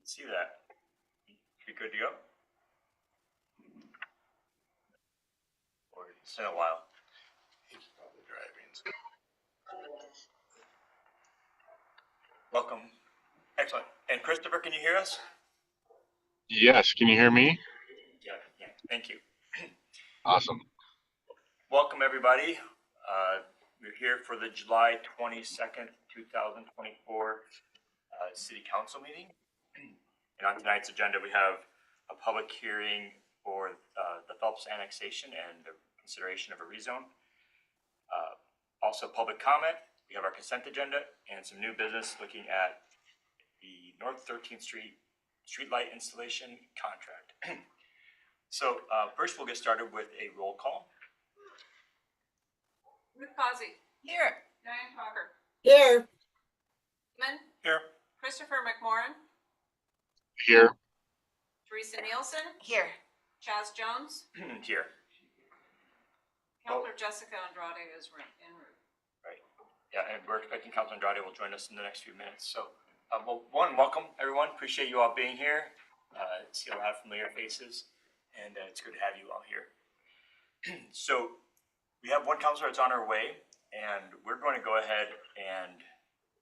See that? You good to go? Or it's been a while. He's probably driving. Welcome. Excellent. And Christopher, can you hear us? Yes, can you hear me? Yeah. Thank you. Awesome. Welcome, everybody. We're here for the July 22nd, 2024 City Council meeting. And on tonight's agenda, we have a public hearing for the Phelps annexation and the consideration of a rezone. Also public comment. We have our consent agenda and some new business looking at the North 13th Street Streetlight installation contract. So first we'll get started with a roll call. Ruth Posey. Here. Diane Talker. Here. Lynn. Here. Christopher McMorrin. Here. Teresa Nielsen. Here. Chaz Jones. Here. Counselor Jessica Andrade is en route. Right. Yeah, and we're expecting Counselor Andrade will join us in the next few minutes. So, well, welcome everyone. Appreciate you all being here. See a lot of familiar faces, and it's good to have you all here. So, we have one counselor that's on our way, and we're going to go ahead and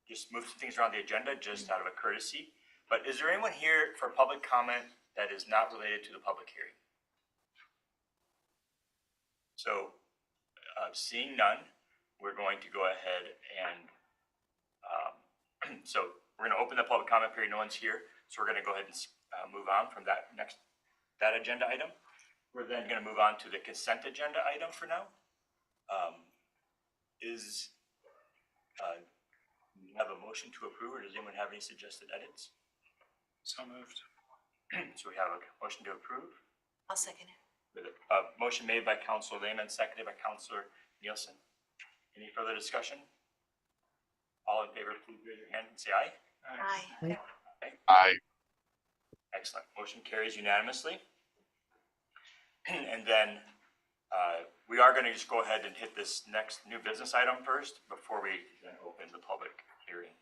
just move some things around the agenda just out of a courtesy. But is there anyone here for public comment that is not related to the public hearing? So, seeing none, we're going to go ahead and, so we're going to open the public comment period. No one's here. So we're going to go ahead and move on from that agenda item. We're then going to move on to the consent agenda item for now. We have a motion to approve, or does anyone have any suggested edits? So moved. So we have a motion to approve. I'll second it. With a motion made by Councilor Lehman, seconded by Councilor Nielsen. Any further discussion? All in favor, please raise your hand and say aye. Aye. Aye. Excellent. Motion carries unanimously. And then we are going to just go ahead and hit this next new business item first before we then open the public hearing.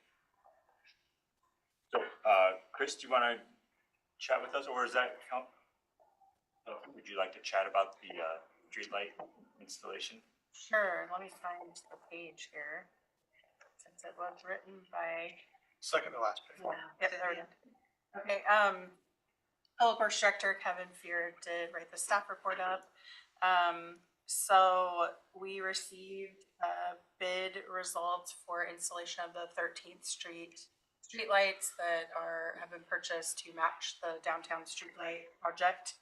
So, Chris, do you want to chat with us, or is that count? Would you like to chat about the streetlight installation? Sure, let me find the page here, since it was written by. Second to last page. Yep, there we go. Okay, Public Works Director Kevin Fear did write the staff report up. So we received bid results for installation of the 13th Street streetlights that have been purchased to match the downtown streetlight project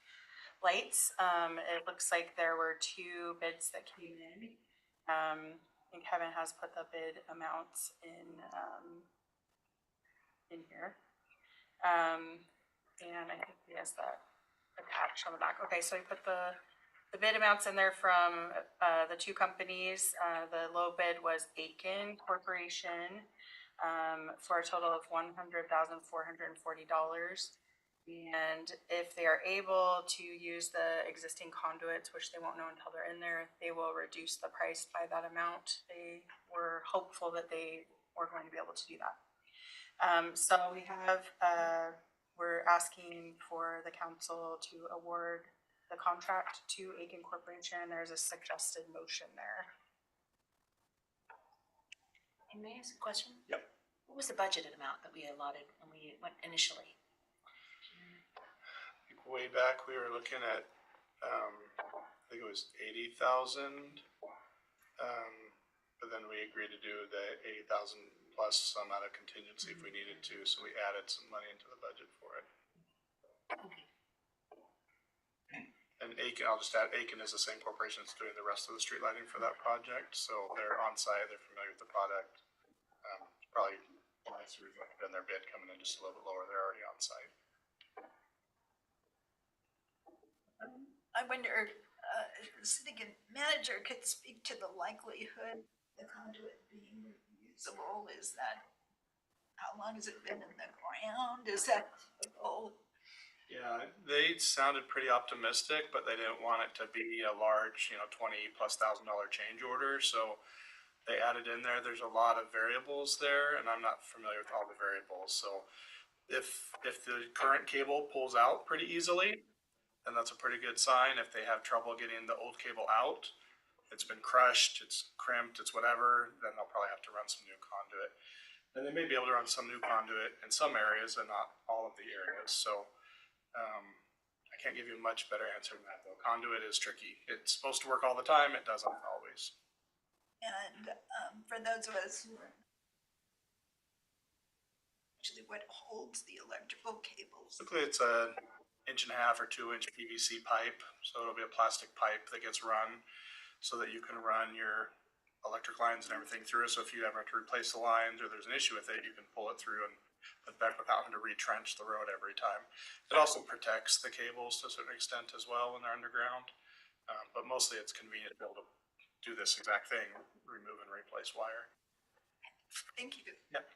lights. It looks like there were 2 bids that came in. And Kevin has put the bid amounts in here. And I think he has that attached on the back. Okay, so we put the bid amounts in there from the 2 companies. The low bid was Aiken Corporation for a total of $100,440. And if they are able to use the existing conduits, which they won't know until they're in there, they will reduce the price by that amount. They were hopeful that they were going to be able to do that. So we have, we're asking for the council to award the contract to Aiken Corporation. There's a suggested motion there. And may I ask a question? Yep. What was the budgeted amount that we allotted when we went initially? Way back, we were looking at, I think it was 80,000. But then we agreed to do the 80,000 plus some out of contingency if we needed to. So we added some money into the budget for it. Okay. And Aiken, I'll just add, Aiken is the same corporation that's doing the rest of the street lighting for that project. So they're on site, they're familiar with the product. Probably nice reflected in their bid coming in just a little bit lower. They're already on site. I wonder, the city manager could speak to the likelihood the conduit being reusable. Is that, how long has it been in the ground? Is that the goal? Yeah, they sounded pretty optimistic, but they didn't want it to be a large, $20,000+ change order. So they added in there. There's a lot of variables there, and I'm not familiar with all the variables. So if the current cable pulls out pretty easily, then that's a pretty good sign. If they have trouble getting the old cable out, it's been crushed, it's crimped, it's whatever, then they'll probably have to run some new conduit. And they may be able to run some new conduit in some areas and not all of the areas. So I can't give you a much better answer than that, though. Conduit is tricky. It's supposed to work all the time. It doesn't always. And for those of us who are actually what holds the electrical cables. Typically, it's a 1.5 or 2 inch PVC pipe. So it'll be a plastic pipe that gets run so that you can run your electric lines and everything through it. So if you ever have to replace the lines or there's an issue with it, you can pull it through and put it back without having to retrench the road every time. It also protects the cables to a certain extent as well when they're underground. But mostly it's convenient to be able to do this exact thing, remove and replace wire. Thank you. Yep.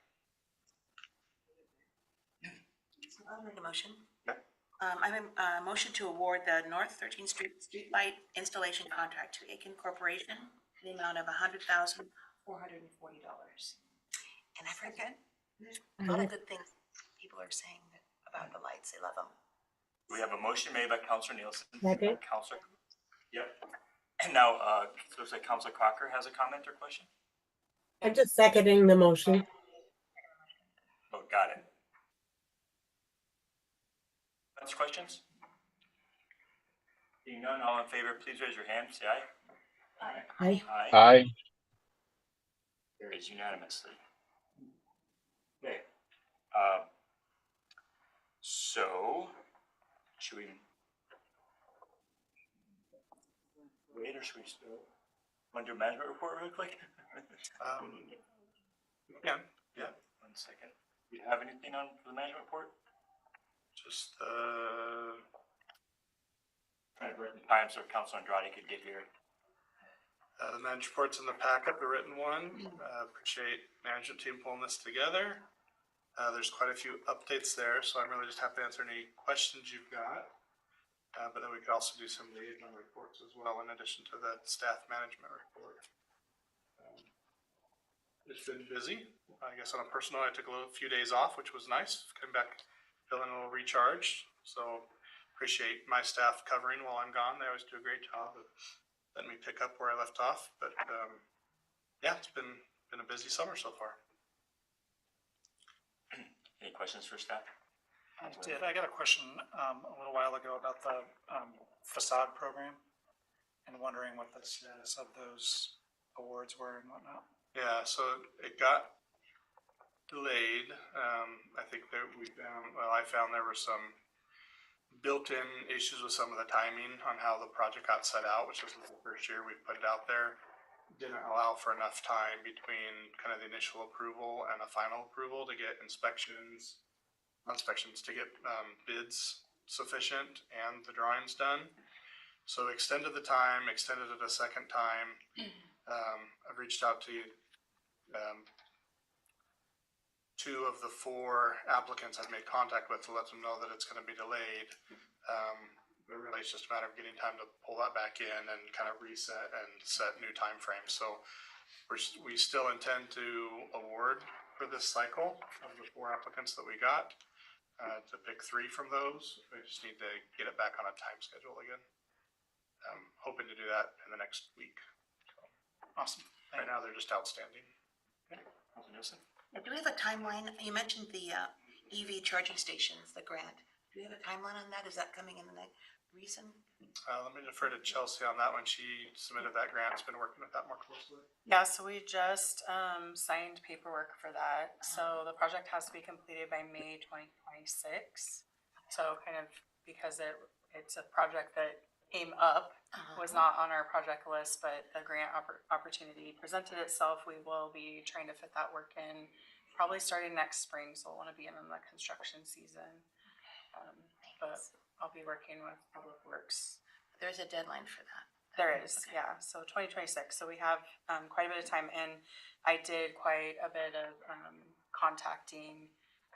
I'll make a motion. Okay. I make a motion to award the North 13th Street Streetlight installation contract to Aiken Corporation in the amount of $100,440. And I've heard Second. there's a lot of good things people are saying about the lights. They love them. We have a motion made by Counselor Nielsen. Second. Counselor. Yep. And now, it looks like Counselor Crocker has a comment or question. I'm just seconding the motion. Oh, got it. Next questions? Being none, all in favor, please raise your hand. Say aye. Aye. Aye. Aye. Carries unanimously. Okay. So, should we wait or should we still want to do a management report real quick? Yeah. 1 second. Do you have anything on the management report? Just Trying to break the time so Councilor Andrade could get here. the management report's in the packet, the written one. Appreciate management team pulling this together. There's quite a few updates there, so I'm really just happy to answer any questions you've got. But then we could also do some liaison reports as well, in addition to the staff management report. It's been busy. I guess on a personal, I took a few days off, which was nice. Came back feeling a little recharged. So appreciate my staff covering while I'm gone. They always do a great job of letting me pick up where I left off. But yeah, it's been a busy summer so far. Any questions for staff? I did. I got a question a little while ago about the facade program and wondering what the status of those awards were and whatnot. Yeah, so it got delayed. I think that I found there were some built-in issues with some of the timing on how the project got set out, which was the first year we put it out there. Didn't allow for enough time between kind of the initial approval and a final approval to get to get bids sufficient and the drawings done. So extended the time, extended it a second time. I've reached out to 2 of the 4 applicants I've made contact with to let them know that it's going to be delayed. But really it's just a matter of getting time to pull that back in and kind of reset and set new time frames. So we still intend to award for this cycle of the 4 applicants that we got. To pick 3 from those. We just need to get it back on a time schedule again. I'm hoping to do that in the next week. So, Awesome. right now they're just outstanding. Councilor Nielsen? Do we have a timeline? You mentioned the EV charging stations, the grant. Do we have a timeline on that? Is that coming in the next recent? Let me defer to Chelsea on that one. She submitted that grant. Has been working with that more closely. Yeah, so we just signed paperwork for that. So the project has to be completed by May 2026. So kind of because it's a project that came up, was not on our project list, but the grant opportunity presented itself. We will be trying to fit that work in probably starting next spring. So we'll want to be in the construction season. But I'll be working with Public Works. There's a deadline for that. There is, yeah, so 2026, so we have quite a bit of time, and I did quite a bit of contacting,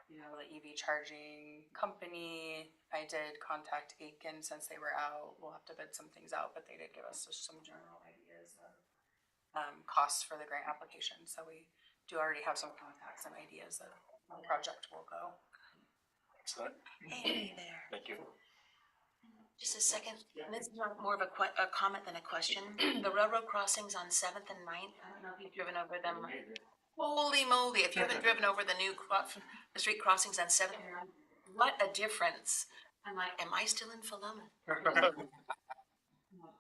the EV charging company. I did contact Aiken since they were out. We'll have to bid some things out, but they did give us just some general ideas of costs for the grant application. So we do already have some contacts and ideas of how the project will go. Excellent. Hey there. Thank you. Just a second, and this is more of a comment than a question. The railroad crossings on 7th and 9th, I don't know if you've driven over them. Holy moly, if you haven't driven over the the street crossings on 7th and 9th, what a difference. I'm like, am I still in Philomath?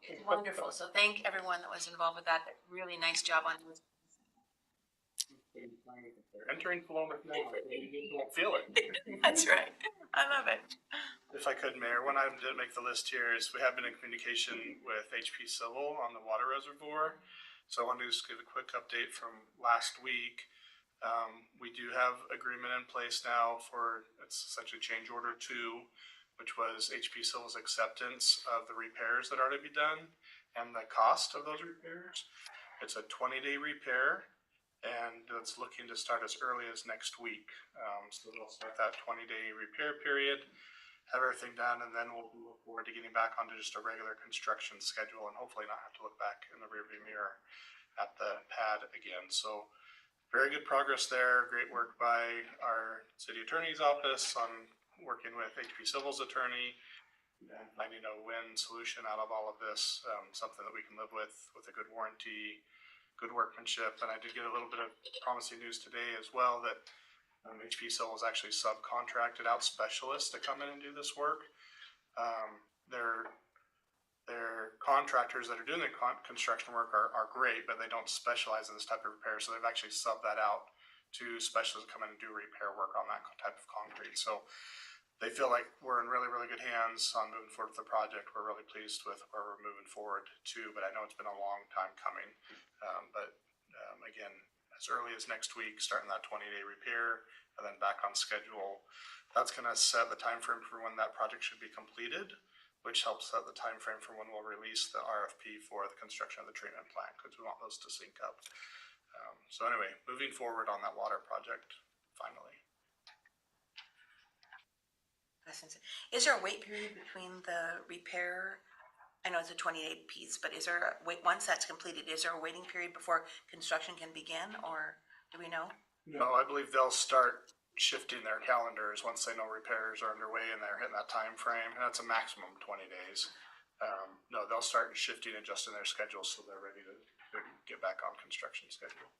It's wonderful, so thank everyone that was involved with that, really nice job on those. They're entering Philomath now, you won't feel it. That's right, I love it. If I could, Mayor, one item didn't make the list here is we have been in communication with HP Civil on the water reservoir. So I wanted to just give a quick update from last week. We do have agreement in place now for, it's essentially change order 2, which was HP Civil's acceptance of the repairs that are to be done and the cost of those repairs. It's a 20-day repair, and it's looking to start as early as next week. So they'll start that 20-day repair period, have everything done, and then we'll look forward to getting back onto just a regular construction schedule and hopefully not have to look back in the rearview mirror at the pad again. So very good progress there. Great work by our city attorney's office on working with HP Civil's attorney and finding a win solution out of all of this. Something that we can live with a good warranty, good workmanship. And I did get a little bit of promising news today as well that HP Civil has actually subcontracted out specialists to come in and do this work. Their contractors that are doing the construction work are great, but they don't specialize in this type of repair. So they've actually subbed that out to specialists to come in and do repair work on that type of concrete. So they feel like we're in really, really good hands on moving forward with the project. We're really pleased with where we're moving forward too, but I know it's been a long time coming. Again, as early as next week, starting that 20-day repair and then back on schedule. That's going to set the time frame for when that project should be completed, which helps set the time frame for when we'll release the RFP for the construction of the treatment plant, because we want those to sync up. So anyway, moving forward on that water project, finally. Is there a wait period between the repair? I know it's a 28 piece, but is there once that's completed, is there a waiting period before construction can begin, or do we know? No, I believe they'll start shifting their calendars once they know repairs are underway and they're hitting that time frame, and that's a maximum 20 days. No, they'll start shifting, adjusting their schedules so they're ready to get back on construction schedule.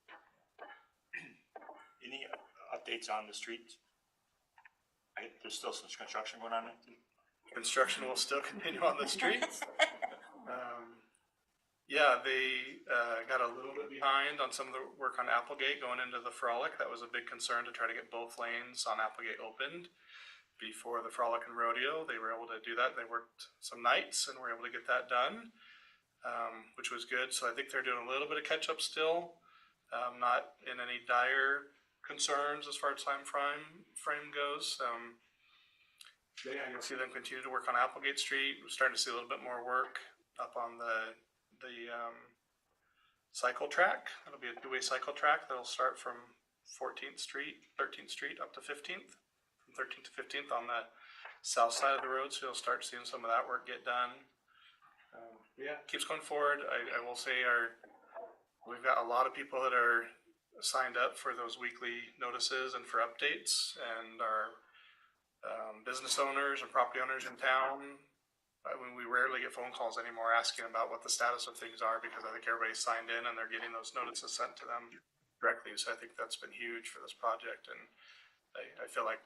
Any updates on the streets? There's still some construction going on. Construction will still continue on the streets. Yeah, they got a little bit behind on some of the work on Applegate going into the Frolic. That was a big concern to try to get both lanes on Applegate opened before the Frolic and Rodeo. They were able to do that. They worked some nights and were able to get that done, which was good. So I think they're doing a little bit of catch up still. Not in any dire concerns as far as time frame goes. Yeah, you'll see them continue to work on Applegate Street. We're starting to see a little bit more work up on the cycle track. It'll be a two-way cycle track that'll start from 13th Street up to 15th, from 13th to 15th on the south side of the road. So you'll start seeing some of that work get done. Yeah, keeps going forward. I will say we've got a lot of people that are signed up for those weekly notices and for updates, and our business owners and property owners in town. I mean, we rarely get phone calls anymore asking about what the status of things are, because I think everybody's signed in and they're getting those notices sent to them directly. So I think that's been huge for this project, and I feel like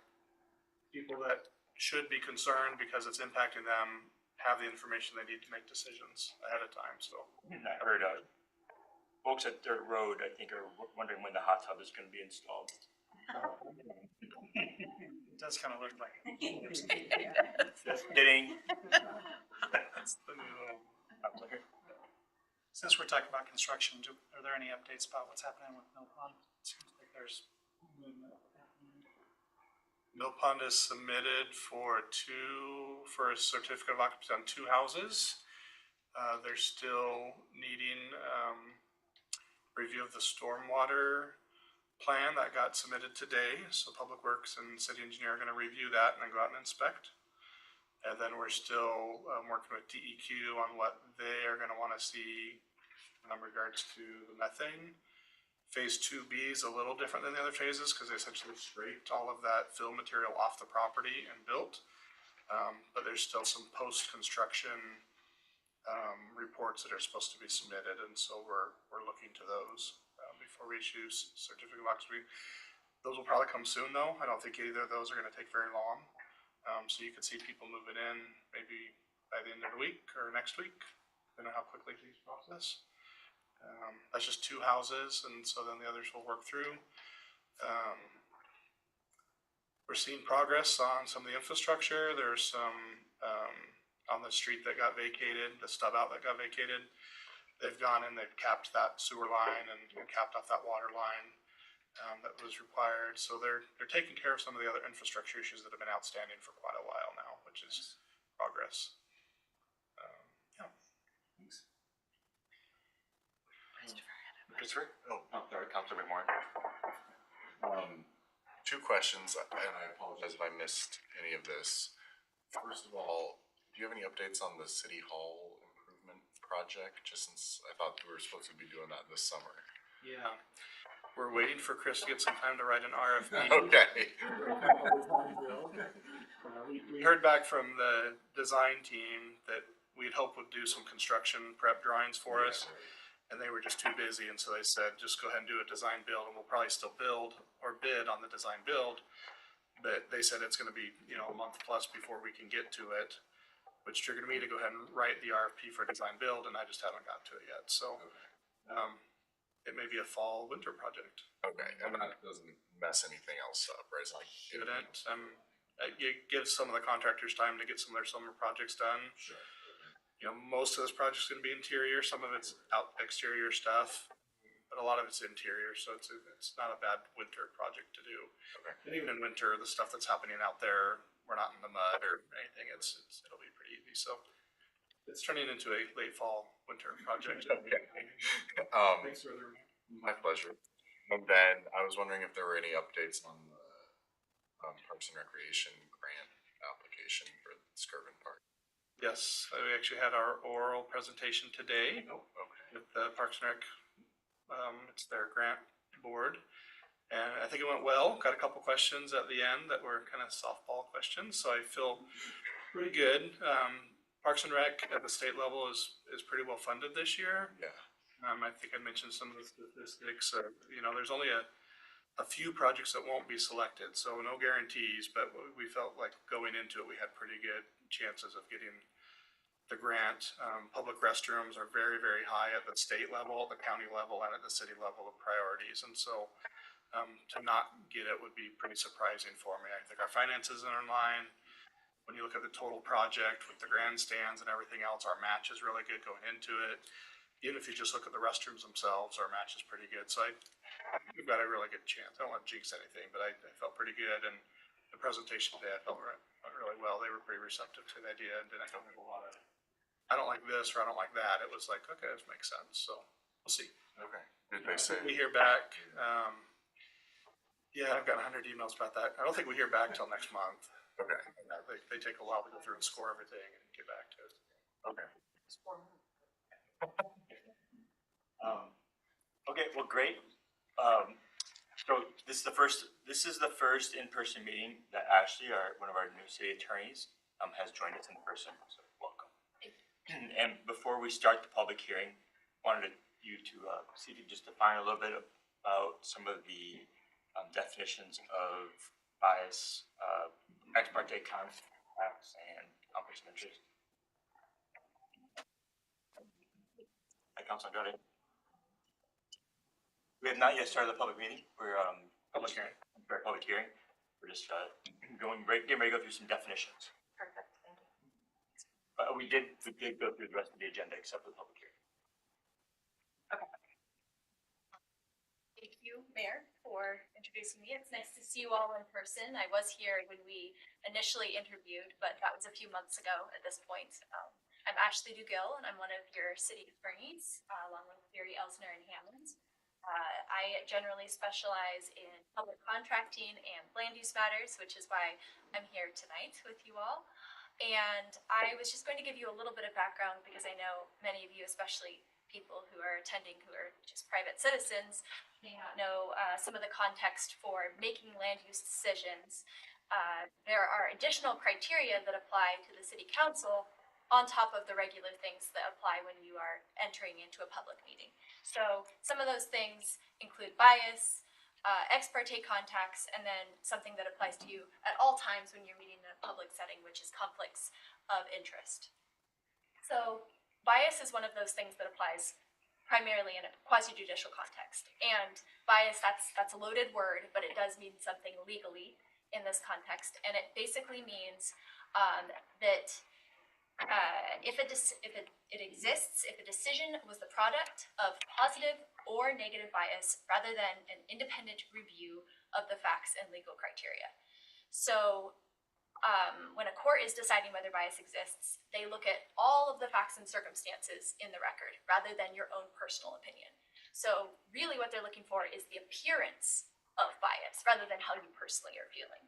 people that should be concerned because it's impacting them have the information they need to make decisions ahead of time. So I heard folks at Dirt Road, I think, are wondering when the hot tub is going to be installed. It does kind of look like. Just kidding. that's the new Since we're talking about construction, are there any updates about what's happening with Mill Pond? It seems like there's movement happening. Mill Pond is submitted for a certificate of occupancy on 2 houses. They're still needing review of the stormwater plan that got submitted today. So Public Works and City Engineer are going to review that and then go out and inspect. And then we're still working with DEQ on what they are going to want to see regards to the methane. Phase 2B is a little different than the other phases because they essentially scraped all of that fill material off the property and built. But there's still some post-construction reports that are supposed to be submitted, and so we're looking to those before we issue certificate of occupancy. Those will probably come soon, though. I don't think either of those are going to take very long. So you could see people moving in maybe by the end of the week or next week, depending on how quickly these process. That's just 2 houses, and so then the others will work through. We're seeing progress on some of the infrastructure. There's some on the street that got vacated, the stub out that got vacated. They've gone and they've capped that sewer line and capped off that water line that was required. So they're taking care of some of the other infrastructure issues that have been outstanding for quite a while now, which is progress. Yeah. Thanks. Christopher? Oh, sorry, Councilor McMorrin. 2 questions, and I apologize if I missed any of this. First of all, do you have any updates on the City Hall improvement project? Just since I thought we were supposed to be doing that this summer. Yeah. We're waiting for Chris to get some time to write an RFP. Okay. We heard back from the design team that we'd hoped would do some construction prep drawings for us. And they were just too busy, and so they said, just go ahead and do a design build, and we'll probably still build or bid on the design build. But they said it's gonna be, a month plus before we can get to it, which triggered me to go ahead and write the RFP for design build, and I just haven't got to it yet, so. It may be a fall, winter project. Okay, and that doesn't mess anything else up, right? It's like, Shouldn't, it gives some of the contractors time to get some of their summer projects done. Sure. Most of this project's gonna be interior, some of it's exterior stuff, but a lot of it's interior, so it's not a bad winter project to do. Okay. And even in winter, the stuff that's happening out there, we're not in the mud or anything, it'll be pretty easy, so. It's turning into a late fall, winter project. Okay. Thanks for the reminder. My pleasure. And then I was wondering if there were any updates on the Parks and Recreation grant application for Skirvin Park. Yes, we actually had our oral presentation today with the Parks and Rec. It's their grant board. And I think it went well. Got a couple questions at the end that were kind of softball questions, so I feel pretty good. Parks and Rec at the state level is pretty well funded this year. Yeah. I think I mentioned some of the statistics. There's only a few projects that won't be selected, so no guarantees, but we felt like going into it, we had pretty good chances of getting the grant. Public restrooms are very, very high at the state level, the county level, and at the city level of priorities, and so to not get it would be pretty surprising for me. I think our finances are in line. When you look at the total project with the grandstands and everything else, our match is really good going into it. Even if you just look at the restrooms themselves, our match is pretty good. So we've got a really good chance. I don't want to jinx anything, but I felt pretty good. And the presentation today, I felt went really well. They were pretty receptive to the idea and didn't have a lot of, I don't like this or I don't like that. It was like, okay, this makes sense. So we'll see. Okay. Did they say? We hear back. Yeah, I've got 100 emails about that. I don't think we hear back till next month. Okay. They take a while to go through and score everything and get back to us. Okay. Okay, well, great. So this is the first in-person meeting that Ashley, one of our new city attorneys, has joined us in person, so welcome. And before we start the public hearing, wanted you to see if you just define a little bit about some of the definitions of bias, ex parte conflicts, and conflicts of interest. Hi, Councilor Andrade. We have not yet started the public meeting. We're public hearing. We're just getting ready to go through some definitions. Perfect, thank you. But we did go through the rest of the agenda except for the public hearing. Thank you, Mayor, for introducing me. It's nice to see you all in person. I was here when we initially interviewed, but that was a few months ago at this point. I'm Ashley Dugill, and I'm one of your city attorneys, along with Barry Elsner and Hammond. I generally specialize in public contracting and land use matters, which is why I'm here tonight with you all. And I was just going to give you a little bit of background because I know many of you, especially people who are attending who are just private citizens may not know some of the context for making land use decisions. There are additional criteria that apply to the city council on top of the regular things that apply when you are entering into a public meeting. So some of those things include bias, ex parte contacts, and then something that applies to you at all times when you're meeting in a public setting, which is conflicts of interest. So bias is one of those things that applies primarily in a quasi-judicial context. And bias, that's a loaded word, but it does mean something legally in this context. And it basically means that if it exists, if a decision was the product of positive or negative bias rather than an independent review of the facts and legal criteria. So when a court is deciding whether bias exists, they look at all of the facts and circumstances in the record rather than your own personal opinion. So really what they're looking for is the appearance of bias rather than how you personally are feeling.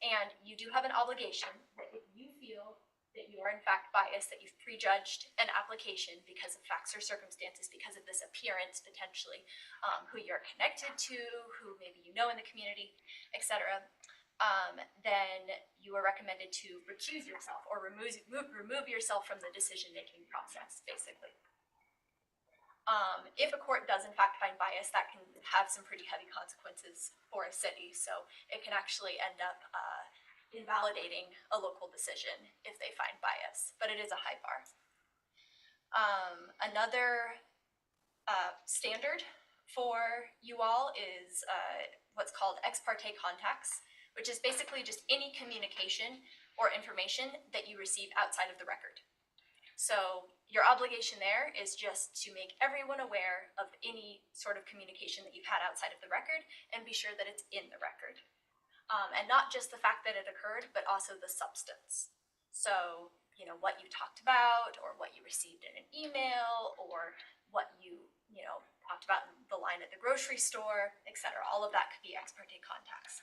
And you do have an obligation that if you feel that you are in fact biased, that you've prejudged an application because of facts or circumstances, because of this appearance potentially, who you're connected to, who maybe you know in the community, etc., then you are recommended to recuse yourself or remove yourself from the decision-making process, basically. If a court does in fact find bias, that can have some pretty heavy consequences for a city. So it can actually end up invalidating a local decision if they find bias, but it is a high bar. Another standard for you all is what's called ex parte contacts, which is basically just any communication or information that you receive outside of the record. So your obligation there is just to make everyone aware of any sort of communication that you've had outside of the record and be sure that it's in the record. And not just the fact that it occurred, but also the substance. So, you know, what you talked about or what you received in an email or what you talked about in the line at the grocery store, etc. All of that could be ex parte contacts.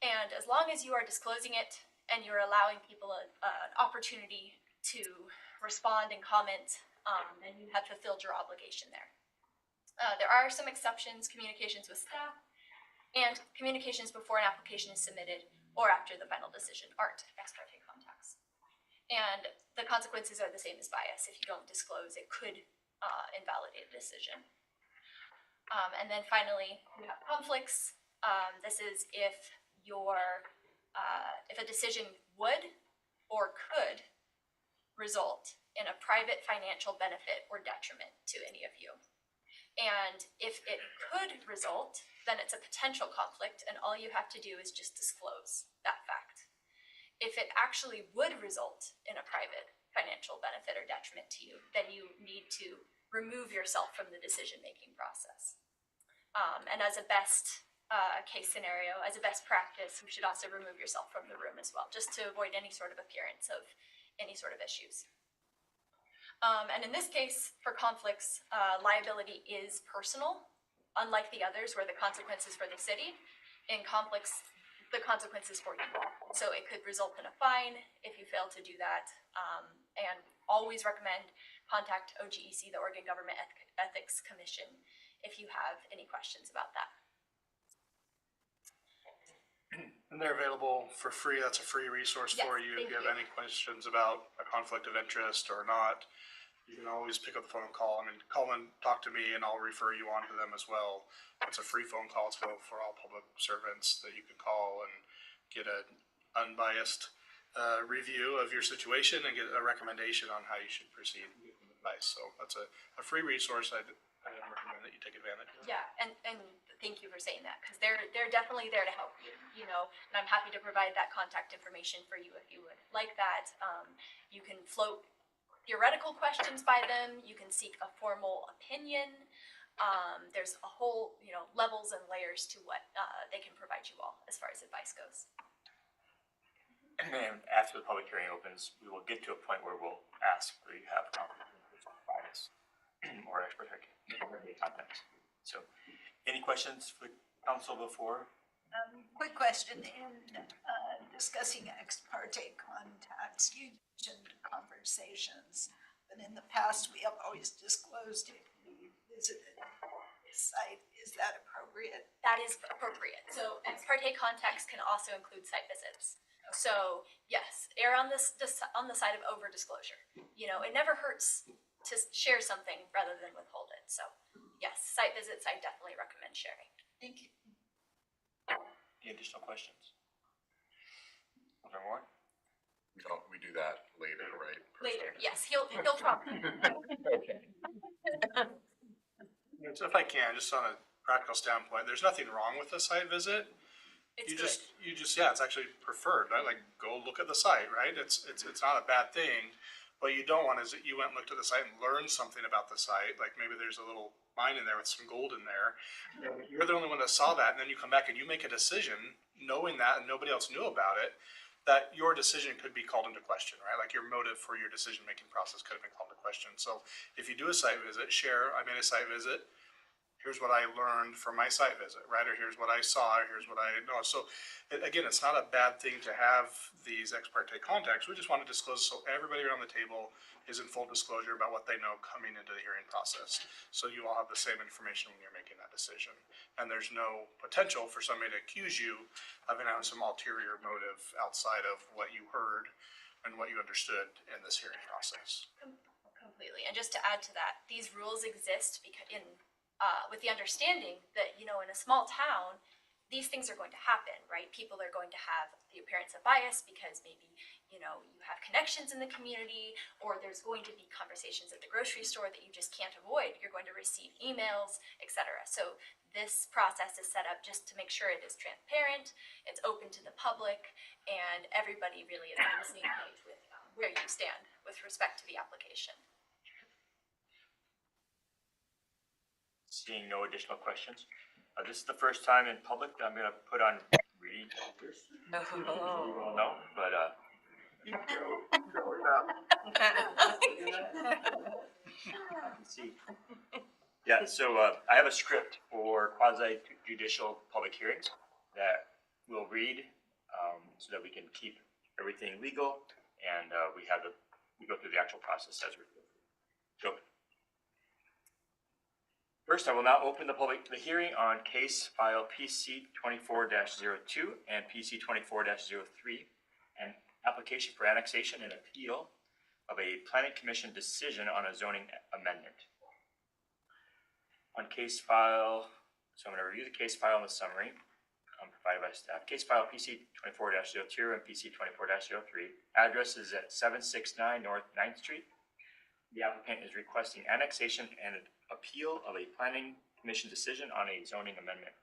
And as long as you are disclosing it and you're allowing people an opportunity to respond and comment, then you have fulfilled your obligation there. There are some exceptions: communications with staff and communications before an application is submitted or after the final decision aren't ex parte contacts. And the consequences are the same as bias. If you don't disclose, it could invalidate a decision. And then finally, you have conflicts. This is if a decision would or could result in a private financial benefit or detriment to any of you. And if it could result, then it's a potential conflict, and all you have to do is just disclose that fact. If it actually would result in a private financial benefit or detriment to you, then you need to remove yourself from the decision-making process. And as a best case scenario, as a best practice, you should also remove yourself from the room as well, just to avoid any sort of appearance of any sort of issues. And in this case, for conflicts, liability is personal, unlike the others where the consequences for the city. In conflicts, the consequences for you all. So it could result in a fine if you fail to do that. And always recommend contact OGEC, the Oregon Government Ethics Commission, if you have any questions about that. And they're available for free. That's a free resource for you. If you have any questions about a conflict of interest or not, you can always pick up the phone and call. I mean, call and talk to me and I'll refer you on to them as well. It's a free phone call. It's available for all public servants that you can call and get an unbiased review of your situation and get a recommendation on how you should proceed and get some advice. So that's a free resource. I'd recommend that you take advantage of. Yeah, and thank you for saying that, because they're definitely there to help you, and I'm happy to provide that contact information for you if you would like that. You can float theoretical questions by them. You can seek a formal opinion. There's a whole, levels and layers to what they can provide you all as far as advice goes. And then after the public hearing opens, we will get to a point where we'll ask whether you have conflict of bias or ex parte contacts. So, any questions for the council before? Quick question. In discussing ex parte contacts, you mentioned conversations, And in the past, we have always disclosed if we visited the site. Is that appropriate? That is appropriate. So ex parte contacts can also include site visits. So yes, err on on the side of over disclosure. You know, it never hurts to share something rather than withhold it. So yes, site visits I definitely recommend sharing. Thank you. Any additional questions? Alderman Warren? We do that later, right? Later, yes, he'll talk. Okay. So if I can, just on a practical standpoint, there's nothing wrong with a site visit. It's You good. just, yeah, it's actually preferred, right? Like, go look at the site, right? It's not a bad thing. What you don't want is that you went and looked at the site and learned something about the site, like maybe there's a little mine in there with some gold in there. And you're the only one that saw that, and then you come back and you make a decision, knowing that and nobody else knew about it, that your decision could be called into question, right? Like your motive for your decision-making process could have been called into question. So if you do a site visit, share, I made a site visit, here's what I learned from my site visit, right? Or here's what I saw, or here's what I know. So again, it's not a bad thing to have these ex parte contacts. We just want to disclose so everybody around the table is in full disclosure about what they know coming into the hearing process. So you all have the same information when you're making that decision. And there's no potential for somebody to accuse you of having some ulterior motive outside of what you heard and what you understood in this hearing process. Completely. And just to add to that, these rules exist because with the understanding that, you know, in a small town, these things are going to happen, right? People are going to have the appearance of bias because maybe, you know, you have connections in the community, or there's going to be conversations at the grocery store that you just can't avoid. You're going to receive emails, etc. So this process is set up just to make sure it is transparent, it's open to the public, and everybody really is on the same page with where you stand with respect to the application. Seeing no additional questions. This is the first time in public that I'm going to put on reading this. You all know, but see. Yeah, so I have a script for quasi judicial public hearings that we'll read so that we can keep everything legal and we go through the actual process as we go through. So first, I will now open the hearing on case file PC 24-02 and PC 24-03, an application for annexation and appeal of a planning commission decision on a zoning amendment. On case file, so I'm going to review the case file and the summary provided by staff. Case file PC 24-02 and PC 24-03. Address is at 769 North 9th Street. The applicant is requesting annexation and appeal of a planning commission decision on a zoning amendment.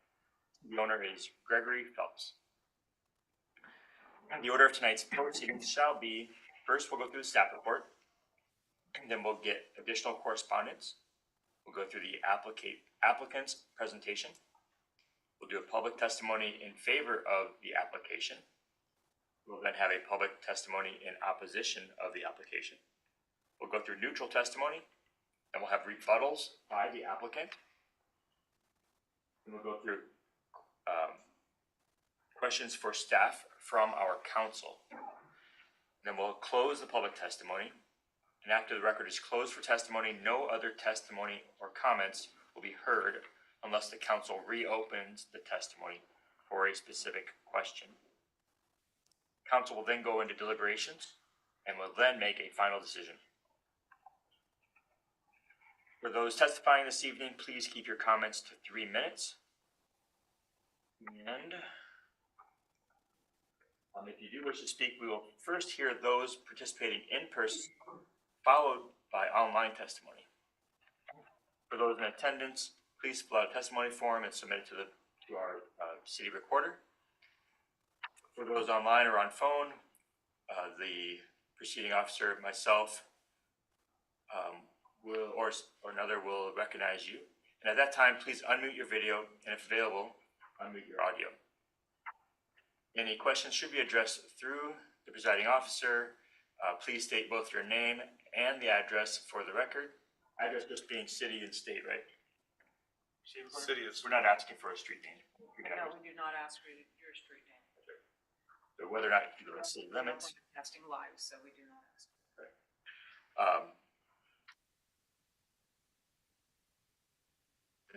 The owner is Gregory Phelps. The order of tonight's proceedings shall be, first we'll go through the staff report, and then we'll get additional correspondence. We'll go through the applicant's presentation. We'll do a public testimony in favor of the application. We'll then have a public testimony in opposition of the application. We'll go through neutral testimony, and we'll have rebuttals by the applicant. And we'll go through questions for staff from our council. Then we'll close the public testimony. And after the record is closed for testimony, no other testimony or comments will be heard unless the council reopens the testimony for a specific question. Council will then go into deliberations and will then make a final decision. For those testifying this evening, please keep your comments to 3 minutes. And if you do wish to speak, we will first hear those participating in person, followed by online testimony. For those in attendance, please fill out a testimony form and submit it to our city recorder. For those online or on phone, the proceeding officer, myself, or another will recognize you. And at that time, please unmute your video, and if available, unmute your audio. Any questions should be addressed through the presiding officer. Please state both your name and the address for the record. Address just being city and state, right? City is. We're not asking for a street name. No, we do not ask for your street name. So whether or not you go to city limits. Testing live, so we do not ask.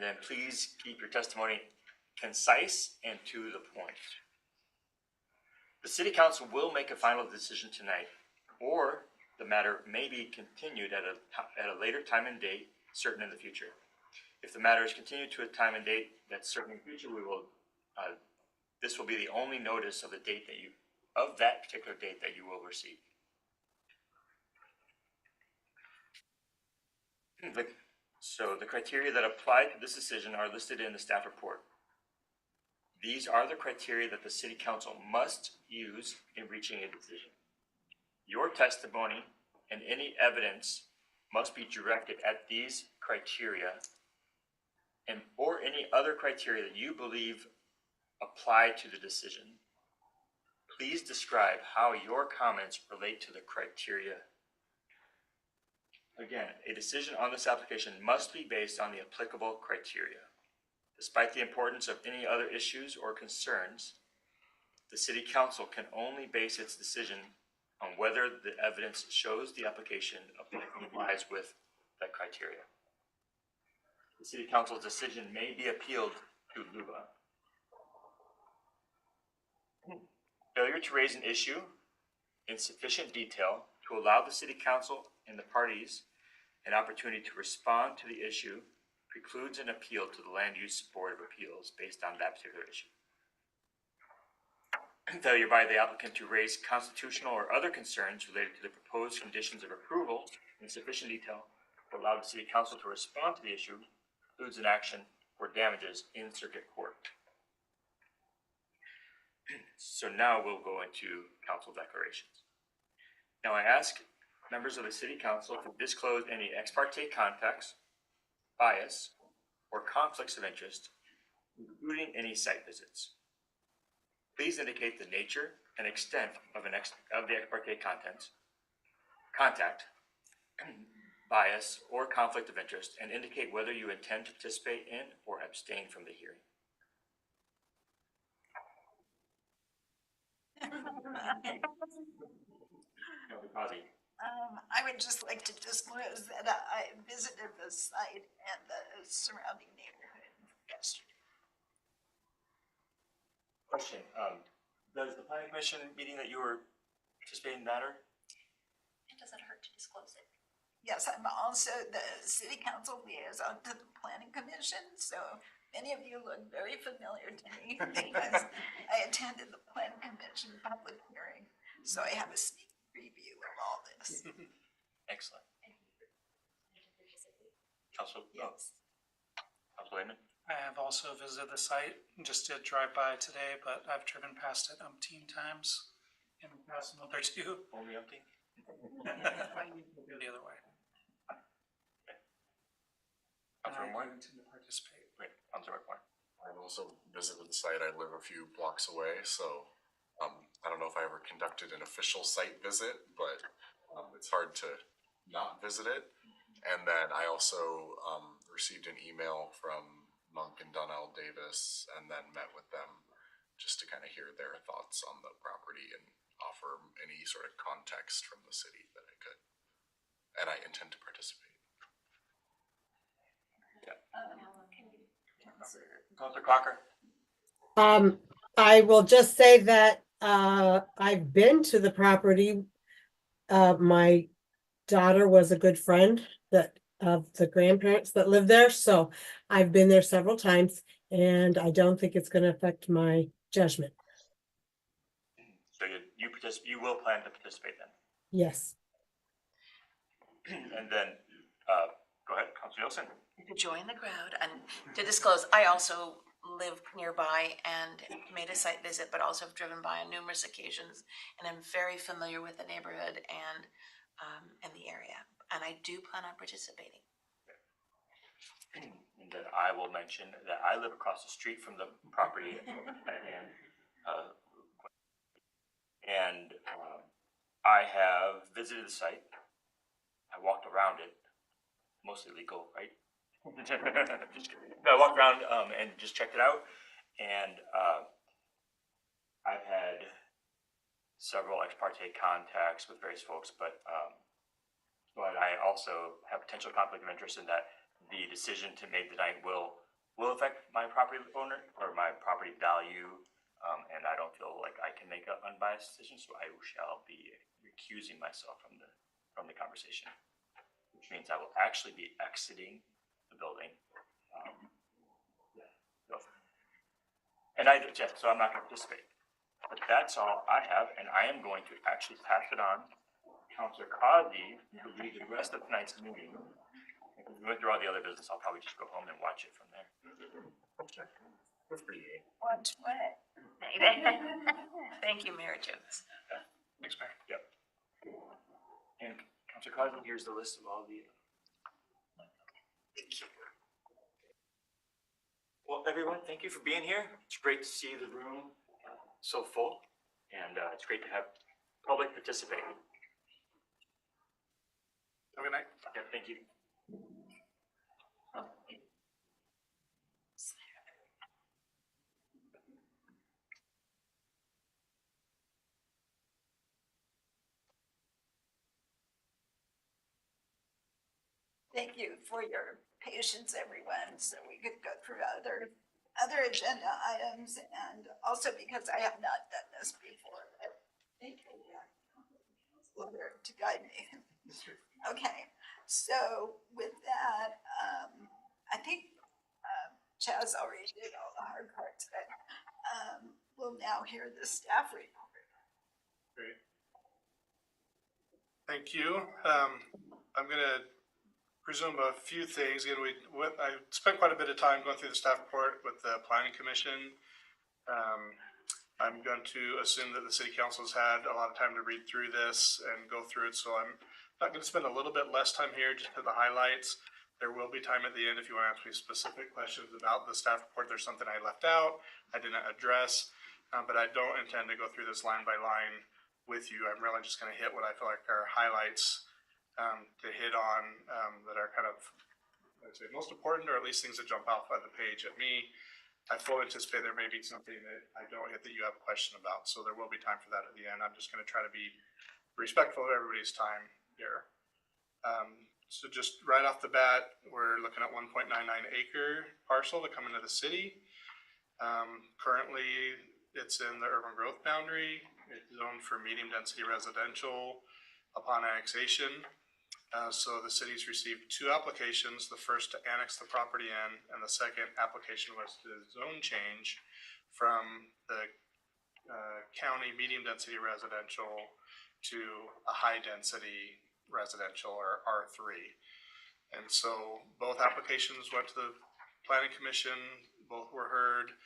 then please keep your testimony concise and to the point. The City Council will make a final decision tonight, or the matter may be continued at a later time and date certain in the future. If the matter is continued to a time and date that's certain in the future, this will be the only notice of the date of that particular date that you will receive. So the criteria that apply to this decision are listed in the staff report. These are the criteria that the City Council must use in reaching a decision. Your testimony and any evidence must be directed at these criteria or any other criteria that you believe apply to the decision. Please describe how your comments relate to the criteria. Again, a decision on this application must be based on the applicable criteria. Despite the importance of any other issues or concerns, the City Council can only base its decision on whether the evidence shows the application complies with that criteria. The City Council's decision may be appealed to LUBA. Failure to raise an issue in sufficient detail to allow the City Council and the parties an opportunity to respond to the issue precludes an appeal to the Land Use Board of Appeals based on that particular issue. Failure by the applicant to raise constitutional or other concerns related to the proposed conditions of approval in sufficient detail to allow the City Council to respond to the issue precludes an action for damages in circuit court. So now we'll go into council declarations. Now I ask members of the City Council to disclose any ex parte contacts, bias, or conflicts of interest, including any site visits. Please indicate the nature and extent of the ex parte contact, bias, or conflict of interest, and indicate whether you intend to participate in or abstain from the hearing. I would just like to disclose that I visited the site and the surrounding neighborhood yesterday. Question, does the planning commission meeting that you were participating matter? It doesn't hurt to disclose it. Yes, I'm also the city council liaison to the planning commission, so many of you look very familiar to me because I attended the planning commission public hearing, so I have a sneak preview of all this. Excellent. Council, Yes. Council Lehman? I have also visited the site, just did drive by today, but I've driven past it umpteen times in the past month or two. Only empty? The other way. Councilor Moore? I intend to participate. Wait, Councilor Moore. I've also visited the site. I live a few blocks away, so I don't know if I ever conducted an official site visit, but it's hard to not visit it. And then I also received an email from Monk and Donnell Davis and then met with them just to kind of hear their thoughts on the property and offer any sort of context from the city that I could. And I intend to participate. Councilor Crocker? I will just say that I've been to the property. My daughter was a good friend of the grandparents that live there, so I've been there several times, and I don't think it's going to affect my judgment. So you will plan to participate then? Yes. And then, go ahead, Councilor Nielsen. To join the crowd and to disclose, I also live nearby and made a site visit, but also have driven by on numerous occasions, and I'm very familiar with the neighborhood and the area, and I do plan on participating. And then I will mention that I live across the street from the property and I have visited the site. I walked around it, mostly legal, right? I walked around and just checked it out, and I've had several ex parte contacts with various folks, but I also have potential conflict of interest in that the decision to make tonight will will affect my property owner or my property value, and I don't feel like I can make an unbiased decision, so I shall be recusing myself from the conversation, which means I will actually be exiting the building. And so I'm not going to participate. But that's all I have, and I am going to actually pass it on to Councilor Causey to lead the rest of tonight's meeting. If we went through all the other business, I'll probably just go home and watch it from there. Watch what? Thank you, Mayor Jones. Thanks, Mayor. Yep. And Councilor Causey, here's the list of all the. Well, everyone, thank you for being here. It's great to see the room so full, and it's great to have public participating. Have a good night. Yeah, thank you. Thank you for your patience, everyone, so we could go through other agenda items, and also because I have not done this before. But thank you, counselor, to guide me. Okay, so with that, I think Chaz already did all the hard parts, but we'll now hear the staff report. Great. Thank you. I'm gonna presume a few things. Again, I spent quite a bit of time going through the staff report with the planning commission. I'm going to assume that the city council's had a lot of time to read through this and go through it, so I'm not going to spend a little bit less time here, just for the highlights. There will be time at the end if you want to ask me specific questions about the staff report. There's something I left out, I didn't address, but I don't intend to go through this line by line with you. I'm really just going to hit what I feel like are highlights to hit on that are kind of, I'd say, most important, or at least things that jump off by the page at me. I fully anticipate there may be something that I don't hit that you have a question about, so there will be time for that at the end. I'm just going to try to be respectful of everybody's time here. So just right off the bat, we're looking at 1.99 acre parcel to come into the city. Currently, it's in the urban growth boundary. It's zoned for medium density residential upon annexation. So the city's received two applications, the first to annex the property in, and the second application was to zone change from the county medium density residential to a high density residential, or R3. And so both applications went to the planning commission, both were heard.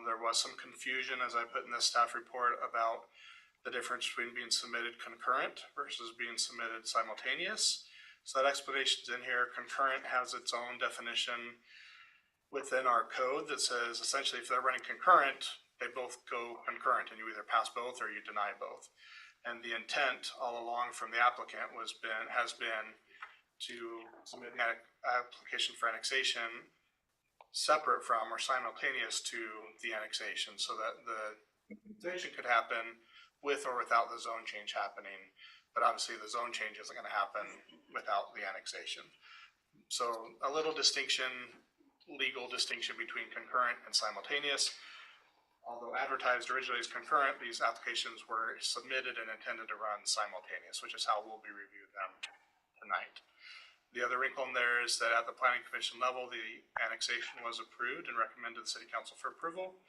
There was some confusion, as I put in the staff report, about the difference between being submitted concurrent versus being submitted simultaneous. So that explanation's in here. Concurrent has its own definition within our code that says, essentially, if they're running concurrent, they both go concurrent, and you either pass both or you deny both. And the intent all along from the applicant has been to submit an application for annexation separate from or simultaneous to the annexation, so that the annexation could happen with or without the zone change happening. But obviously the zone change isn't going to happen without the annexation. So a little distinction, legal distinction between concurrent and simultaneous. Although advertised originally as concurrent, these applications were submitted and intended to run simultaneous, which is how we'll be reviewing them tonight. The other wrinkle in there is that at the planning commission level, the annexation was approved and recommended to the city council for approval.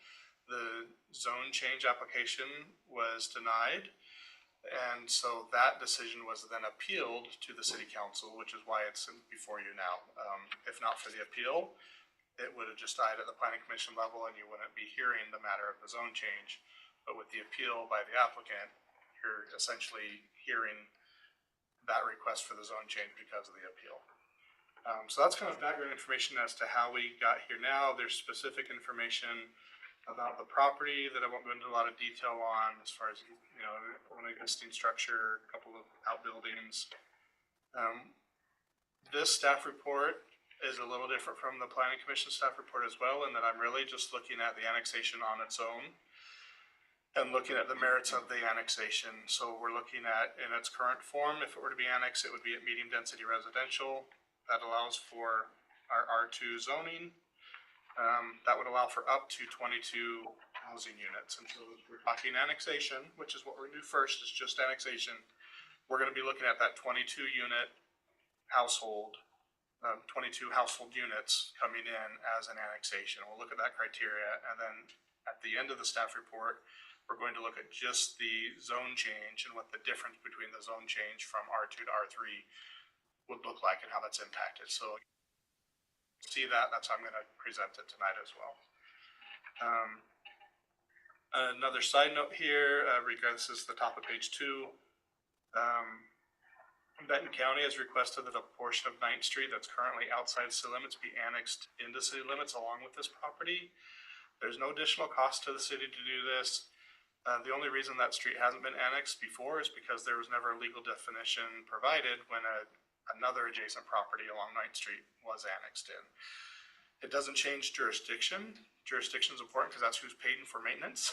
The zone change application was denied, and so that decision was then appealed to the city council, which is why it's before you now. If not for the appeal, it would have just died at the planning commission level and you wouldn't be hearing the matter of the zone change. But with the appeal by the applicant, you're essentially hearing that request for the zone change because of the appeal. So that's kind of background information as to how we got here now. There's specific information about the property that I won't go into a lot of detail on, as far as, you know, one existing structure, a couple of outbuildings. This staff report is a little different from the planning commission staff report as well, in that I'm really just looking at the annexation on its own and looking at the merits of the annexation. So we're looking at, in its current form, if it were to be annexed, it would be at medium density residential. That allows for our R2 zoning. That would allow for up to 22 housing units. And so if we're talking annexation, which is what we're gonna do first, is just annexation. We're gonna be looking at that 22 unit household, 22 household units coming in as an annexation. We'll look at that criteria, and then at the end of the staff report, we're going to look at just the zone change and what the difference between the zone change from R2 to R3 would look like and how that's impacted. So see that, that's how I'm gonna present it tonight as well. Another side note here, regardless, this is the top of page 2. Benton County has requested that a portion of 9th Street that's currently outside city limits be annexed into city limits along with this property. There's no additional cost to the city to do this. The only reason that street hasn't been annexed before is because there was never a legal definition provided when another adjacent property along 9th Street was annexed in. It doesn't change jurisdiction. Jurisdiction is important because that's who's paying for maintenance.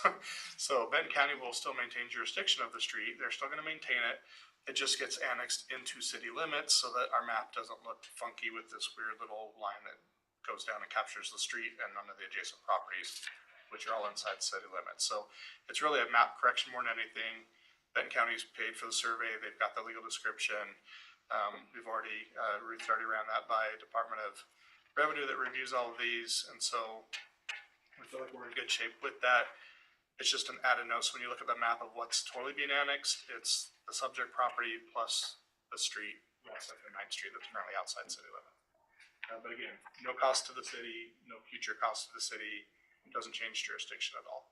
So Benton County will still maintain jurisdiction of the street. They're still going to maintain it. It just gets annexed into city limits so that our map doesn't look funky with this weird little line that goes down and captures the street and none of the adjacent properties, which are all inside city limits. So it's really a map correction more than anything. Benton County's paid for the survey. They've got the legal description. We've already, Ruth already ran that by Department of Revenue that reviews all of these. And so I feel like we're in good shape with that. It's just an added note. So when you look at the map of what's totally being annexed, it's the subject property plus the street, west of 9th Street that's currently outside city limit. But again, no cost to the city, no future cost to the city. It doesn't change jurisdiction at all.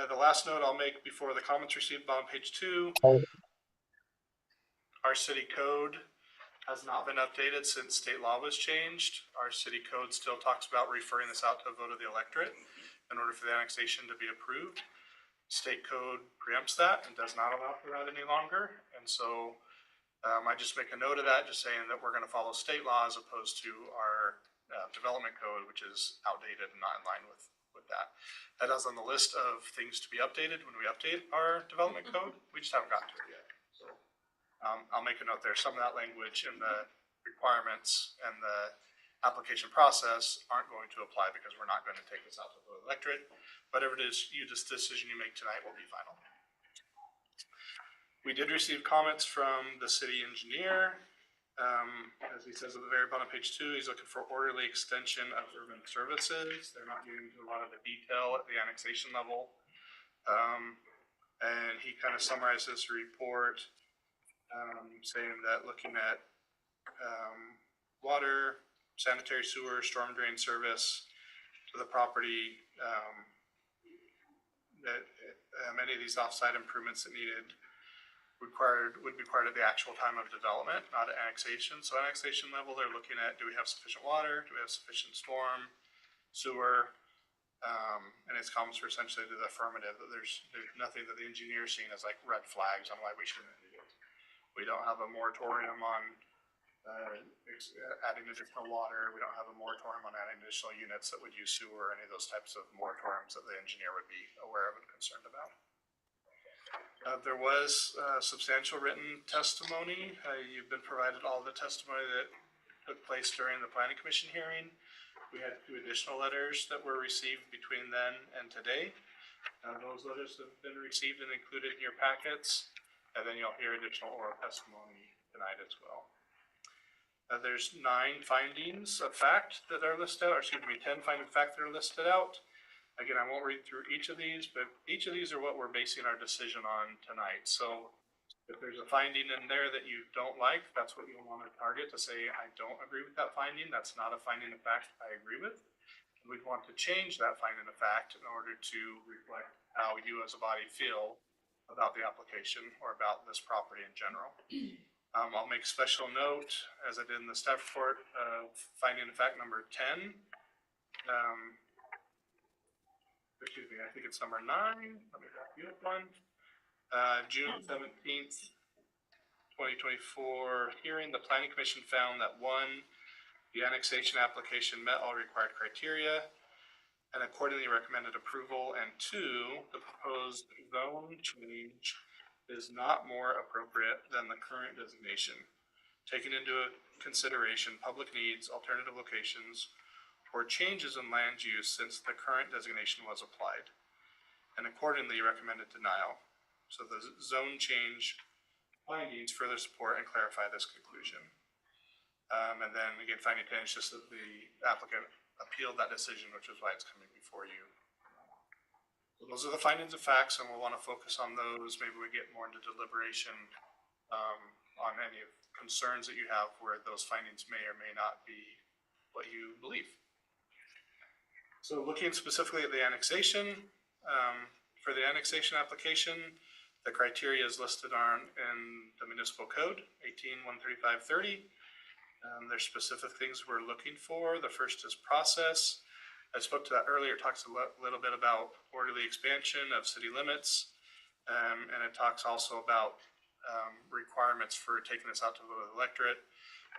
The last note I'll make before the comments received on page 2, our city code has not been updated since state law was changed. Our city code still talks about referring this out to a vote of the electorate in order for the annexation to be approved. State code preempts that and does not allow for that any longer. And so I just make a note of that, just saying that we're going to follow state law as opposed to our development code, which is outdated and not in line with that. That is on the list of things to be updated when we update our development code. We just haven't gotten to it yet. So I'll make a note there. Some of that language in the requirements and the application process aren't going to apply because we're not going to take this out to the electorate. Whatever it is, this decision you make tonight will be final. We did receive comments from the city engineer. As he says at the very bottom of page 2, he's looking for orderly extension of urban services. They're not getting into a lot of the detail at the annexation level. And he kind of summarizes the report, saying that looking at water, sanitary sewer, storm drain service to the property, that many of these offsite improvements that would be part of the actual time of development, not at annexation. So annexation level, they're looking at, do we have sufficient water? Do we have sufficient storm, sewer? And his comments were essentially to the affirmative, that there's nothing that the engineer is seeing as like red flags on why we shouldn't do it. We don't have a moratorium on adding additional water. We don't have a moratorium on adding additional units that would use sewer or any of those types of moratoriums that the engineer would be aware of and concerned about. There was substantial written testimony. You've been provided all the testimony that took place during the planning commission hearing. We had 2 additional letters that were received between then and today. Those letters have been received and included in your packets, and then you'll hear additional oral testimony tonight as well. There's 9 findings of fact that are listed out, or excuse me, 10 findings of fact that are listed out. Again, I won't read through each of these, but each of these are what we're basing our decision on tonight. So if there's a finding in there that you don't like, that's what you'll want to target to say, I don't agree with that finding. That's not a finding of fact I agree with. We'd want to change that finding of fact in order to reflect how you as a body feel about the application or about this property in general. I'll make special note, as I did in the staff report, of finding of fact number 10. Excuse me, I think it's number 9. Let me back you up one. June 17th, 2024 hearing, the planning commission found that 1, the annexation application met all required criteria and accordingly recommended approval, and 2, the proposed zone change is not more appropriate than the current designation. taking into consideration public needs, alternative locations, or changes in land use since the current designation was applied, and accordingly recommended denial. So the zone change findings further support and clarify this conclusion. And then again, finding 10 is just that the applicant appealed that decision, which is why it's coming before you. So those are the findings of facts, and we'll want to focus on those. Maybe we get more into deliberation on any concerns that you have where those findings may or may not be what you believe. So looking specifically at the annexation, for the annexation application, the criteria is listed in the municipal code, 18-135-30. There's specific things we're looking for. The first is process. I spoke to that earlier. It talks a little bit about orderly expansion of city limits. And it talks also about requirements for taking this out to the electorate.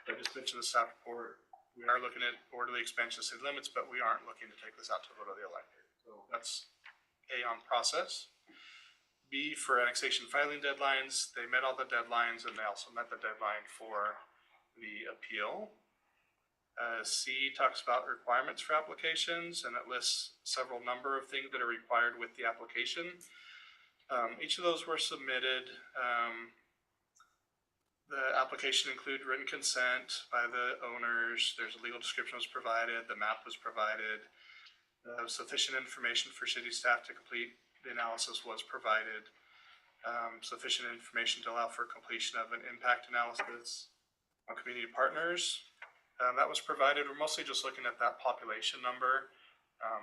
I just mentioned the staff report. We are looking at orderly expansion of city limits, but we aren't looking to take this out to vote of the electorate. So that's A on process. B for annexation filing deadlines. They met all the deadlines, and they also met the deadline for the appeal. C talks about requirements for applications, and it lists several number of things that are required with the application. Each of those were submitted. The application included written consent by the owners. There's a legal description was provided. The map was provided. Sufficient information for city staff to complete the analysis was provided. Sufficient information to allow for completion of an impact analysis on community partners. That was provided. We're mostly just looking at that population number.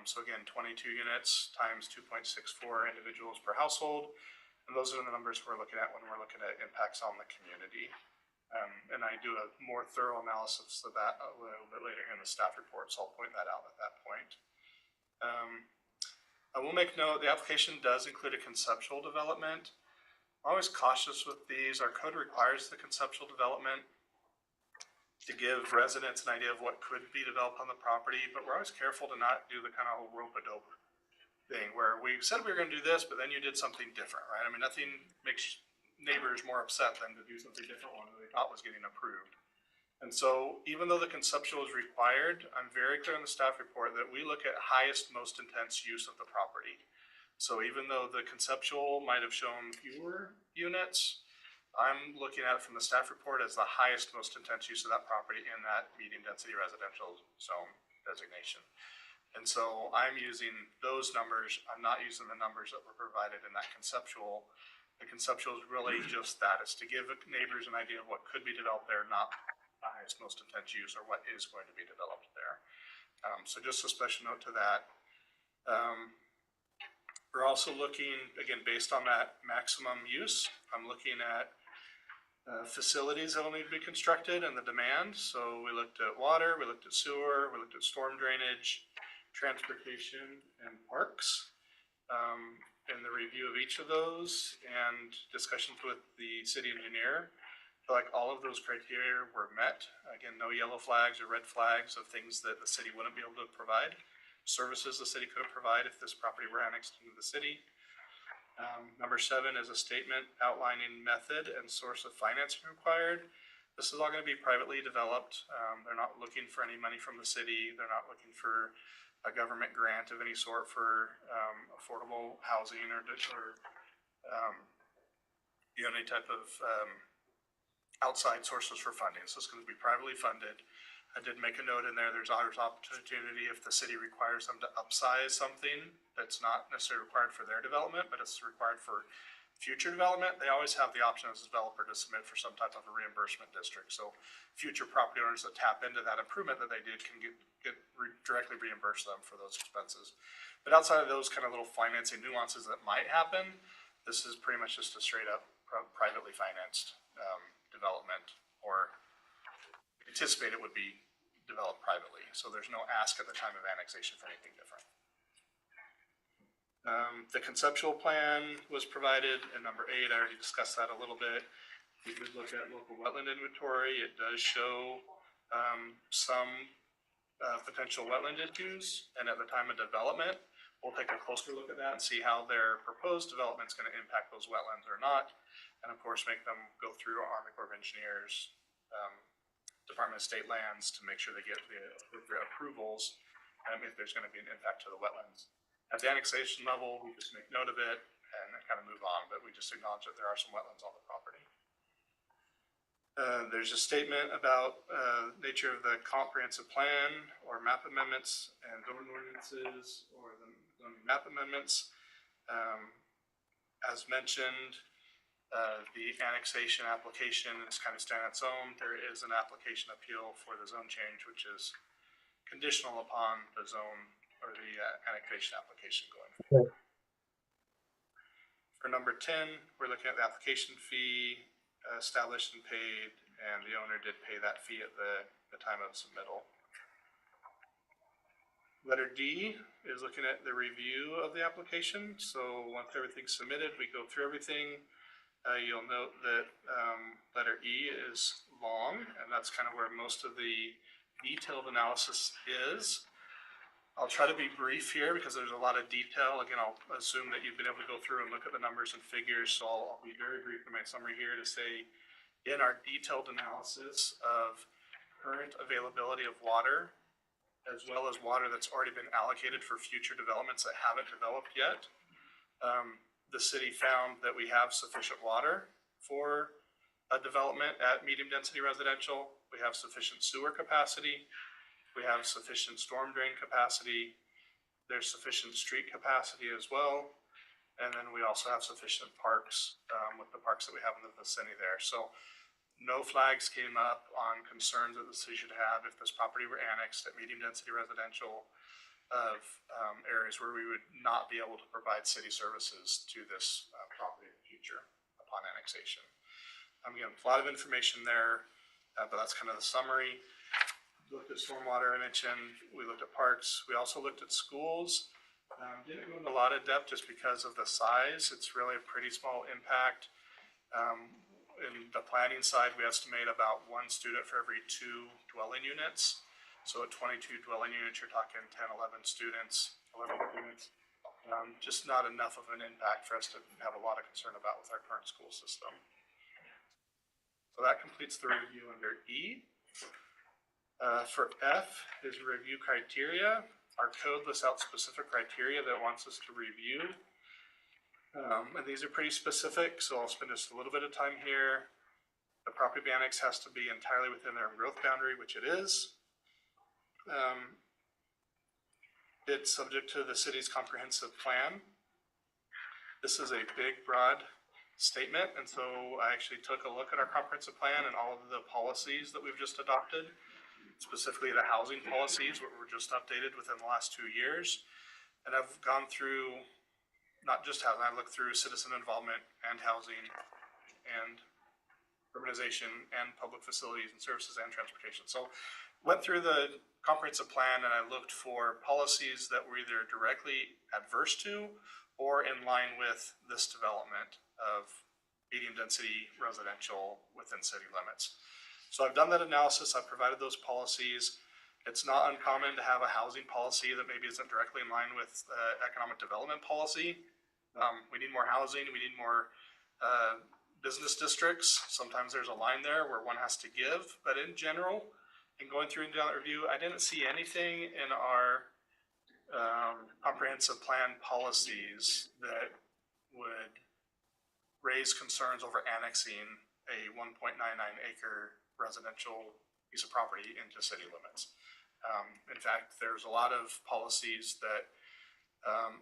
So again, 22 units times 2.64 individuals per household. And those are the numbers we're looking at when we're looking at impacts on the community. And I do a more thorough analysis of that a little bit later here in the staff report, so I'll point that out at that point. I will make note, the application does include a conceptual development. I'm always cautious with these. Our code requires the conceptual development to give residents an idea of what could be developed on the property, but we're always careful to not do the kind of rope-a-dope thing where we said we were going to do this, but then you did something different, right? I mean, nothing makes neighbors more upset than to do something different when they thought was getting approved. And so even though the conceptual is required, I'm very clear in the staff report that we look at highest, most intense use of the property. So even though the conceptual might have shown fewer units, I'm looking at it from the staff report as the highest, most intense use of that property in that medium density residential zone designation. And so I'm using those numbers. I'm not using the numbers that were provided in that conceptual. The conceptual is really just that. It's to give neighbors an idea of what could be developed there, not the highest, most intense use or what is going to be developed there. So just a special note to that. We're also looking, again, based on that maximum use, I'm looking at facilities that will need to be constructed and the demand. So we looked at water, we looked at sewer, we looked at storm drainage, transportation, and parks. In the review of each of those and discussions with the city engineer, I feel like all of those criteria were met. Again, no yellow flags or red flags of things that the city wouldn't be able to provide, services the city couldn't provide if this property were annexed into the city. Number 7 is a statement outlining method and source of financing required. This is all going to be privately developed. They're not looking for any money from the city. They're not looking for a government grant of any sort for affordable housing or any type of outside sources for funding. So it's going to be privately funded. I did make a note in there. There's always opportunity if the city requires them to upsize something that's not necessarily required for their development, but it's required for future development. They always have the option as a developer to submit for some type of a reimbursement district. So future property owners that tap into that improvement that they did can directly reimburse them for those expenses. But outside of those kind of little financing nuances that might happen, this is pretty much just a straight up privately financed development, or anticipate it would be developed privately. So there's no ask at the time of annexation for anything different. The conceptual plan was provided in number 8. I already discussed that a little bit. We did look at local wetland inventory. It does show some potential wetland issues, and at the time of development, we'll take a closer look at that and see how their proposed development is going to impact those wetlands or not, and of course make them go through our Army Corps of Engineers Department of State Lands to make sure they get the appropriate approvals if there's going to be an impact to the wetlands. At the annexation level, we just make note of it and kind of move on, but we just acknowledge that there are some wetlands on the property. There's a statement about nature of the comprehensive plan or map amendments and zoning ordinances or the zoning map amendments. As mentioned, the annexation application is kind of standing on its own. There is an application appeal for the zone change, which is conditional upon the zone or the annexation application going forward. For number 10, we're looking at the application fee established and paid, and the owner did pay that fee at the time of submittal. Letter D is looking at the review of the application. So once everything's submitted, we go through everything. You'll note that letter E is long, and that's kind of where most of the detailed analysis is. I'll try to be brief here because there's a lot of detail. Again, I'll assume that you've been able to go through and look at the numbers and figures, so I'll be very brief in my summary here to say, in our detailed analysis of current availability of water, as well as water that's already been allocated for future developments that haven't developed yet, the city found that we have sufficient water for a development at medium density residential. We have sufficient sewer capacity. We have sufficient storm drain capacity. There's sufficient street capacity as well. And then we also have sufficient parks with the parks that we have in the vicinity there. So no flags came up on concerns that the city should have if this property were annexed at medium density residential of areas where we would not be able to provide city services to this property in the future upon annexation. Again, a lot of information there, but that's kind of the summary. We looked at stormwater, I mentioned. We looked at parks. We also looked at schools. Didn't go into a lot of depth just because of the size. It's really a pretty small impact. In the planning side, we estimate about 1 student for every 2 dwelling units. So at 22 dwelling units, you're talking 10, 11 students, 11 students. Just not enough of an impact for us to have a lot of concern about with our current school system. So that completes the review under E. For F is review criteria. Our code lists out specific criteria that it wants us to review. And these are pretty specific, so I'll spend just a little bit of time here. The property annex has to be entirely within their growth boundary, which it is. It's subject to the city's comprehensive plan. This is a big, broad statement, and so I actually took a look at our comprehensive plan and all of the policies that we've just adopted, specifically the housing policies, what were just updated within the last 2 years. And I've gone through not just housing, I've looked through citizen involvement and housing and urbanization and public facilities and services and transportation. So went through the comprehensive plan and I looked for policies that were either directly adverse to or in line with this development of medium density residential within city limits. So I've done that analysis, I've provided those policies. It's not uncommon to have a housing policy that maybe isn't directly in line with economic development policy. We need more housing, we need more business districts. Sometimes there's a line there where one has to give, but in general, in going through and doing that review, I didn't see anything in our comprehensive plan policies that would raise concerns over annexing a 1.99 acre residential piece of property into city limits. In fact, there's a lot of policies that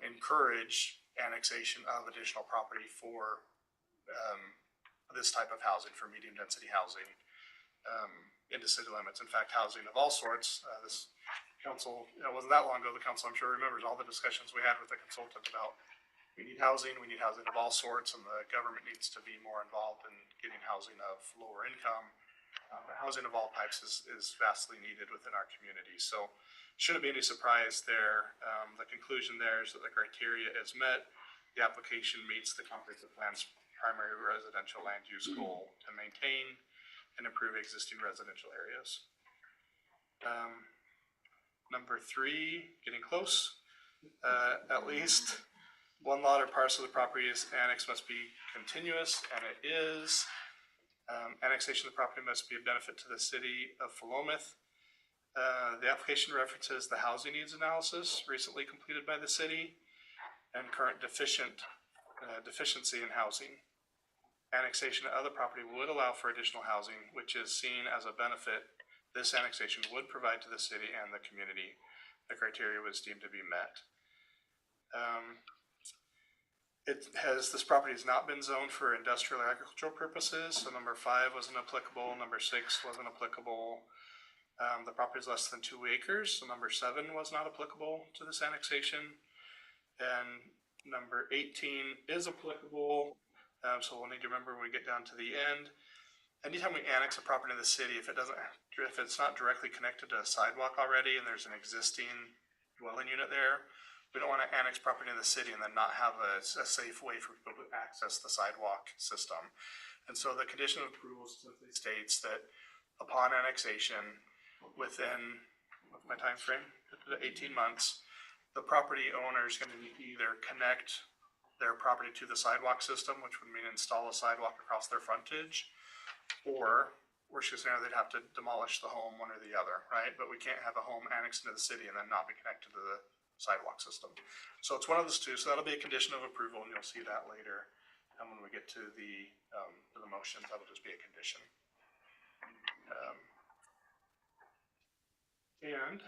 encourage annexation of additional property for this type of housing, for medium density housing into city limits. In fact, housing of all sorts. This council, it wasn't that long ago, the council I'm sure remembers all the discussions we had with the consultant about we need housing of all sorts, and the government needs to be more involved in getting housing of lower income. But housing of all types is vastly needed within our community. So shouldn't be any surprise there. The conclusion there is that the criteria is met. The application meets the comprehensive plan's primary residential land use goal to maintain and improve existing residential areas. Number 3, getting close. At least one lot or parcel of the property is annexed must be continuous, and it is. Annexation of the property must be of benefit to the city of Philomath. The application references the housing needs analysis recently completed by the city and current deficiency in housing. Annexation of other property would allow for additional housing, which is seen as a benefit this annexation would provide to the city and the community. The criteria was deemed to be met. This property has not been zoned for industrial or agricultural purposes, so number 5 wasn't applicable, number 6 wasn't applicable. The property is less than 2 acres, so number 7 was not applicable to this annexation. And number 18 is applicable, so we'll need to remember when we get down to the end. Anytime we annex a property to the city, if it's not directly connected to a sidewalk already and there's an existing dwelling unit there, we don't want to annex property in the city and then not have a safe way for people to access the sidewalk system. And so the condition of approval simply states that upon annexation, within, what's my time frame? 18 months, the property owner is going to need to either connect their property to the sidewalk system, which would mean install a sidewalk across their frontage, or worst case scenario, they'd have to demolish the home, one or the other, right? But we can't have a home annexed into the city and then not be connected to the sidewalk system. So it's one of those two. So that'll be a condition of approval, and you'll see that later. And when we get to the motions, that'll just be a condition. And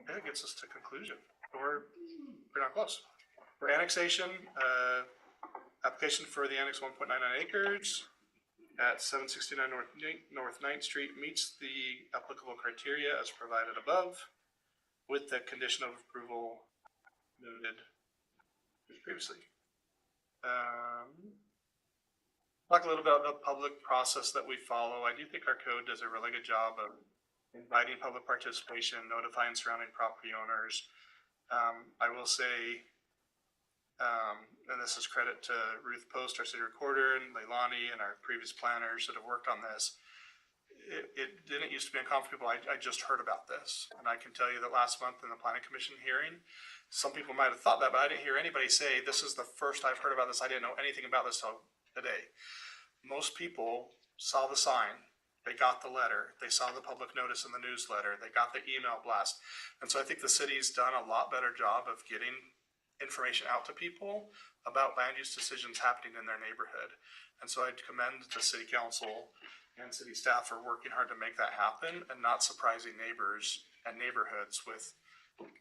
that gets us to conclusion. We're not close. For annexation, application for the annex 1.99 acres at 769 North 9th Street meets the applicable criteria as provided above, with the condition of approval noted previously. Talk a little bit about the public process that we follow. I do think our code does a really good job of inviting public participation, notifying surrounding property owners. I will say, and this is credit to Ruth Post, our city recorder, and Leilani and our previous planners that have worked on this. It didn't used to be uncommon for people. I just heard about this. And I can tell you that last month in the planning commission hearing, some people might have thought that, but I didn't hear anybody say, this is the first I've heard about this. I didn't know anything about this till today. Most people saw the sign. They got the letter. They saw the public notice in the newsletter. They got the email blast. And so I think the city's done a lot better job of getting information out to people about land use decisions happening in their neighborhood. And so I'd commend the city council and city staff for working hard to make that happen and not surprising neighbors and neighborhoods with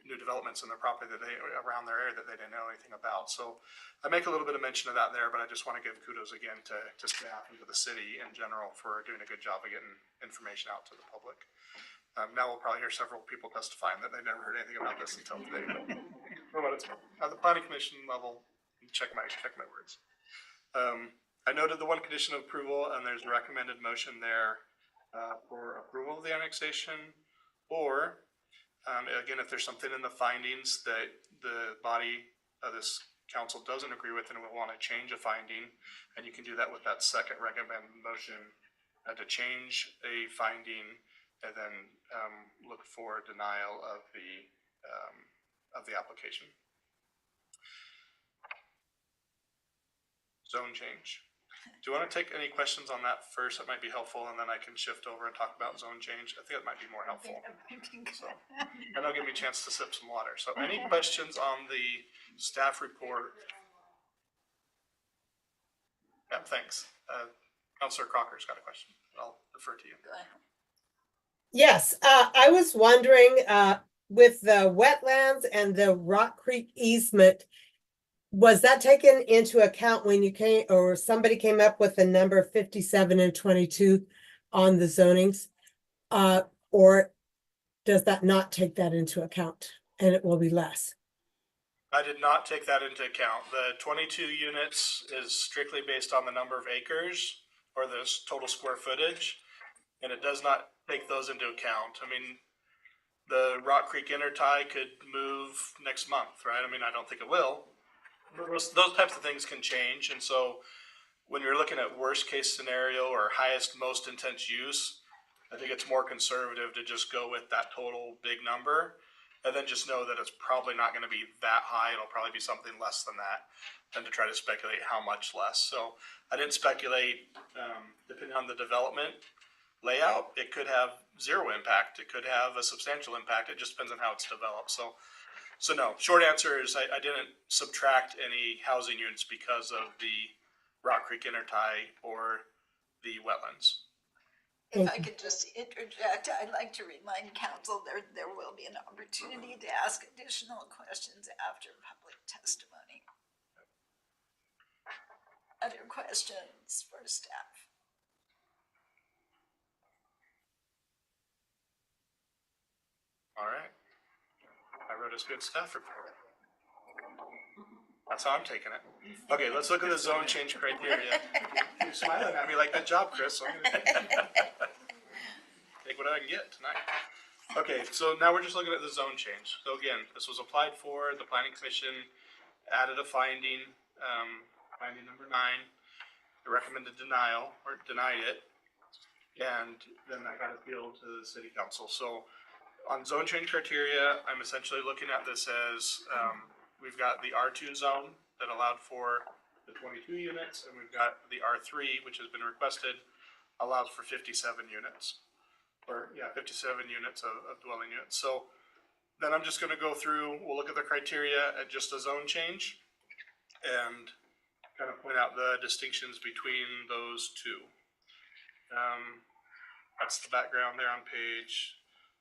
new developments in their property that around their area that they didn't know anything about. So I make a little bit of mention of that there, but I just want to give kudos again to staff and to the city in general for doing a good job of getting information out to the public. Now we'll probably hear several people testifying that they've never heard anything about this until today. But at the planning commission level, check my words. I noted the one condition of approval, and there's a recommended motion there for approval of the annexation, or again, if there's something in the findings that the body of this council doesn't agree with and we want to change a finding, and you can do that with that second recommended motion to change a finding and then look for denial of the application. Zone change. Do you want to take any questions on that first? That might be helpful, and then I can shift over and talk about zone change. I think that might be more helpful. So, and that'll give me a chance to sip some water. So any questions on the staff report? Yeah, thanks. Councilor Crocker's got a question. I'll defer to you. Go ahead. Yes, I was wondering, with the wetlands and the Rock Creek easement, was that taken into account when you came, or somebody came up with the number 57 and 22 on the zonings? Or does that not take that into account and it will be less? I did not take that into account. The 22 units is strictly based on the number of acres or the total square footage, and it does not take those into account. I mean, the Rock Creek intertie could move next month, right? I mean, I don't think it will. Those types of things can change, and so when you're looking at worst case scenario or highest, most intense use, I think it's more conservative to just go with that total big number. And then just know that it's probably not gonna be that high, it'll probably be something less than that, than to try to speculate how much less. So I didn't speculate, depending on the development layout, it could have zero impact, it could have a substantial impact, it just depends on how it's developed. So no, short answer is I didn't subtract any housing units because of the Rock Creek intertie or the wetlands. If I could just interject, I'd like to remind council there will be an opportunity to ask additional questions after public testimony. Other questions for staff? All right. I wrote a good staff report. That's how I'm taking it. Okay, let's look at the zone change criteria. You're smiling at me like, good job, Chris. So I'm gonna take what I can get tonight. Okay, so now we're just looking at the zone change. So again, this was applied for, the planning commission added a finding, finding number 9, they recommended denial, or denied it, and then that got appealed to the city council. So on zone change criteria, I'm essentially looking at this as, we've got the R2 zone that allowed for the 22 units, and we've got the R3, which has been requested, allows for 57 units. Or, yeah, 57 units of dwelling units. So then I'm just gonna go through, we'll look at the criteria at just a zone change and kind of point out the distinctions between those two. That's the background there on page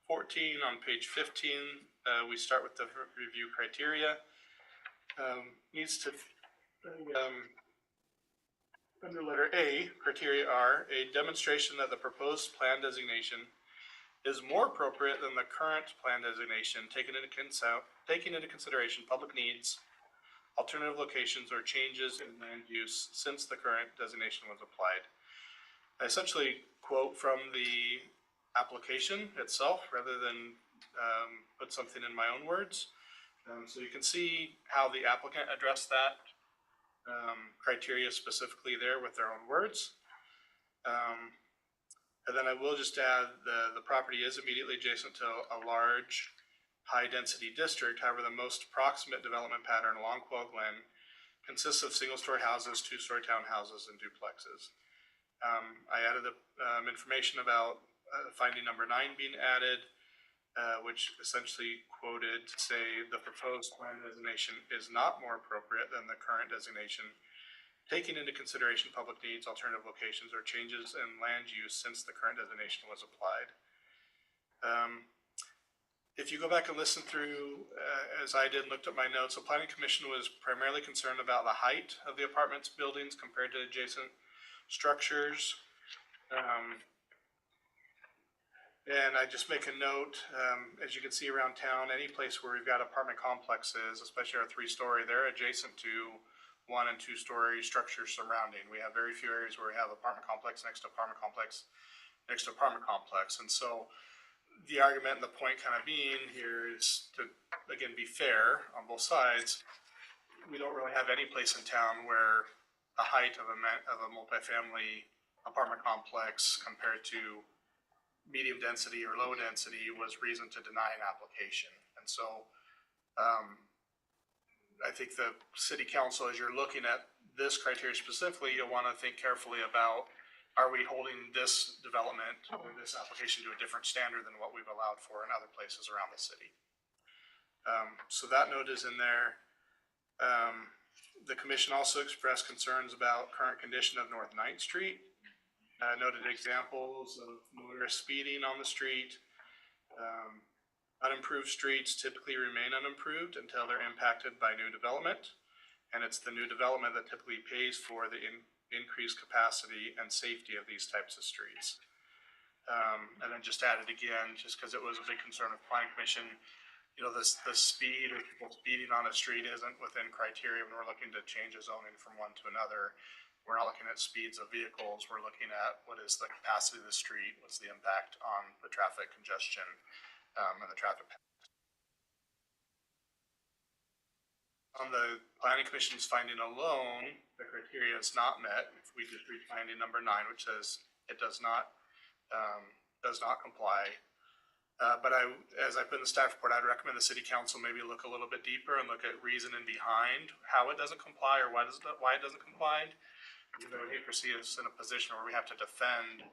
14. On page 15, we start with the review criteria. Needs to, under letter A, criteria are a demonstration that the proposed plan designation is more appropriate than the current plan designation, taking into consideration public needs, alternative locations, or changes in land use since the current designation was applied. I essentially quote from the application itself rather than put something in my own words. So you can see how the applicant addressed that criteria specifically there with their own words. And then I will just add the property is immediately adjacent to a large, high-density district. However, the most proximate development pattern along Quail Glen consists of single-story houses, two-story townhouses, and duplexes. I added the information about finding number 9 being added, which essentially quoted to say the proposed plan designation is not more appropriate than the current designation, taking into consideration public needs, alternative locations, or changes in land use since the current designation was applied. If you go back and listen through, as I did, looked at my notes, the planning commission was primarily concerned about the height of the apartments buildings compared to adjacent structures. And I just make a note, as you can see around town, any place where we've got apartment complexes, especially our 3-story, they're adjacent to 1- and 2-story structures surrounding. We have very few areas where we have apartment complex next to apartment complex next to apartment complex. And so the argument and the point kind of being here is to, again, be fair on both sides. We don't really have any place in town where the height of a multifamily apartment complex compared to medium density or low density was reason to deny an application. And so I think the city council, as you're looking at this criteria specifically, you'll want to think carefully about, are we holding this development or this application to a different standard than what we've allowed for in other places around the city? So that note is in there. The commission also expressed concerns about current condition of North 9th Street. Noted examples of motorists speeding on the street. Unimproved streets typically remain unimproved until they're impacted by new development. And it's the new development that typically pays for the increased capacity and safety of these types of streets. And then just added again, just because it was a big concern of planning commission, you know, the speed or people speeding on a street isn't within criteria when we're looking to change a zoning from one to another. We're not looking at speeds of vehicles, we're looking at what is the capacity of the street, what's the impact on the traffic congestion, and the traffic. On the planning commission's finding alone, the criteria is not met. If we just read finding number 9, which says it does not comply, But as I put in the staff report, I'd recommend the city council maybe look a little bit deeper and look at reasoning behind how it doesn't comply or why it doesn't comply. Because I would hate to see us in a position where we have to defend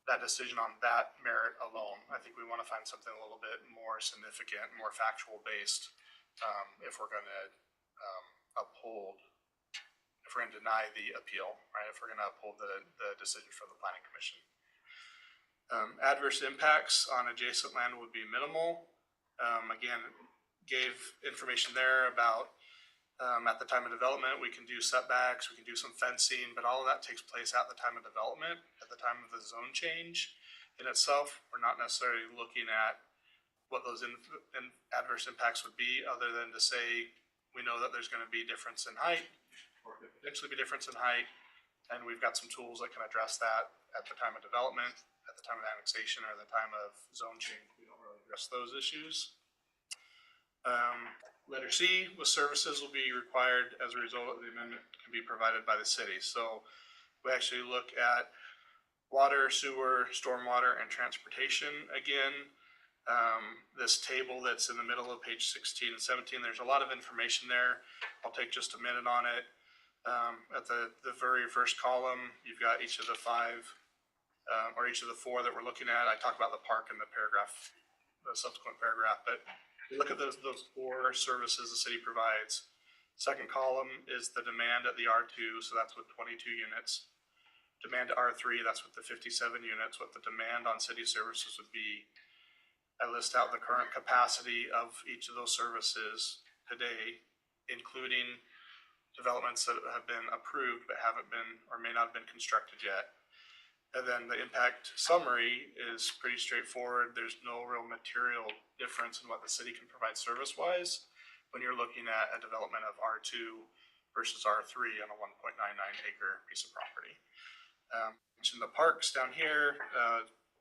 that decision on that merit alone. I think we want to find something a little bit more significant, more factual based, if we're going to uphold, if we're going to deny the appeal, right? If we're going to uphold the decision from the planning commission. Adverse impacts on adjacent land would be minimal. Again, gave information there about at the time of development, we can do setbacks, we can do some fencing, but all of that takes place at the time of development, at the time of the zone change. In itself, we're not necessarily looking at what those adverse impacts would be, other than to say we know that there's going to be difference in height, or could potentially be difference in height, and we've got some tools that can address that at the time of development. At the time of annexation or the time of zone change, we don't really address those issues. Letter C, with services will be required as a result of the amendment can be provided by the city. So we actually look at water, sewer, stormwater, and transportation again. This table that's in the middle of page 16 and 17, there's a lot of information there. I'll take just a minute on it. At the very first column, you've got each of the five or each of the four that we're looking at. I talk about the park in the paragraph, the subsequent paragraph, but we look at those four services the city provides. Second column is the demand at the R2, so that's with 22 units. Demand at R3, that's with the 57 units. What the demand on city services would be. I list out the current capacity of each of those services today, including developments that have been approved but haven't been or may not have been constructed yet. And then the impact summary is pretty straightforward. There's no real material difference in what the city can provide service-wise when you're looking at a development of R2 versus R3 on a 1.99 acre piece of property. Mentioned the parks down here,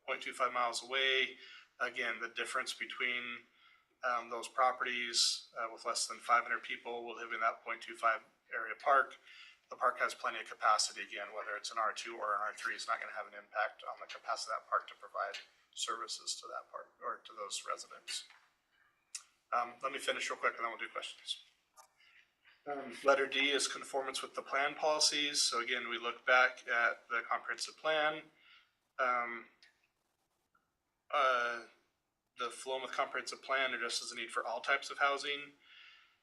0.25 miles away. Again, the difference between those properties with less than 500 people will live in that 0.25 area park. The park has plenty of capacity. Again, whether it's an R2 or an R3, it's not going to have an impact on the capacity of that park to provide services to that park or to those residents. Let me finish real quick and then we'll do questions. Letter D is conformance with the plan policies. So again, we look back at the comprehensive plan. The Philomath comprehensive plan addresses the need for all types of housing,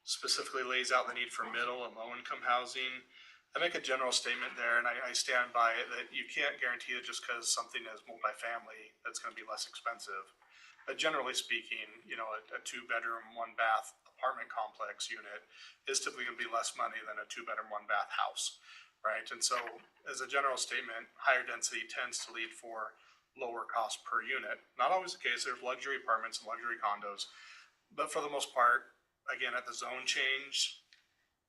specifically lays out the need for middle and low income housing. I make a general statement there, and I stand by it, that you can't guarantee that just because something is multifamily, that's going to be less expensive. But generally speaking, you know, a 2-bedroom, 1-bath apartment complex unit is typically going to be less money than a 2-bedroom, 1-bath house, right? And so, as a general statement, higher density tends to lead for lower cost per unit. Not always the case. There's luxury apartments and luxury condos, but for the most part, again, at the zone change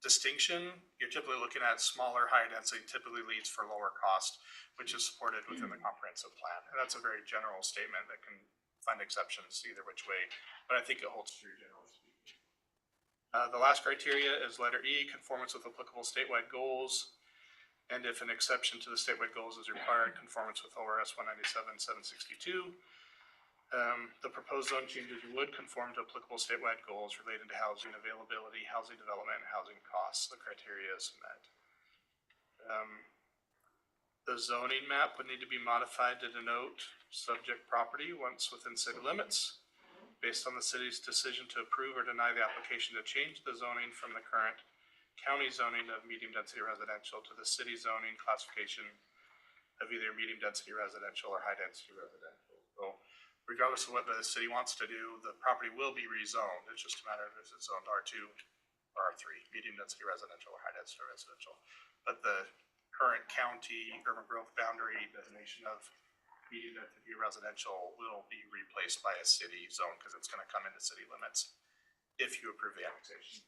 distinction, you're typically looking at smaller, higher density typically leads for lower cost, which is supported within the comprehensive plan. And that's a very general statement that can find exceptions either which way, but I think it holds true generally speaking. The last criteria is letter E, conformance with applicable statewide goals. And if an exception to the statewide goals is required, conformance with ORS 197-762. The proposed zone changes would conform to applicable statewide goals related to housing availability, housing development, and housing costs. The criteria is met. The zoning map would need to be modified to denote subject property once within city limits, based on the city's decision to approve or deny the application to change the zoning from the current county zoning of medium density residential to the city zoning classification of either medium density residential or high density residential. So, regardless of what the city wants to do, the property will be rezoned. It's just a matter of if it's zoned R2 or R3, medium density residential or high density residential. But the current county urban growth boundary designation of medium density residential will be replaced by a city zone because it's going to come into city limits if you approve the annexation.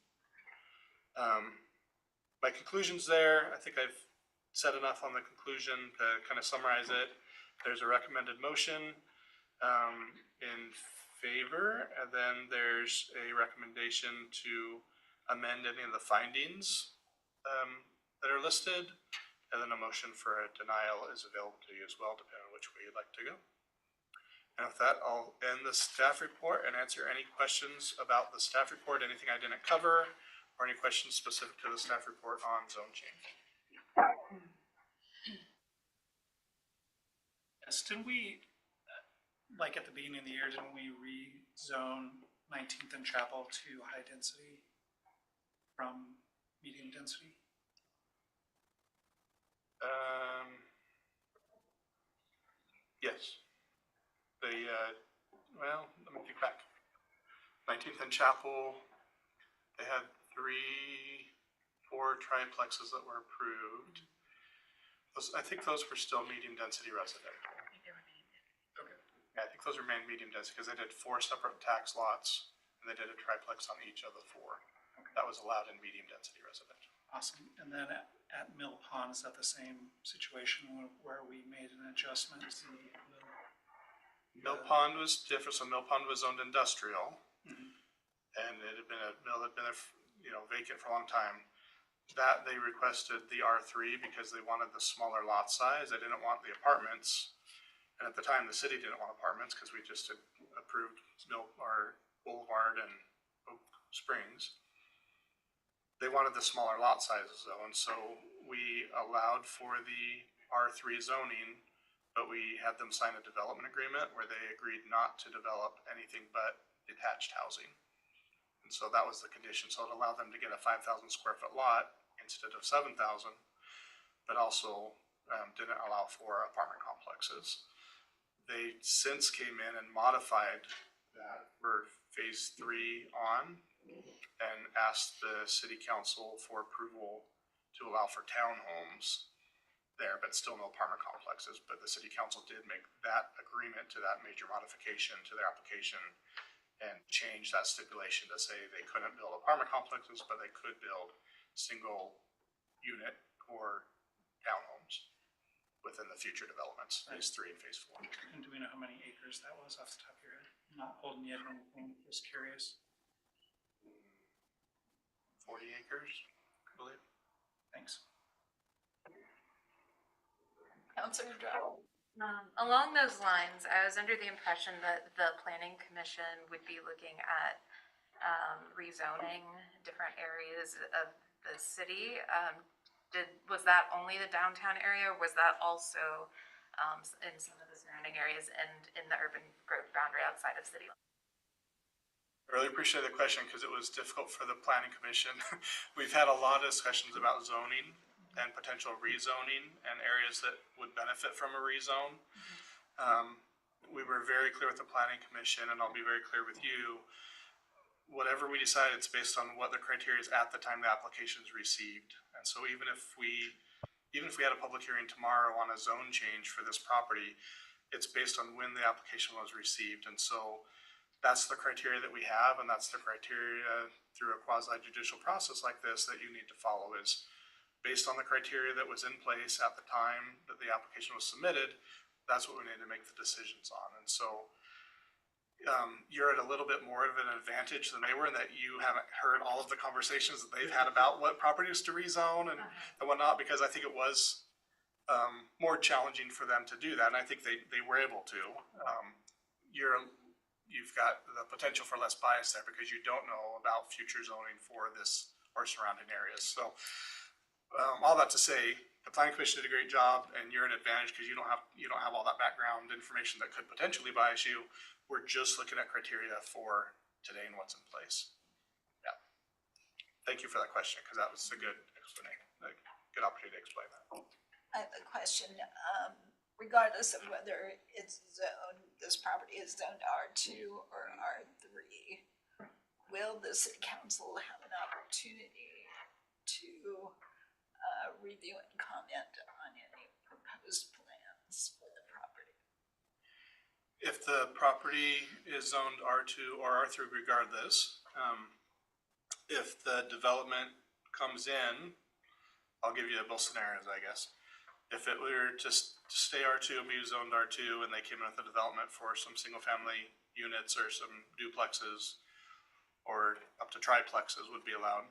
My conclusions there, I think I've said enough on the conclusion to kind of summarize it. There's a recommended motion in favor, and then there's a recommendation to amend any of the findings that are listed, and then a motion for a denial is available to you as well, depending on which way you'd like to go. And with that, I'll end the staff report and answer any questions about the staff report, anything I didn't cover, or any questions specific to the staff report on zone change. Yes, didn't we, like at the beginning of the year, didn't we rezone 19th and Chapel to high density from medium density? Yes. Well, let me think back. 19th and Chapel, they had 4 triplexes that were approved. I think those were still medium density residential. Okay. Yeah, I think those were medium density because they did 4 separate tax lots and they did a triplex on each of the 4. Okay. That was allowed in medium density residential. Awesome. And then at Mill Pond, is that the same situation where we made an adjustment to Mill Pond was different. So Mill Pond was zoned industrial, Mhm. and it had been a mill that had been vacant for a long time. That they requested the R3 because they wanted the smaller lot size. They didn't want the apartments, and at the time the city didn't want apartments because we just had approved Boulevard and Oak Springs. They wanted the smaller lot sizes though, and so we allowed for the R3 zoning, but we had them sign a development agreement where they agreed not to develop anything but detached housing. And so that was the condition. So it allowed them to get a 5,000 square foot lot instead of 7,000, but also didn't allow for apartment complexes. They since came in and modified that for phase 3 on and asked the city council for approval to allow for townhomes there, but still no apartment complexes. But the city council did make that agreement to that major modification to their application and change that stipulation to say they couldn't build apartment complexes, but they could build single unit or townhomes within the future developments, phase 3 and phase 4. And do we know how many acres that was off the top of your head? Not holding you to anything, just curious. 40 acres, I believe. Thanks. Counselor Drow. Along those lines, I was under the impression that the planning commission would be looking at rezoning different areas of the city. Was that only the downtown area, or was that also in some of the surrounding areas and in the urban growth boundary outside of city? I really appreciate the question because it was difficult for the planning commission. We've had a lot of discussions about zoning and potential rezoning and areas that would benefit from a rezone. We were very clear with the planning commission, and I'll be very clear with you. Whatever we decide, it's based on what the criteria is at the time the application is received. And so even if we had a public hearing tomorrow on a zone change for this property, it's based on when the application was received. And so that's the criteria that we have, and that's the criteria through a quasi judicial process like this that you need to follow, is based on the criteria that was in place at the time that the application was submitted. That's what we need to make the decisions on. And so you're at a little bit more of an advantage than they were in that you haven't heard all of the conversations that they've had about what properties to rezone and whatnot, because I think it was more challenging for them to do that. And I think they were able to. You've got the potential for less bias there because you don't know about future zoning for this or surrounding areas. So all that to say, the planning commission did a great job, and you're an advantage because you don't have all that background information that could potentially bias you. We're just looking at criteria for today and what's in place. Yeah. Thank you for that question because that was a good explanation, a good opportunity to explain that. I have a question. Regardless of whether it's zoned, this property is zoned R2 or R3, will the city council have an opportunity to review and comment on any proposed plans for the property? If the property is zoned R2 or R3 regardless, if the development comes in, I'll give you both scenarios, I guess. If it were to stay R2 and be zoned R2 and they came in with a development for some single family units or some duplexes or up to triplexes would be allowed.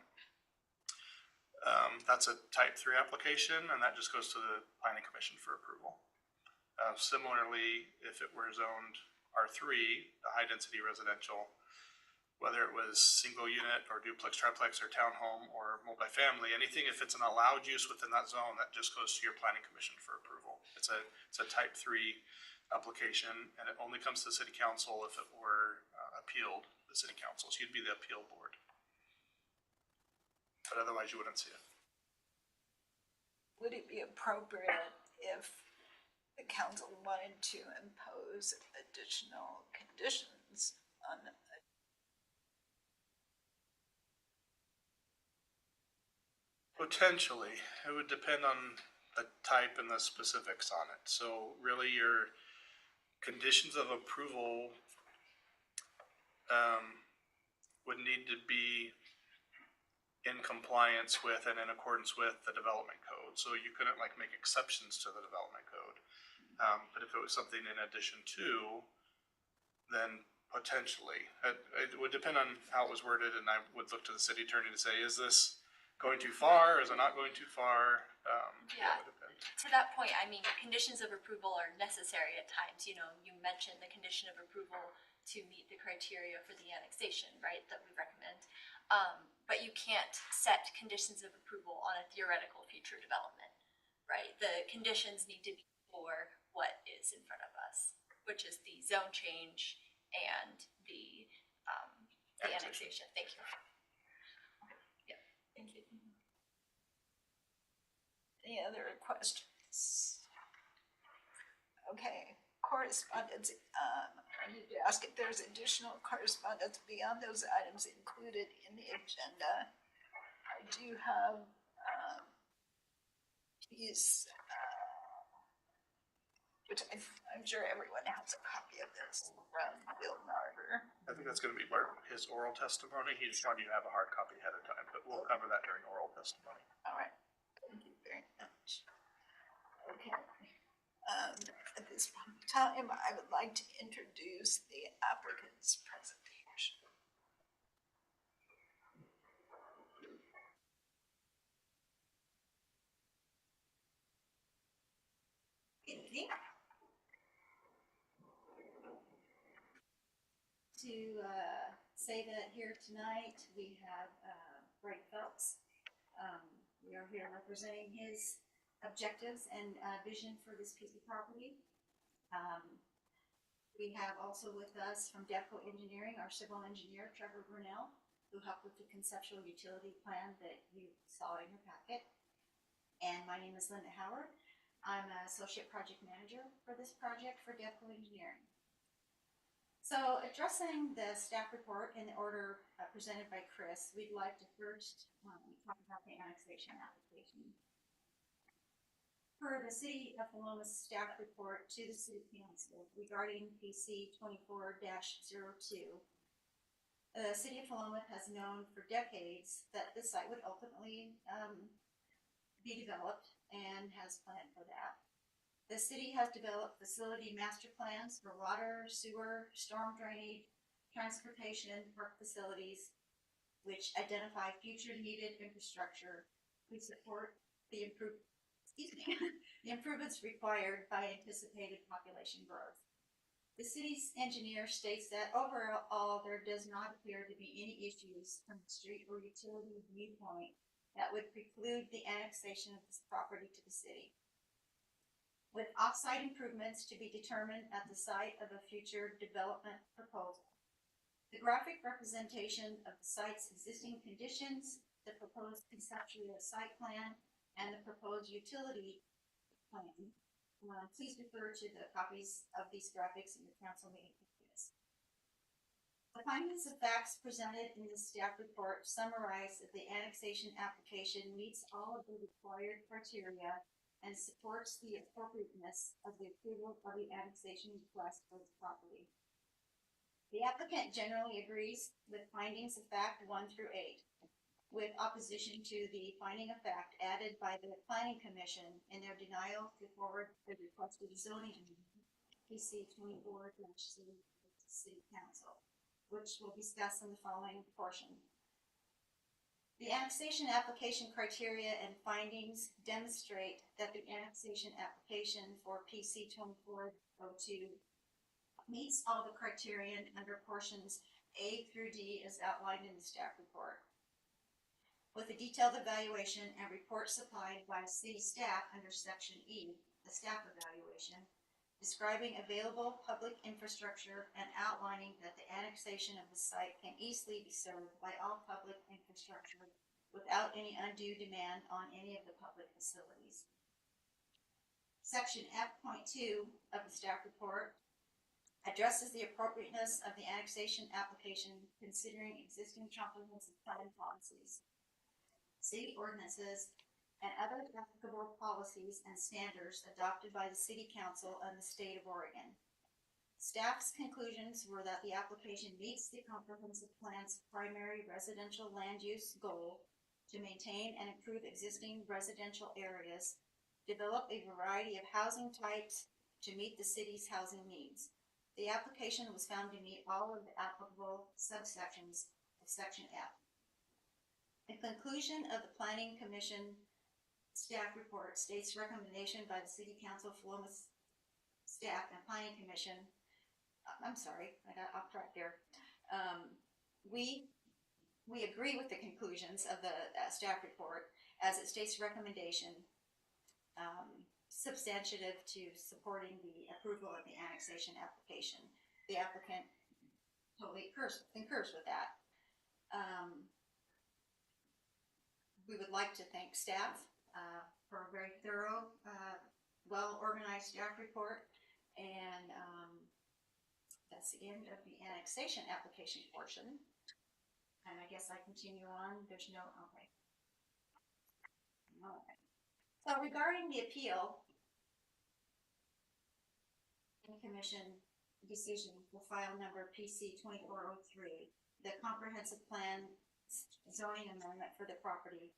That's a type 3 application, and that just goes to the planning commission for approval. Similarly, if it were zoned R3, the high-density residential, whether it was single unit or duplex, triplex, or townhome or multifamily, anything if it's an allowed use within that zone, that just goes to your planning commission for approval. It's a type 3 application, and it only comes to the city council if it were appealed to the city council. So you'd be the appeal board. But otherwise you wouldn't see it. Would it be appropriate if the council wanted to impose additional conditions on Potentially, it would depend on the type and the specifics on it. So really your conditions of approval would need to be in compliance with and in accordance with the development code. So you couldn't like make exceptions to the development code. But if it was something in addition to, then potentially. It would depend on how it was worded, and I would look to the city attorney to say, is this going too far? Is it not going too far? Yeah. It would depend. To that point, I mean, conditions of approval are necessary at times. You know, you mentioned the condition of approval to meet the criteria for the annexation, right, that we recommend. But you can't set conditions of approval on a theoretical future development, right? The conditions need to be for what is in front of us, which is the zone change and the annexation. Thank you. Yeah, thank you. any other questions? Okay, correspondence, I need to ask if there's additional correspondence beyond those items included in the agenda. I do have, these, which I'm sure everyone has a copy of this from Bill Narver. I think that's gonna be part of his oral testimony. He just wanted you to have a hard copy ahead of time, but we'll cover that during oral testimony. All right, thank you very much. Okay, at this point in time, I would like to introduce the applicant's presentation. Evening. To say that here tonight we have Phelps. We are here representing his objectives and vision for this piece of property. We have also with us from Devco Engineering, our civil engineer, Trevor Brunel, who helped with the conceptual utility plan that you saw in your packet. And my name is Linda Howard. I'm an associate project manager for this project for Devco Engineering. So addressing the staff report in the order presented by Chris, we'd like to first talk about the annexation application. For the City of Philomath staff report to the City Council regarding PC 24-02, the City of Philomath has known for decades that this site would ultimately be developed and has planned for that. The city has developed facility master plans for water, sewer, storm drainage, transportation, park facilities, which identify future needed infrastructure to support the improvements required by anticipated population growth. The city's engineer states that overall there does not appear to be any issues from the street or utility viewpoint that would preclude the annexation of this property to the city. With off-site improvements to be determined at the site of a future development proposal. The graphic representation of the site's existing conditions, the proposed conceptual site plan, and the proposed utility plan. Please refer to the copies of these graphics in your council meeting packets. The findings of facts presented in the staff report summarize that the annexation application meets all of the required criteria and supports the appropriateness of the approval of the annexation request for the property. The applicant generally agrees with findings of fact 1 through 8, with opposition to the finding of fact added by the Planning Commission in their denial to forward the requested zoning amendment, PC 24-0 to City Council, which we'll discuss in the following portion. The annexation application criteria and findings demonstrate that the annexation application for PC 24-02 meets all the criterion under portions A through D as outlined in the staff report. With a detailed evaluation and report supplied by city staff under section E, the staff evaluation, describing available public infrastructure and outlining that the annexation of the site can easily be served by all public infrastructure without any undue demand on any of the public facilities. Section F.2 of the staff report addresses the appropriateness of the annexation application considering existing comprehensive plan policies, city ordinances, and other applicable policies and standards adopted by the City Council and the State of Oregon. Staff's conclusions were that the application meets the comprehensive plan's primary residential land use goal to maintain and improve existing residential areas, develop a variety of housing types to meet the city's housing needs. The application was found to meet all of the applicable subsections of Section F. The conclusion of the Planning Commission staff report states recommendation by the City Council, Philomath staff, and Planning Commission. I'm sorry, I got off track there. We agree with the conclusions of the staff report as it states recommendation substantive to supporting the approval of the annexation application. The applicant totally concurs with that. We would like to thank staff for a very thorough, well-organized staff report, and that's the end of the annexation application portion. And I guess I continue on. There's no, okay. All right. So regarding the appeal, Commission decision for file number PC 2403, the comprehensive plan zoning amendment for the property.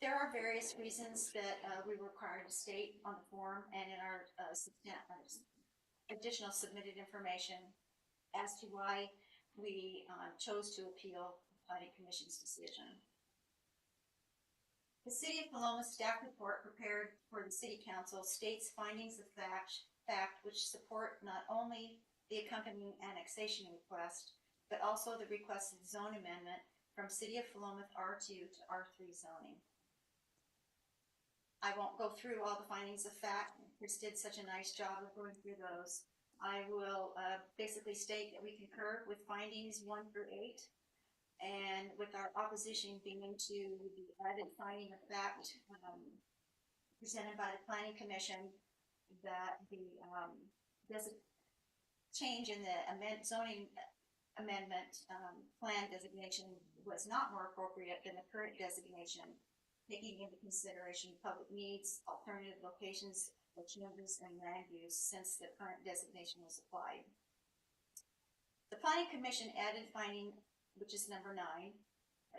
There are various reasons that we were required to state on the form and in our additional submitted information as to why we chose to appeal the Planning Commission's decision. The City of Philomath staff report prepared for the City Council states findings of fact which support not only the accompanying annexation request, but also the requested zone amendment from City of Philomath R2 to R3 zoning. I won't go through all the findings of fact. Chris did such a nice job of going through those. I will basically state that we concur with findings 1 through 8. And with our opposition being to the added finding of fact presented by the Planning Commission that the change in the zoning amendment plan designation was not more appropriate than the current designation, taking into consideration public needs, alternative locations for changes in land use since the current designation was applied. The Planning Commission added finding, which is number 9,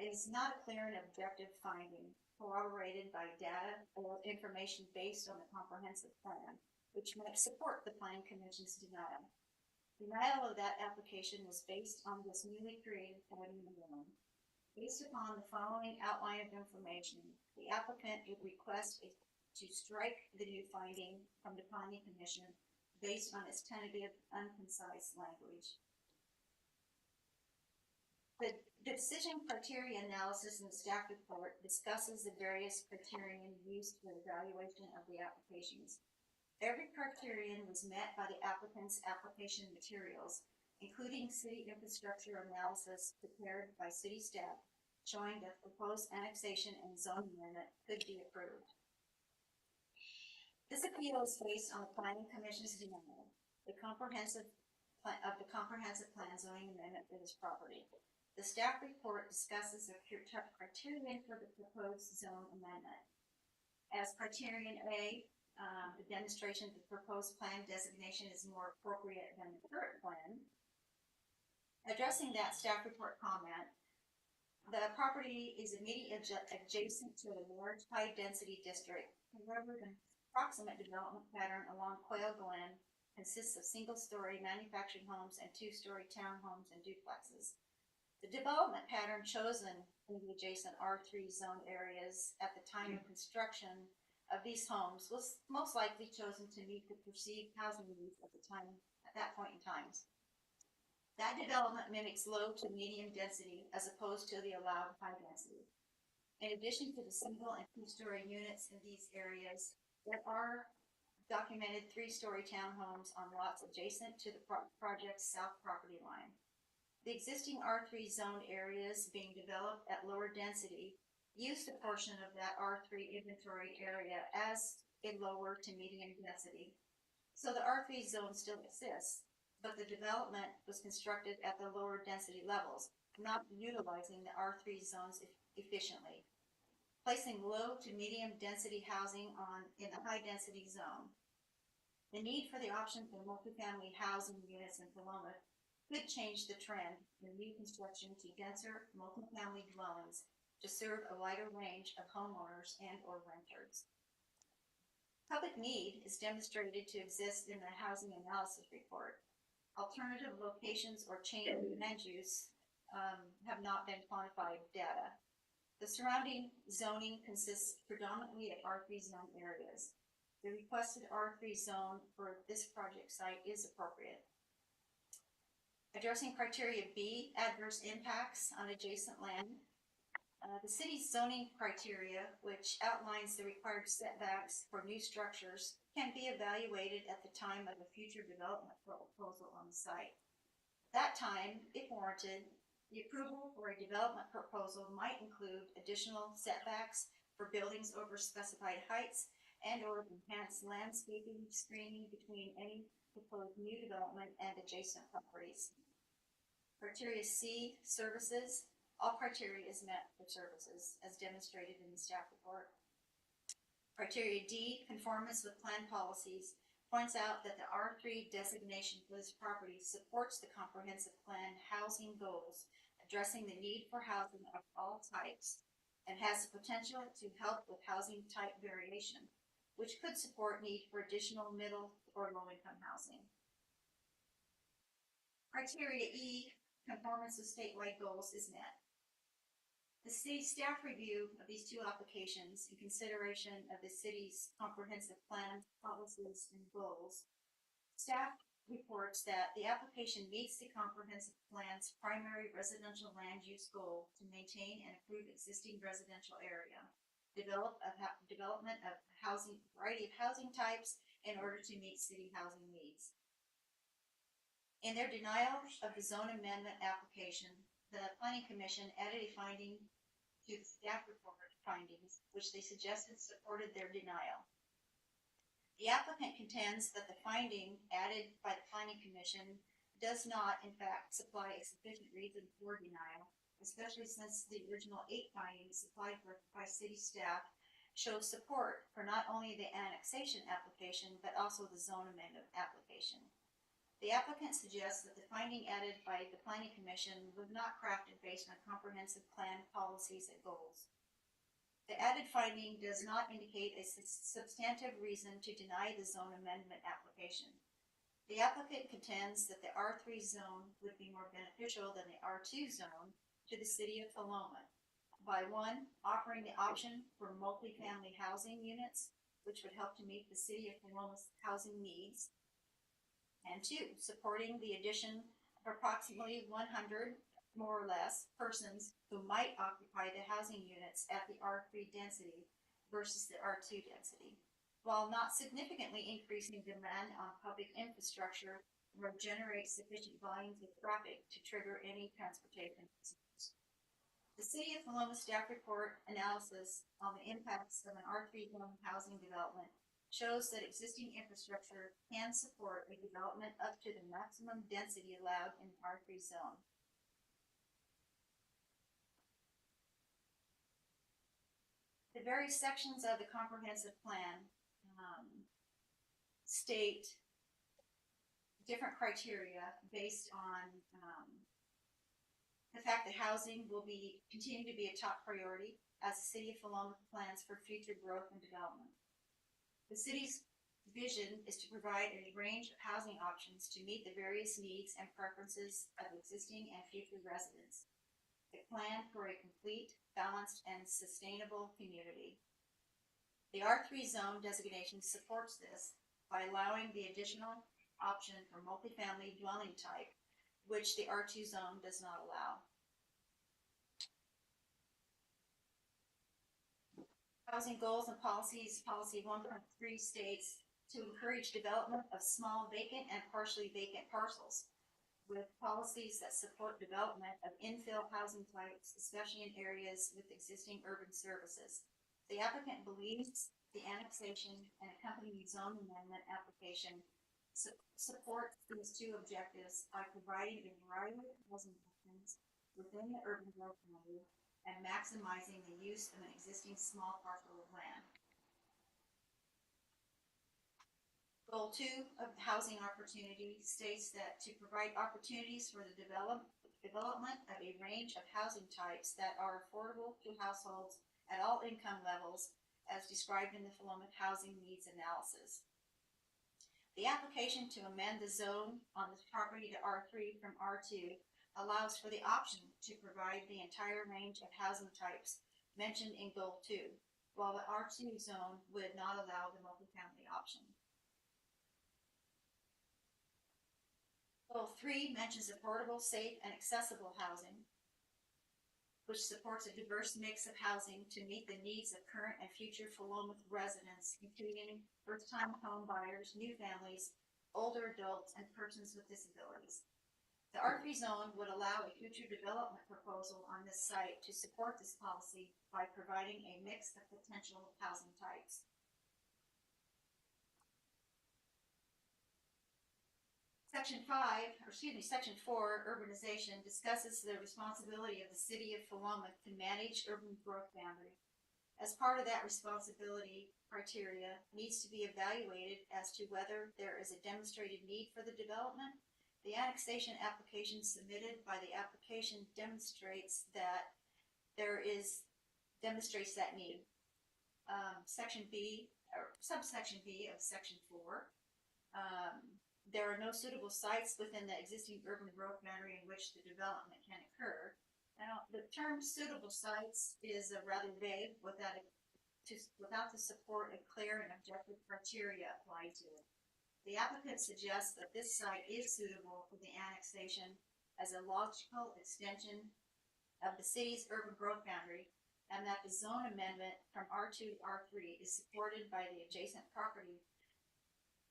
is not a clear and objective finding corroborated by data or information based on the comprehensive plan, which might support the Planning Commission's denial. Denial of that application was based on this newly created finding alone. Based upon the following outline of information, the applicant would request to strike the new finding from the Planning Commission based on its tentative, unconcise language. The decision criteria analysis in the staff report discusses the various criterion used for evaluation of the applications. Every criterion was met by the applicant's application materials, including city infrastructure analysis prepared by city staff, showing that proposed annexation and zoning amendment could be approved. This appeal is based on the Planning Commission's denial of the comprehensive plan zoning amendment for this property. The staff report discusses the criterion for the proposed zone amendment. As criterion A, the demonstration of the proposed plan designation is more appropriate than the current plan. Addressing that staff report comment, the property is immediately adjacent to a large high-density district. However, the approximate development pattern along Quail Glen consists of single-story manufactured homes and 2-story townhomes and duplexes. The development pattern chosen in the adjacent R3 zone areas at the time of construction of these homes was most likely chosen to meet the perceived housing needs at that point in time. That development mimics low to medium density as opposed to the allowed high density. In addition to the single and two-story units in these areas, there are documented three-story townhomes on lots adjacent to the project's south property line. The existing R3 zoned areas being developed at lower density used a portion of that R3 inventory area as a lower to medium density. So the R3 zone still exists, but the development was constructed at the lower density levels, not utilizing the R3 zones efficiently, placing low to medium density housing in the high density zone. The need for the option for multifamily housing units in Philomath could change the trend in new construction to denser multifamily dwellings to serve a wider range of homeowners and or renters. Public need is demonstrated to exist in the housing analysis report. Alternative locations or change in land use have not been quantified data. The surrounding zoning consists predominantly of R3 zone areas. The requested R3 zone for this project site is appropriate. Addressing criteria B, adverse impacts on adjacent land. The city's zoning criteria, which outlines the required setbacks for new structures, can be evaluated at the time of a future development proposal on the site. At that time, if warranted, the approval for a development proposal might include additional setbacks for buildings over specified heights and or enhanced landscaping screening between any proposed new development and adjacent properties. Criteria C, services. All criteria is met for services, as demonstrated in the staff report. Criteria D, conformance with plan policies, points out that the R3 designation for this property supports the comprehensive plan housing goals, addressing the need for housing of all types, and has the potential to help with housing type variation, which could support need for additional middle or low-income housing. Criteria E, conformance with statewide goals, is met. The city staff review of these two applications in consideration of the city's comprehensive plan, policies, and goals, staff reports that the application meets the comprehensive plan's primary residential land use goal to maintain and improve existing residential area, development of housing, variety of housing types in order to meet city housing needs. In their denial of the zone amendment application, the Planning Commission added a finding to the staff report findings, which they suggested supported their denial. The applicant contends that the finding added by the Planning Commission does not, in fact, supply a sufficient reason for denial, especially since the original 8 findings supplied by city staff show support for not only the annexation application, but also the zone amendment application. The applicant suggests that the finding added by the Planning Commission was not crafted based on comprehensive plan policies and goals. The added finding does not indicate a substantive reason to deny the zone amendment application. The applicant contends that the R3 zone would be more beneficial than the R2 zone to the city of Philomath by 1, offering the option for multifamily housing units, which would help to meet the city of Philomath's housing needs, and 2, supporting the addition of approximately 100, more or less, persons who might occupy the housing units at the R3 density versus the R2 density, while not significantly increasing demand on public infrastructure or generate sufficient volumes of traffic to trigger any transportation concerns. The City of Philomath staff report analysis on the impacts of an R3 zone housing development shows that existing infrastructure can support a development up to the maximum density allowed in the R3 zone. The various sections of the comprehensive plan state different criteria based on the fact that housing will continue to be a top priority as the City of Philomath plans for future growth and development. The city's vision is to provide a range of housing options to meet the various needs and preferences of existing and future residents. The plan for a complete, balanced, and sustainable community. The R3 zone designation supports this by allowing the additional option for multifamily dwelling type, which the R2 zone does not allow. Housing goals and policies, policy 1.3 states to encourage development of small vacant and partially vacant parcels, with policies that support development of infill housing types, especially in areas with existing urban services. The applicant believes the annexation and accompanying zone amendment application support these two objectives by providing a variety of housing options within the urban growth area and maximizing the use of an existing small parcel of land. Goal 2 of housing opportunity states that to provide opportunities for the development of a range of housing types that are affordable to households at all income levels, as described in the Philomath Housing Needs Analysis. The application to amend the zone on this property to R3 from R2 allows for the option to provide the entire range of housing types mentioned in Goal 2, while the R2 zone would not allow the multifamily option. Goal 3 mentions affordable, safe, and accessible housing, which supports a diverse mix of housing to meet the needs of current and future Philomath residents, including first-time home buyers, new families, older adults, and persons with disabilities. The R3 zone would allow a future development proposal on this site to support this policy by providing a mix of potential housing types. Section 4, urbanization, discusses the responsibility of the city of Philomath to manage urban growth boundary. As part of that responsibility, criteria needs to be evaluated as to whether there is a demonstrated need for the development. The annexation application submitted by the application demonstrates that demonstrates that need. Section B, or subsection B of section 4. There are no suitable sites within the existing urban growth boundary in which the development can occur. Now, the term suitable sites is rather vague without the support of clear and objective criteria applied to it. The applicant suggests that this site is suitable for the annexation as a logical extension of the city's urban growth boundary, and that the zone amendment from R2 to R3 is supported by the adjacent property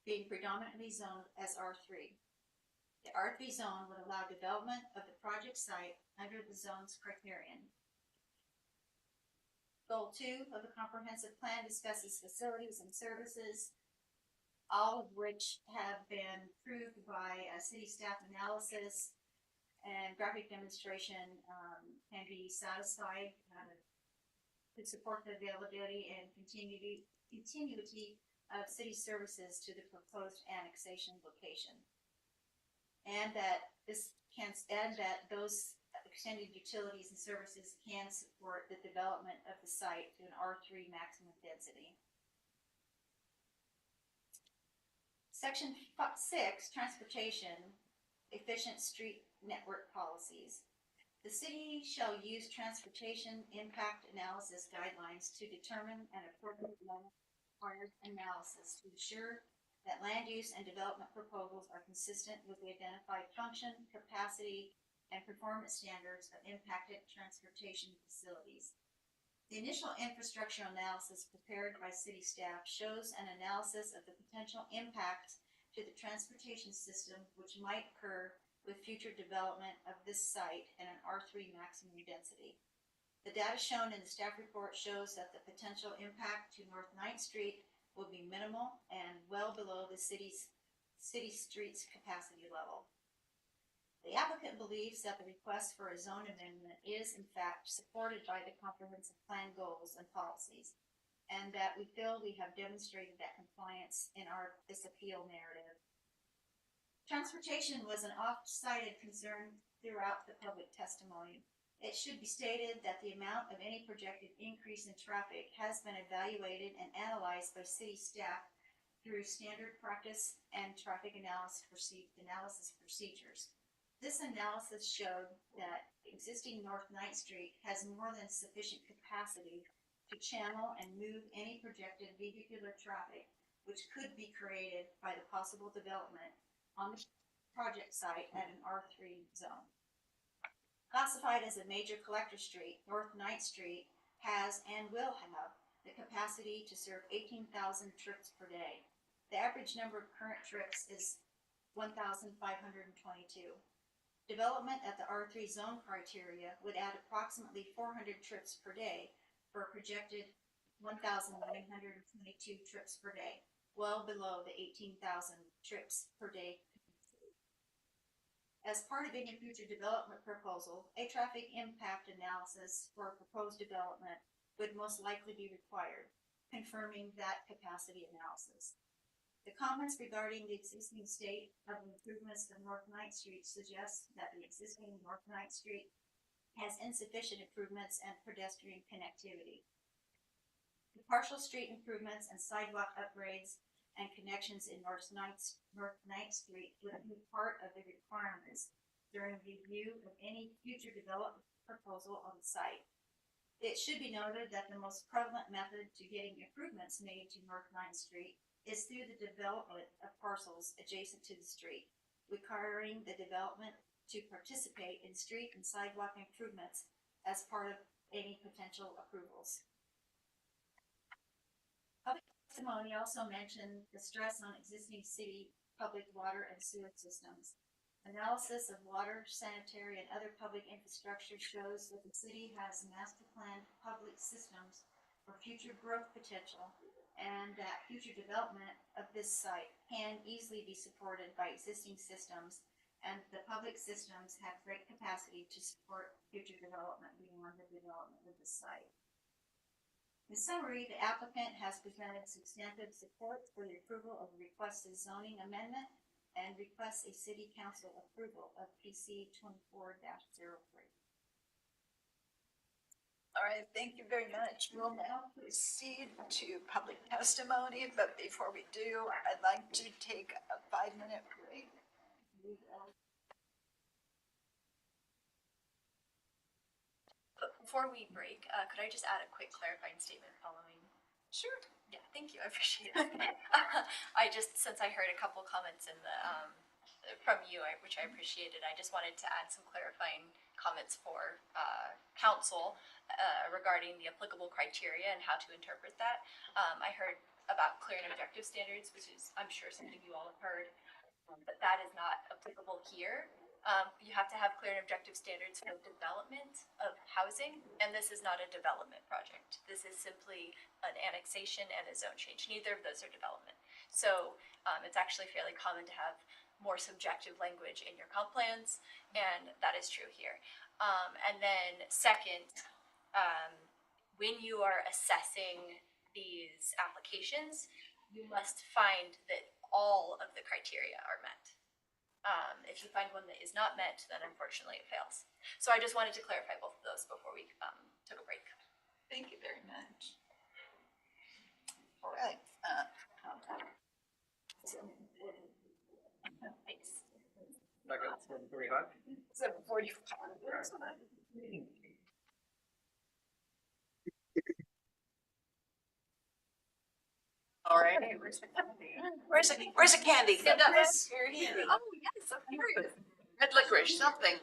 being predominantly zoned as R3. The R3 zone would allow development of the project site under the zone's criterion. Goal 2 of the comprehensive plan discusses facilities and services, all of which have been approved by a city staff analysis, and graphic demonstration can be satisfied to support the availability and continuity of city services to the proposed annexation location, and that those extended utilities and services can support the development of the site to an R3 maximum density. Section 6, transportation, efficient street network policies. The city shall use transportation impact analysis guidelines to determine an appropriate required analysis to ensure that land use and development proposals are consistent with the identified function, capacity, and performance standards of impacted transportation facilities. The initial infrastructure analysis prepared by city staff shows an analysis of the potential impacts to the transportation system which might occur with future development of this site in an R3 maximum density. The data shown in the staff report shows that the potential impact to North 9th Street will be minimal and well below the city streets capacity level. The applicant believes that the request for a zone amendment is in fact supported by the comprehensive plan goals and policies, and that we feel we have demonstrated that compliance in this appeal narrative. Transportation was an oft-cited concern throughout the public testimony. It should be stated that the amount of any projected increase in traffic has been evaluated and analyzed by city staff through standard practice and traffic analysis procedures. This analysis showed that existing North 9th Street has more than sufficient capacity to channel and move any projected vehicular traffic which could be created by the possible development on the project site at an R3 zone. Classified as a major collector street, North 9th Street has and will have the capacity to serve 18,000 trips per day. The average number of current trips is 1,522. Development at the R3 zone criteria would add approximately 400 trips per day for a projected 1,922 trips per day, well below the 18,000 trips per day. As part of any future development proposal, a traffic impact analysis for a proposed development would most likely be required, confirming that capacity analysis. The comments regarding the existing state of improvements to North 9th Street suggest that the existing North 9th Street has insufficient improvements and pedestrian connectivity. The partial street improvements and sidewalk upgrades and connections in North 9th Street would be part of the requirements during review of any future development proposal on the site. It should be noted that the most prevalent method to getting improvements made to North 9th Street is through the development of parcels adjacent to the street, requiring the development to participate in street and sidewalk improvements as part of any potential approvals. Public testimony also mentioned the stress on existing city public water and sewer systems. Analysis of water, sanitary, and other public infrastructure shows that the city has master planned public systems for future growth potential, and that future development of this site can easily be supported by existing systems, and the public systems have great capacity to support future development beyond the development of the site. In summary, the applicant has presented substantive support for the approval of the requested zoning amendment and requests a city council approval of PC 24-03. All right, thank you very much. We'll now proceed to public testimony, but before we do, I'd like to take a 5-minute break. But before we break, could I just add a quick clarifying statement following? Sure. Yeah, thank you, I appreciate it. Since I heard a couple comments in the, from you, which I appreciated, I just wanted to add some clarifying comments for council regarding the applicable criteria and how to interpret that. I heard about clear and objective standards, which is, I'm sure, something you all have heard, but that is not applicable here. You have to have clear and objective standards for development of housing, and this is not a development project. This is simply an annexation and a zone change. Neither of those are development. So it's actually fairly common to have more subjective language in your comp plans, and that is true here. And then second, when you are assessing these applications, you must find that all of the criteria are met. If you find one that is not met, then unfortunately it fails. So I just wanted to clarify both of those before we took a break. Thank you very much. All right. Thanks. 7:45. All right, where's the candy? Where's the candy? Stand up. Chris, you're here. Oh, yes, I'm here. Red licorice, something.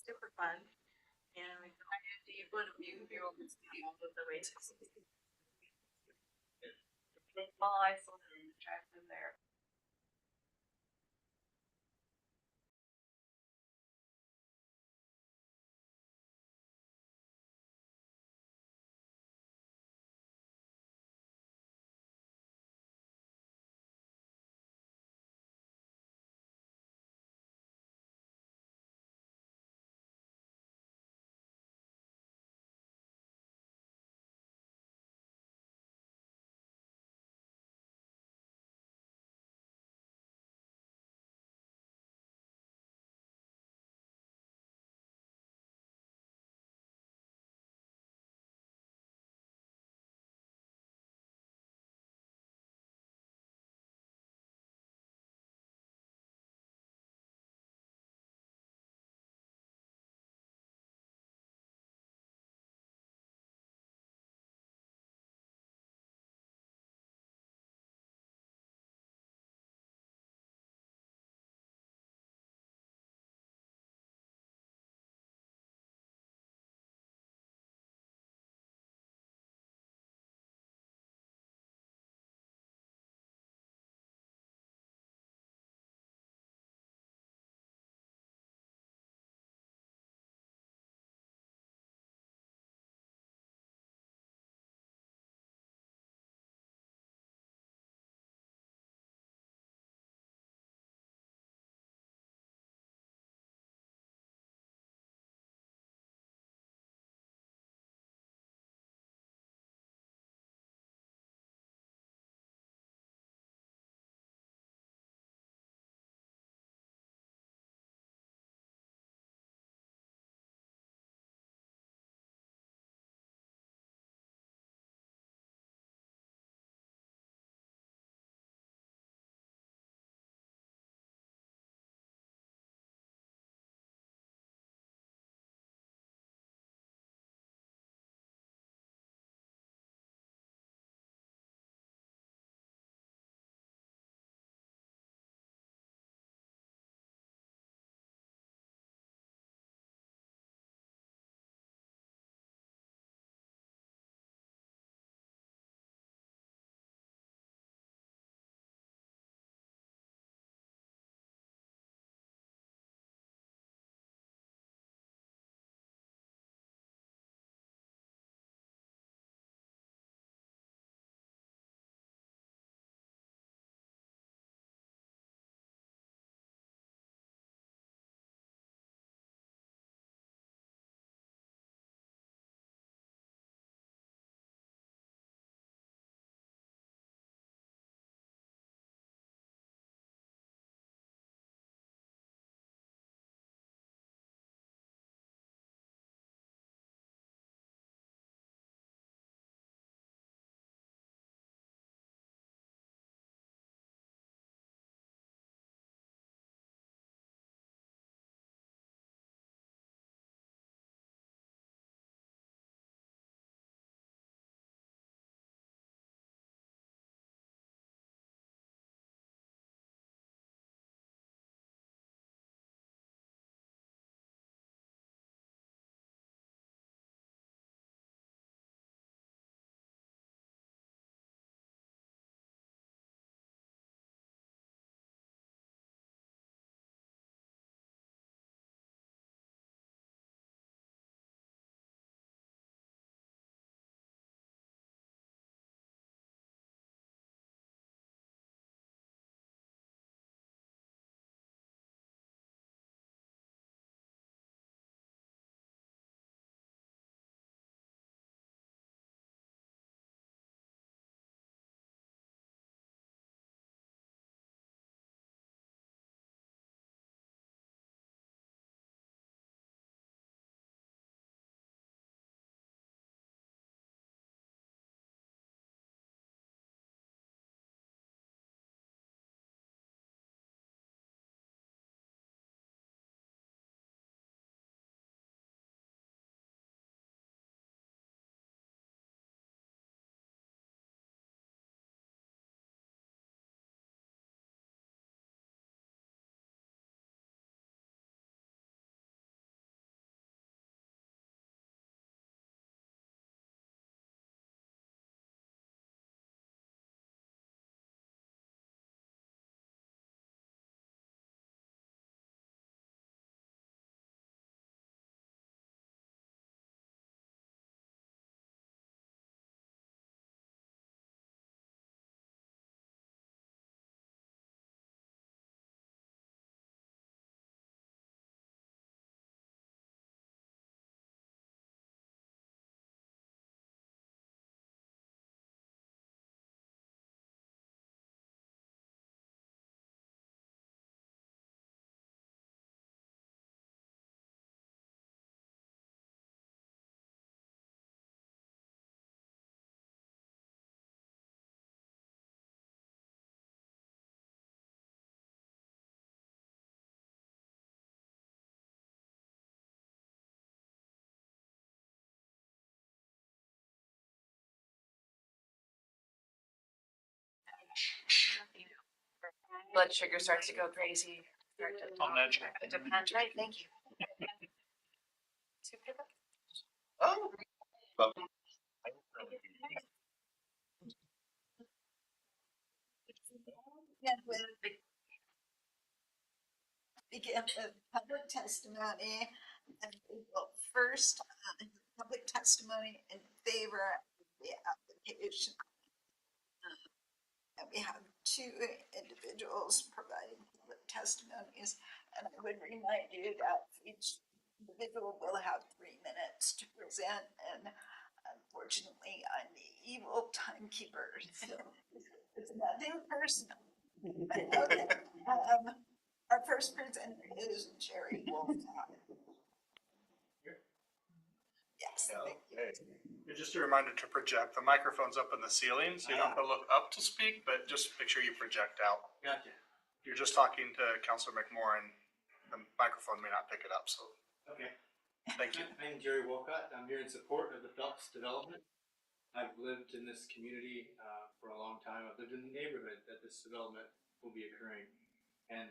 super fun. And we decided to use one of you here over the city all of the way to. Small isolated attractive there. Blood sugar starts to go crazy. On edge. Depends, right, thank you. Oh. And with begin with public testimony, and we will first, public testimony in favor of the application. And we have two individuals providing public testimonies, and I would remind you that each individual will have 3 minutes to present, and unfortunately, I'm the evil timekeeper, so it's nothing personal. Okay, our first presenter is Jerry Wolfcott. Yes, thank you. Just a reminder to project. The microphone's up in the ceiling, so you don't have to look up to speak, but just make sure you project out. Gotcha. If you're just talking to Councilor McMorrin, the microphone may not pick it up, so Okay. thank you. I'm Jerry Wolcott. I'm here in support of the Phelps development. I've lived in this community for a long time. I've lived in the neighborhood that this development will be occurring. And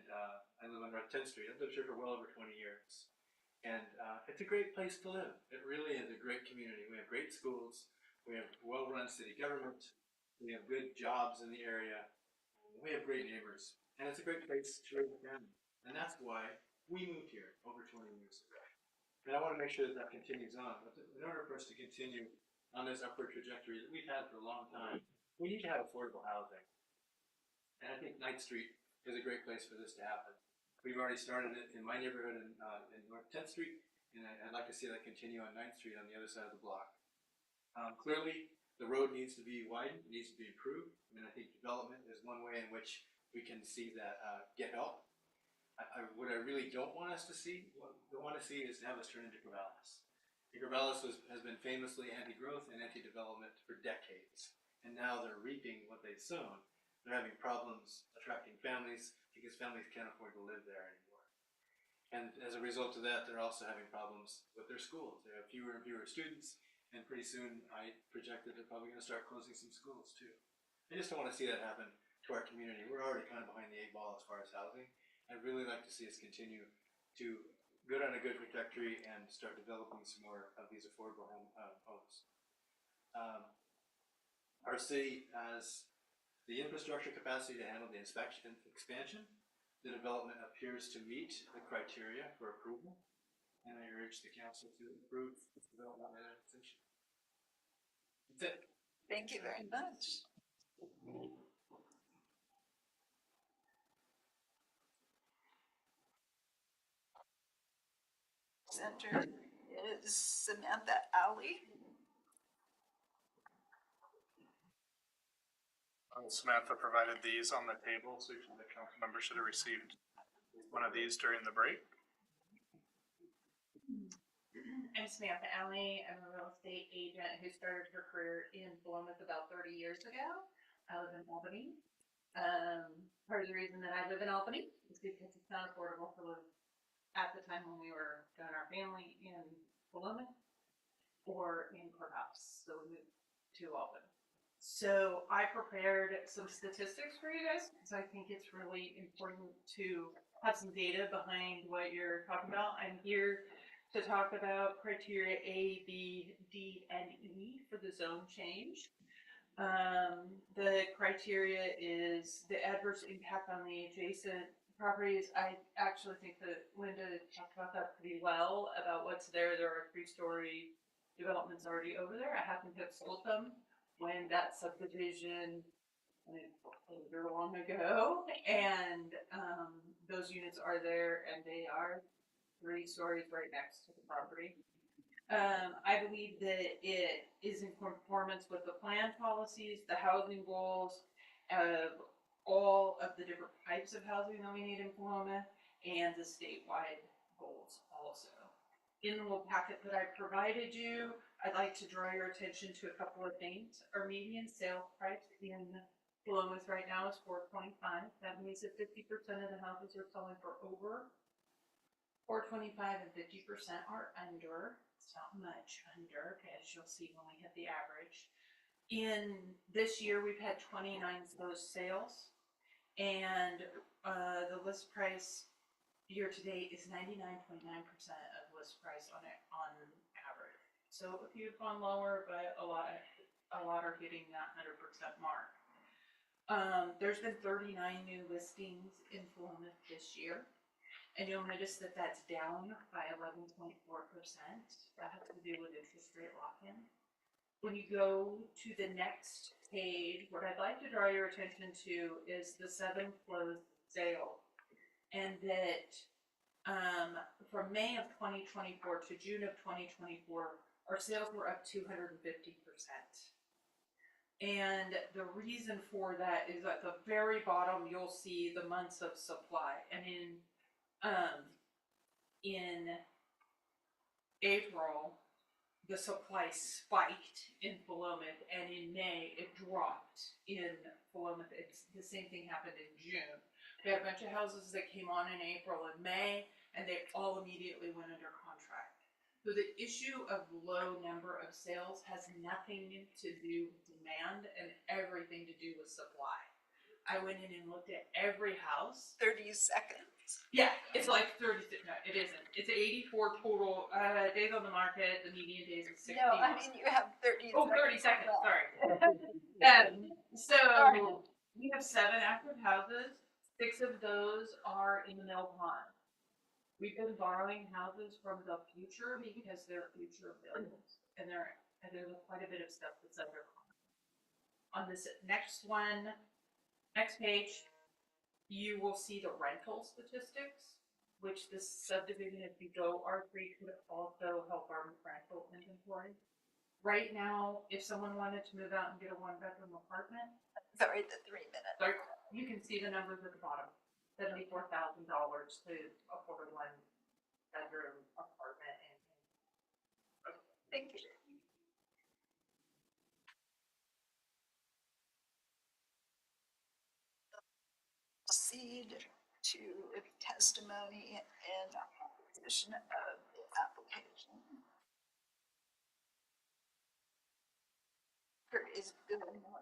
I live on North 10th Street. I've lived here for well over 20 years. And it's a great place to live. It really is a great community. We have great schools. We have well-run city government. We have good jobs in the area. We have great neighbors. And it's a great place to raise a family. And that's why we moved here over 20 years ago. And I want to make sure that that continues on. But in order for us to continue on this upward trajectory that we've had for a long time, we need to have affordable housing. And I think 9th Street is a great place for this to happen. We've already started it in my neighborhood in North 10th Street, and I'd like to see that continue on 9th Street on the other side of the block. Clearly, the road needs to be widened, it needs to be improved, and I think development is one way in which we can see that get help. What I really don't want us to see, is to have us turn into Corvallis. Corvallis has been famously anti-growth and anti-development for decades, and now they're reaping what they've sown. They're having problems attracting families because families can't afford to live there anymore. And as a result of that, they're also having problems with their schools. They have fewer and fewer students, and pretty soon I project that they're probably going to start closing some schools too. I just don't want to see that happen to our community. We're already kind of behind the 8 ball as far as housing. I'd really like to see us continue to go down a good trajectory and start developing some more of these affordable homes. Our city has the infrastructure capacity to handle the expansion. The development appears to meet the criteria for approval, and I urge the council to approve this development and annexation. That's it. Thank you very much. Center is Samantha Alley. Samantha provided these on the table, so the council member should have received one of these during the break. I'm Samantha Alley. I'm a real estate agent who started her career in Philomath about 30 years ago. I live in Albany. Part of the reason that I live in Albany is because it's not affordable to live at the time when we were doing our family in Philomath or in Courthouse. So we moved to Albany. So I prepared some statistics for you guys because I think it's really important to have some data behind what you're talking about. I'm here to talk about criteria A, B, D, and E for the zone change. The criteria is the adverse impact on the adjacent properties. I actually think that Linda talked about that pretty well, about what's there. There are 3-story developments already over there. I happen to have sold them when that subdivision closed long ago, and those units are there, and they are 3 stories right next to the property. I believe that it is in conformance with the plan policies, the housing goals of all of the different types of housing that we need in Philomath, and the statewide goals also. In the little packet that I provided you, I'd like to draw your attention to a couple of things. Our median sale price in Philomath right now is $425. That means that 50% of the houses are selling for over $425 and 50% are under. It's not much under, as you'll see when we hit the average. In this year, we've had 29 of those sales, and the list price year to date is 99.9% of list price on average. So a few have gone lower, but a lot are hitting that 100% mark. There's been 39 new listings in Philomath this year, and you'll notice that that's down by 11.4%. That has to do with interest rate lock-in. When you go to the next page, what I'd like to draw your attention to is the 7 closed sale, and that from May of 2024 to June of 2024, our sales were up 250%. And the reason for that is at the very bottom, you'll see the months of supply. And in April, the supply spiked in Philomath, and in May, it dropped in Philomath. The same thing happened in June. We had a bunch of houses that came on in April and May, and they all immediately went under contract. So the issue of low number of sales has nothing to do with demand and everything to do with supply. I went in and looked at every house. 30 seconds. Yeah, it's like 30, no, it isn't. It's 84 total days on the market. The median days is 60. No, I mean, you have 30 Oh, 30 seconds, sorry. So we have 7 active houses. 6 of those are in the Mill Pond. We've been borrowing houses from the future because they're future builds, and there's quite a bit of stuff that's under contract. On this next page, you will see the rental statistics, which this subdivision, if you go R3, could also help our rental inventory. Right now, if someone wanted to move out and get a 1-bedroom apartment, sorry, the 3 minutes. Sorry, you can see the numbers at the bottom. $74,000 to afford a 1-bedroom apartment. Thank you. Proceed to testimony and opposition of the application. Here is Bill Moore.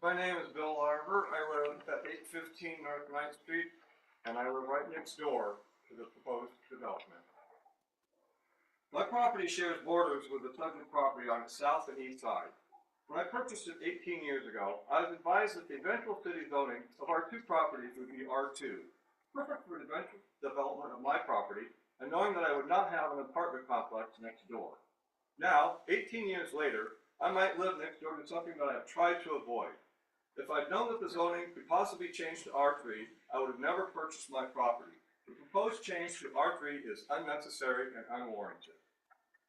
My name is Bill Larber. I live at 815 North 9th Street, and I live right next door to the proposed development. My property shares borders with the Tugman property on its south and east side. When I purchased it 18 years ago, I was advised that the eventual city zoning of our 2 properties would be R2, perfect for the eventual development of my property, and knowing that I would not have an apartment complex next door. Now, 18 years later, I might live next door to something that I have tried to avoid. If I'd known that the zoning could possibly change to R3, I would have never purchased my property. The proposed change to R3 is unnecessary and unwarranted.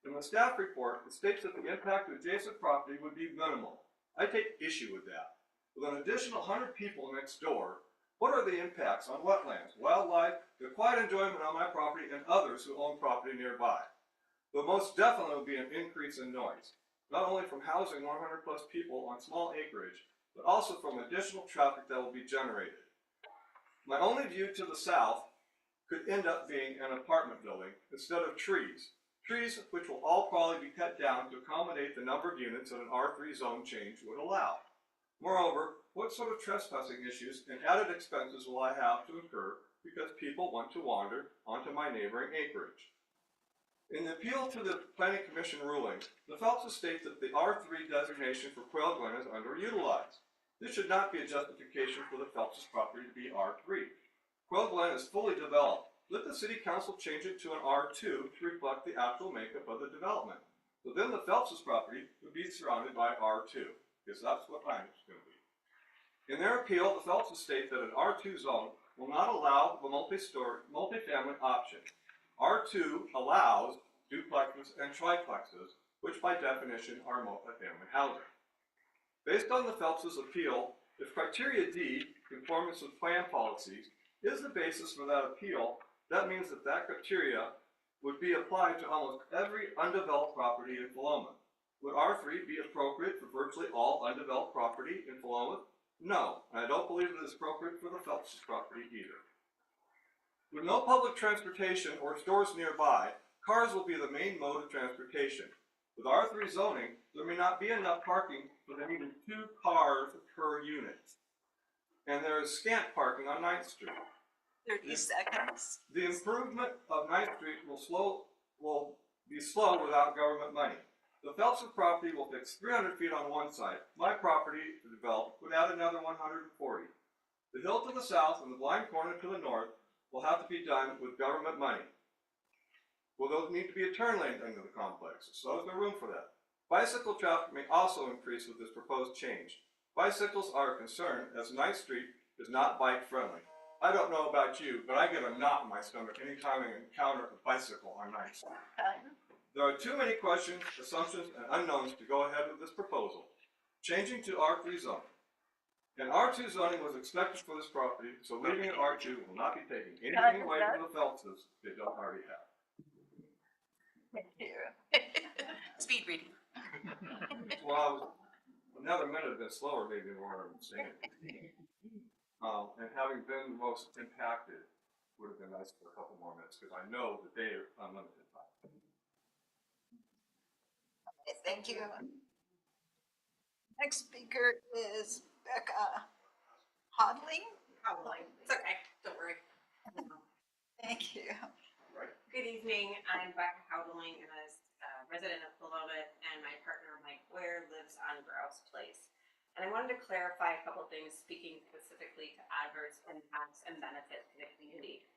In the staff report, it states that the impact to adjacent property would be minimal. I take issue with that. With an additional 100 people next door, what are the impacts on wetlands, wildlife, the quiet enjoyment on my property, and others who own property nearby? But most definitely will be an increase in noise, not only from housing 100+ people on small acreage, but also from additional traffic that will be generated. My only view to the south could end up being an apartment building instead of trees which will all probably be cut down to accommodate the number of units that an R3 zone change would allow. Moreover, what sort of trespassing issues and added expenses will I have to incur because people want to wander onto my neighboring acreage? In the appeal to the Planning Commission ruling, the Phelps state that the R3 designation for Quail Glen is underutilized. This should not be a justification for the Phelps property to be R3. Quail Glen is fully developed. Let the City Council change it to an R2 to reflect the actual makeup of the development. So then the Phelps property would be surrounded by R2, because that's what mine is going to be. In their appeal, the Phelps state that an R2 zone will not allow the multifamily option. R2 allows duplexes and triplexes, which by definition are multifamily housing. Based on the Phelps' appeal, if criteria D, conformance with plan policies, is the basis for that appeal, that means that that criteria would be applied to almost every undeveloped property in Philomath. Would R3 be appropriate for virtually all undeveloped property in Philomath? No, and I don't believe it is appropriate for the Phelps property either. With no public transportation or stores nearby, cars will be the main mode of transportation. With R3 zoning, there may not be enough parking for them even 2 cars per unit. And there is scant parking on 9th Street. 30 seconds. The improvement of 9th Street will be slow without government money. The Phelps property will fix 300 feet on one side. My property to develop would add another 140. The hill to the south and the blind corner to the north will have to be done with government money. Will those need to be a turn lane into the complex? So is there room for that? Bicycle traffic may also increase with this proposed change. Bicycles are a concern as 9th Street is not bike friendly. I don't know about you, but I get a knot in my stomach anytime I encounter a bicycle on 9th Street. There are too many questions, assumptions, and unknowns to go ahead with this proposal. Changing to R3 zoning. And R2 zoning was expected for this property, so leaving it R2 will not be taking anything away from the Phelpses they don't already have. Thank you. Speed reading. Well, another minute a bit slower maybe than what I'm saying. And having been the most impacted, would have been nice for a couple more minutes, because I know that they are unlimited time. Thank you. Next speaker is Becca Hodling. It's okay, don't worry. Thank you. Good evening, I'm Becca Howdling, and I'm a resident of Philomath, and my partner Mike Ware lives on Grouse Place. And I wanted to clarify a couple things, speaking specifically to adverse impacts and benefits to the community.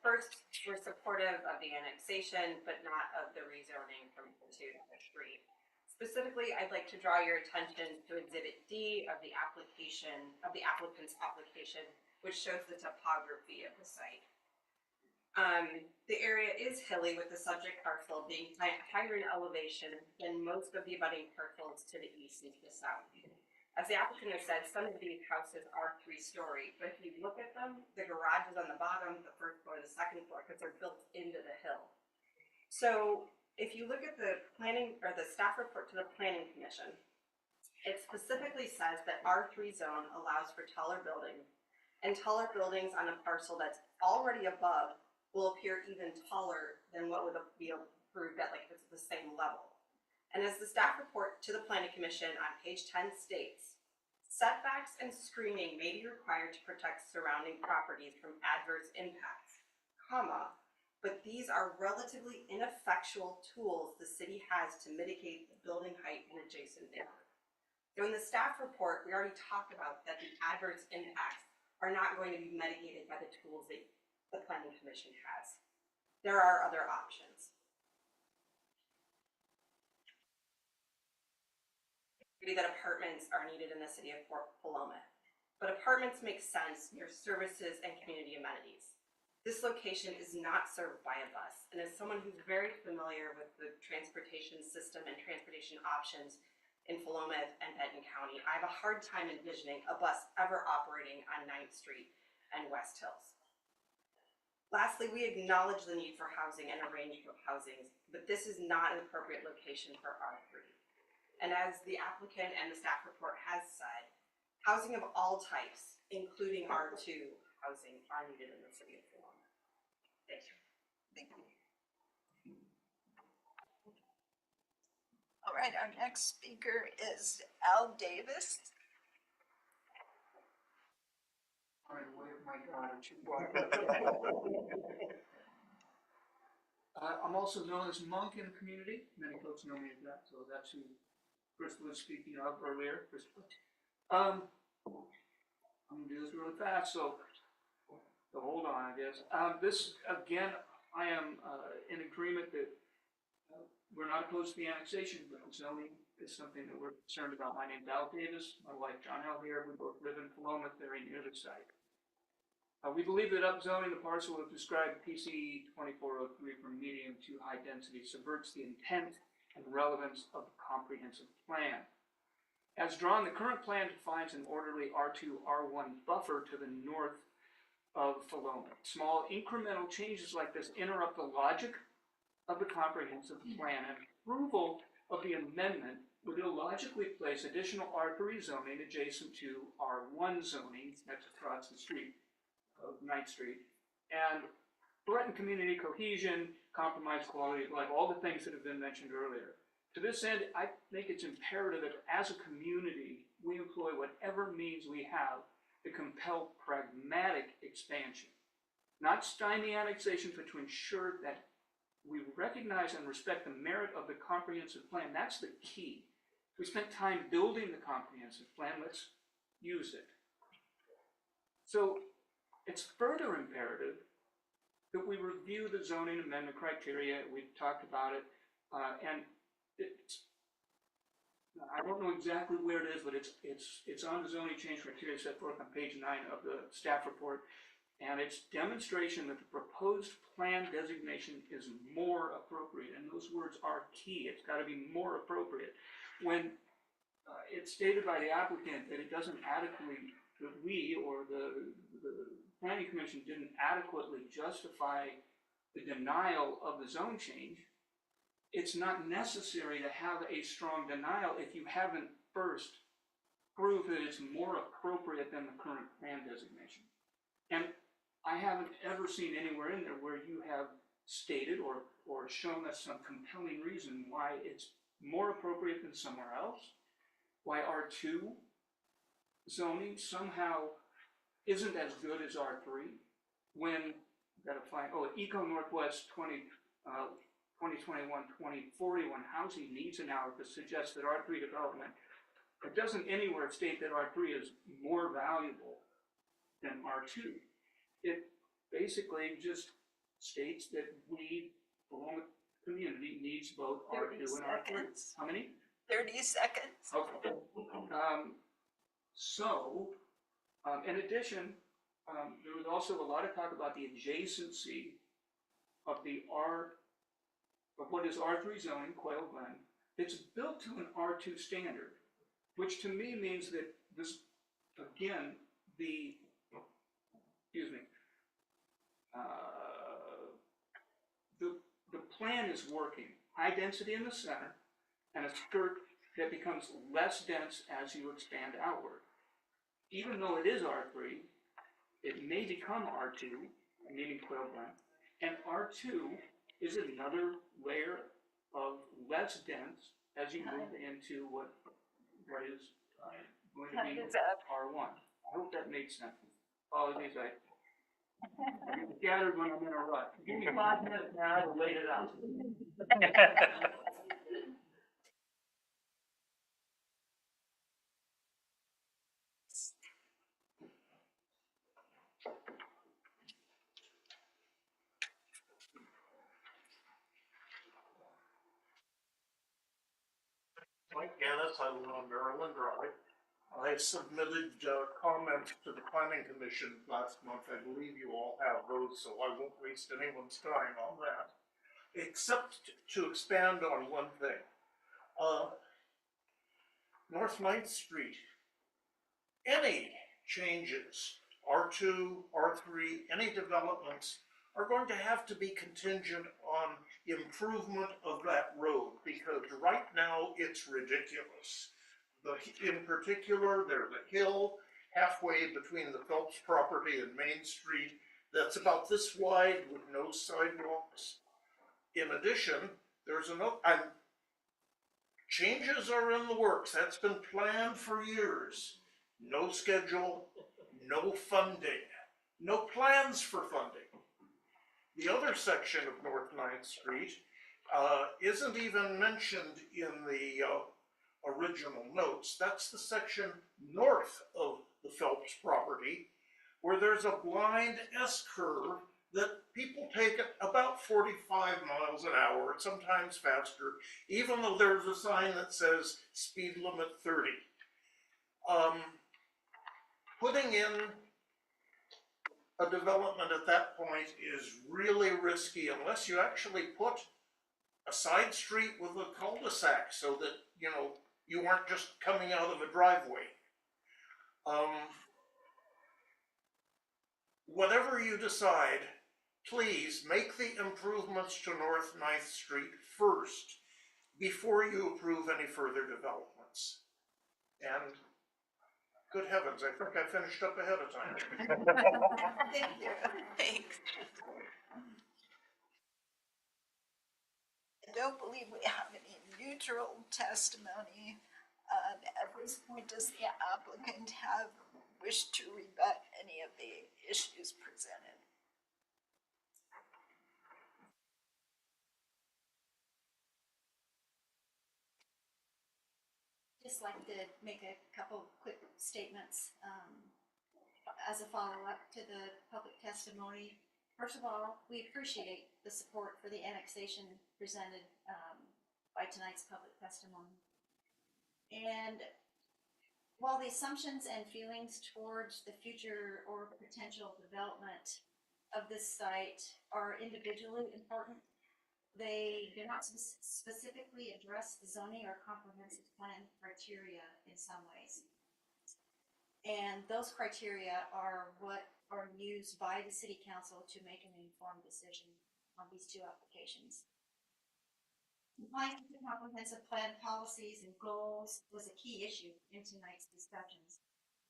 First, we're supportive of the annexation, but not of the rezoning from 2 to 3. Specifically, I'd like to draw your attention to Exhibit D of the application, of the applicant's application, which shows the topography of the site. The area is hilly, with the subject parcel being higher in elevation than most of the abutting parcels to the east and to the south. As the applicant has said, some of these houses are 3-story, but if you look at them, the garage is on the bottom, the first floor, the second floor, because they're built into the hill. So if you look at the planning or the staff report to the Planning Commission, it specifically says that R3 zone allows for taller buildings, and taller buildings on a parcel that's already above will appear even taller than what would be approved at like the same level. And as the staff report to the Planning Commission on page 10 states, setbacks and screening may be required to protect surrounding properties from adverse impacts, but these are relatively ineffectual tools the city has to mitigate the building height in adjacent neighborhoods. So in the staff report, we already talked about that the adverse impacts are not going to be mitigated by the tools that the Planning Commission has. There are other options. Maybe that apartments are needed in the city of Philomath, but apartments make sense near services and community amenities. This location is not served by a bus, and as someone who's very familiar with the transportation system and transportation options in Philomath and Benton County, I have a hard time envisioning a bus ever operating on 9th Street and West Hills. Lastly, we acknowledge the need for housing and a range of housings, but this is not an appropriate location for R3. And as the applicant and the staff report has said, housing of all types, including R2 housing, are needed in the city of Philomath. Thank you. Thank you. All right, our next speaker is Al Davis. I'm also known as Monk in the community. Many folks know me as that, so that's who Chris was speaking of earlier. I'm gonna do this really fast, so hold on, I guess. This, again, I am in agreement that we're not opposed to the annexation, but zoning is something that we're concerned about. My name's Al Davis, my wife John L. here. We both live in Philomath, very near the site. We believe that upzoning the parcel of described PC 2403 from medium to high density subverts the intent and relevance of the comprehensive plan. As drawn, the current plan defines an orderly R2-R1 buffer to the north of Philomath. Small incremental changes like this interrupt the logic of the comprehensive plan, and approval of the amendment would illogically place additional R3 zoning adjacent to R1 zoning, that's across the street of 9th Street, and threaten community cohesion, compromise quality of life, all the things that have been mentioned earlier. To this end, I think it's imperative that as a community, we employ whatever means we have to compel pragmatic expansion, not stymie annexation, but to ensure that we recognize and respect the merit of the comprehensive plan. That's the key. We spent time building the comprehensive plan, let's use it. So it's further imperative that we review the zoning amendment criteria. We've talked about it, and it's, I don't know exactly where it is, but it's on the zoning change criteria set forth on page 9 of the staff report, and it's demonstration that the proposed plan designation is more appropriate, and those words are key. It's got to be more appropriate. When it's stated by the applicant that it doesn't adequately, that we or the planning commission didn't adequately justify the denial of the zone change, it's not necessary to have a strong denial if you haven't first proved that it's more appropriate than the current plan designation. And I haven't ever seen anywhere in there where you have stated or shown us some compelling reason why it's more appropriate than somewhere else, why R2 zoning somehow isn't as good as R3, when, gotta find, Eco Northwest 2021-2041 housing needs analysis suggests that R3 development, it doesn't anywhere state that R3 is more valuable than R2. It basically just states that we, along with the community, needs both R2 and R3. How many? 30 seconds. Okay. In addition, there was also a lot of talk about the adjacency of of what is R3 zoning, Quail Glen. It's built to an R2 standard, which to me means that this, again, the plan is working. High density in the center, and a skirt that becomes less dense as you expand outward. Even though it is R3, it may become R2, meaning Quail Glen, and R2 is another layer of less dense as you move into what is going to be R1. I hope that makes sense. Apologies, I gathered when I'm in a rut. Give me 5 minutes now to lay it out. Mike Gannis, I live on Maryland Drive. I submitted comments to the planning commission last month. I believe you all have those, so I won't waste anyone's time on that. Except to expand on one thing. North 9th Street, any changes, R2, R3, any developments are going to have to be contingent on improvement of that road, because right now it's ridiculous. In particular, there's a hill halfway between the Phelps property and Main Street that's about this wide with no sidewalks. In addition, there's changes are in the works. That's been planned for years. No schedule, no funding, no plans for funding. The other section of North 9th Street isn't even mentioned in the original notes. That's the section north of the Phelps property, where there's a blind S-curve that people take at about 45 miles an hour, sometimes faster, even though there's a sign that says speed limit 30. Putting in a development at that point is really risky unless you actually put a side street with a cul-de-sac so that, you know, you aren't just coming out of a driveway. Whatever you decide, please make the improvements to North 9th Street first. before you approve any further developments. And good heavens, I think I finished up ahead of time. Thank you. Thanks. I don't believe we have any neutral testimony. At this point, does the applicant have wish to rebut any of the issues presented? Just like to make a couple quick statements as a follow-up to the public testimony. First of all, we appreciate the support for the annexation presented by tonight's public testimony. And while the assumptions and feelings towards the future or potential development of this site are individually important, they do not specifically address the zoning or comprehensive plan criteria in some ways. And those criteria are what are used by the city council to make an informed decision on these two applications. Compliance with the comprehensive plan policies and goals was a key issue in tonight's discussions.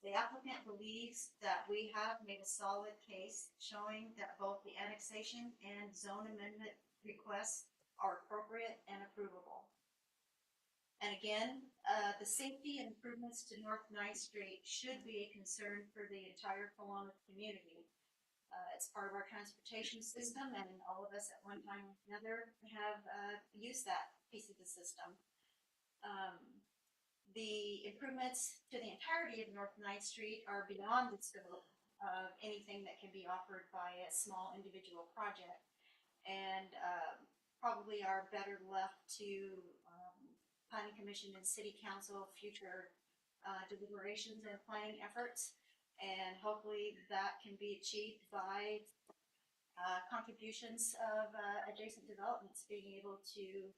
The applicant believes that we have made a solid case showing that both the annexation and zone amendment requests are appropriate and approvable. And again, the safety and improvements to North 9th Street should be a concern for the entire Philomath community. It's part of our transportation system, and all of us at one time or another have used that piece of the system. The improvements to the entirety of North 9th Street are beyond the scope of anything that can be offered by a small individual project, and probably are better left to Planning Commission and City Council future deliberations and planning efforts. And hopefully that can be achieved by contributions of adjacent developments being able to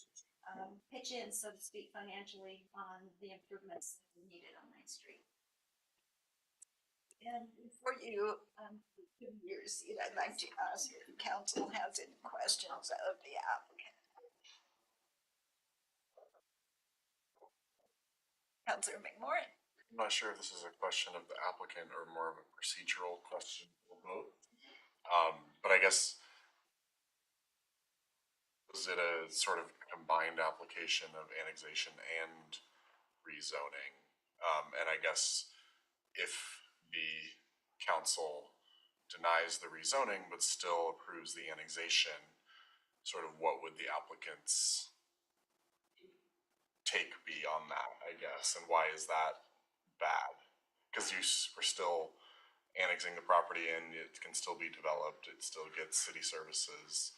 pitch in, so to speak, financially on the improvements that are needed on 9th Street. And before you give your seat, I'd like to ask if the council has any questions of the applicant. Councilor McMorrin. I'm not sure if this is a question of the applicant or more of a procedural question for both. But I guess, was it a sort of combined application of annexation and rezoning? And I guess if the council denies the rezoning but still approves the annexation, sort of what would the applicant's take be on that, I guess, and why is that bad? Because we're still annexing the property and it can still be developed, it still gets city services.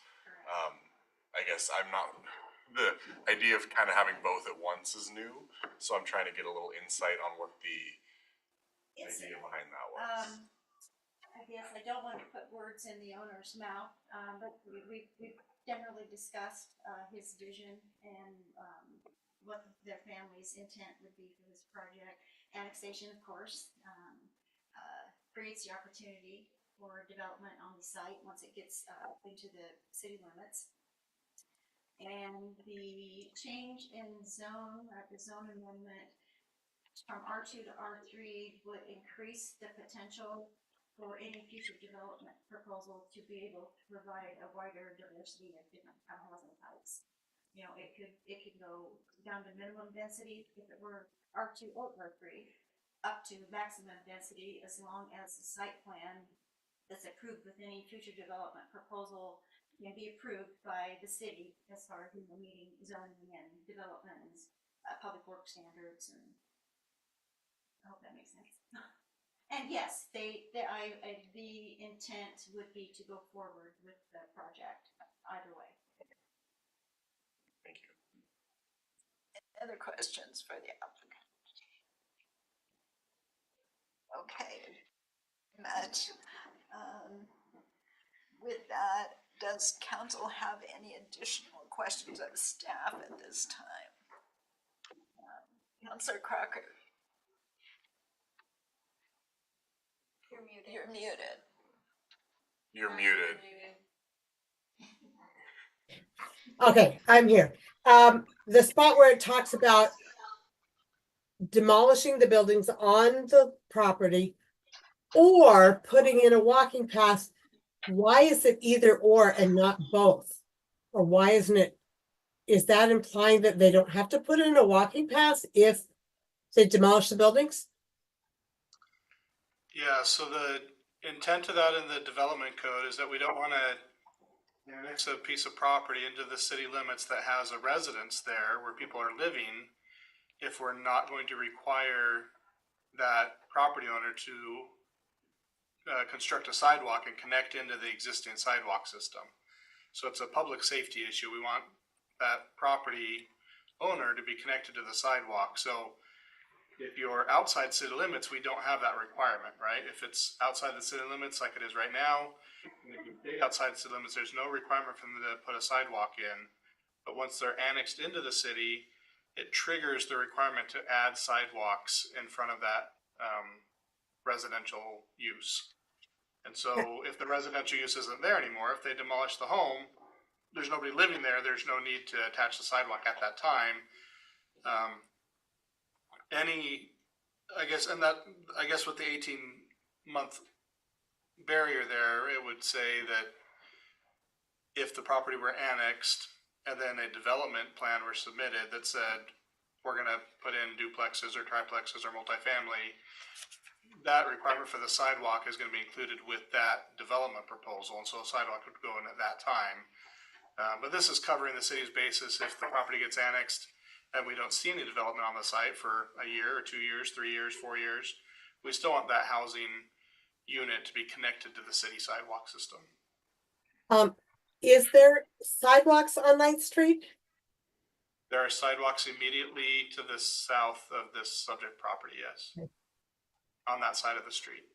I guess the idea of kind of having both at once is new, so I'm trying to get a little insight on what the idea behind that was. I guess I don't want to put words in the owner's mouth, but we've generally discussed his vision and what their family's intent would be for this project. Annexation, of course, creates the opportunity for development on the site once it gets into the city limits. And the change in zone, the zone amendment from R2 to R3 would increase the potential for any future development proposal to be able to provide a wider diversity of different housing types. You know, it could go down to minimum density if it were R2 or R3, up to maximum density as long as the site plan that's approved with any future development proposal can be approved by the city as far as meeting zoning and development and public work standards. And I hope that makes sense. And yes, the intent would be to go forward with the project either way. Thank you. Any other questions for the applicant? Okay, much. With that, does council have any additional questions of staff at this time? Councilor Crocker. You're muted. You're muted. You're muted. Okay, I'm here. The spot where it talks about demolishing the buildings on the property or putting in a walking path, why is it either or and not both? Or why isn't it, is that implying that they don't have to put in a walking path if they demolish the buildings? Yeah, so the intent of that in the development code is that we don't want to annex a piece of property into the city limits that has a residence there where people are living if we're not going to require that property owner to construct a sidewalk and connect into the existing sidewalk system. So it's a public safety issue. We want that property owner to be connected to the sidewalk. So if you're outside city limits, we don't have that requirement, right? If it's outside the city limits like it is right now, outside city limits, there's no requirement for them to put a sidewalk in. But once they're annexed into the city, it triggers the requirement to add sidewalks in front of that residential use. And so if the residential use isn't there anymore, if they demolish the home, there's nobody living there, there's no need to attach the sidewalk at that time. I guess with the 18-month barrier there, it would say that if the property were annexed and then a development plan were submitted that said, we're gonna put in duplexes or triplexes or multifamily, that requirement for the sidewalk is gonna be included with that development proposal, and so a sidewalk would go in at that time. But this is covering the city's basis if the property gets annexed and we don't see any development on the site for a year or 2 years, 3 years, 4 years. We still want that housing unit to be connected to the city sidewalk system. Is there sidewalks on 9th Street? There are sidewalks immediately to the south of this subject property, yes. Okay. On that side of the street.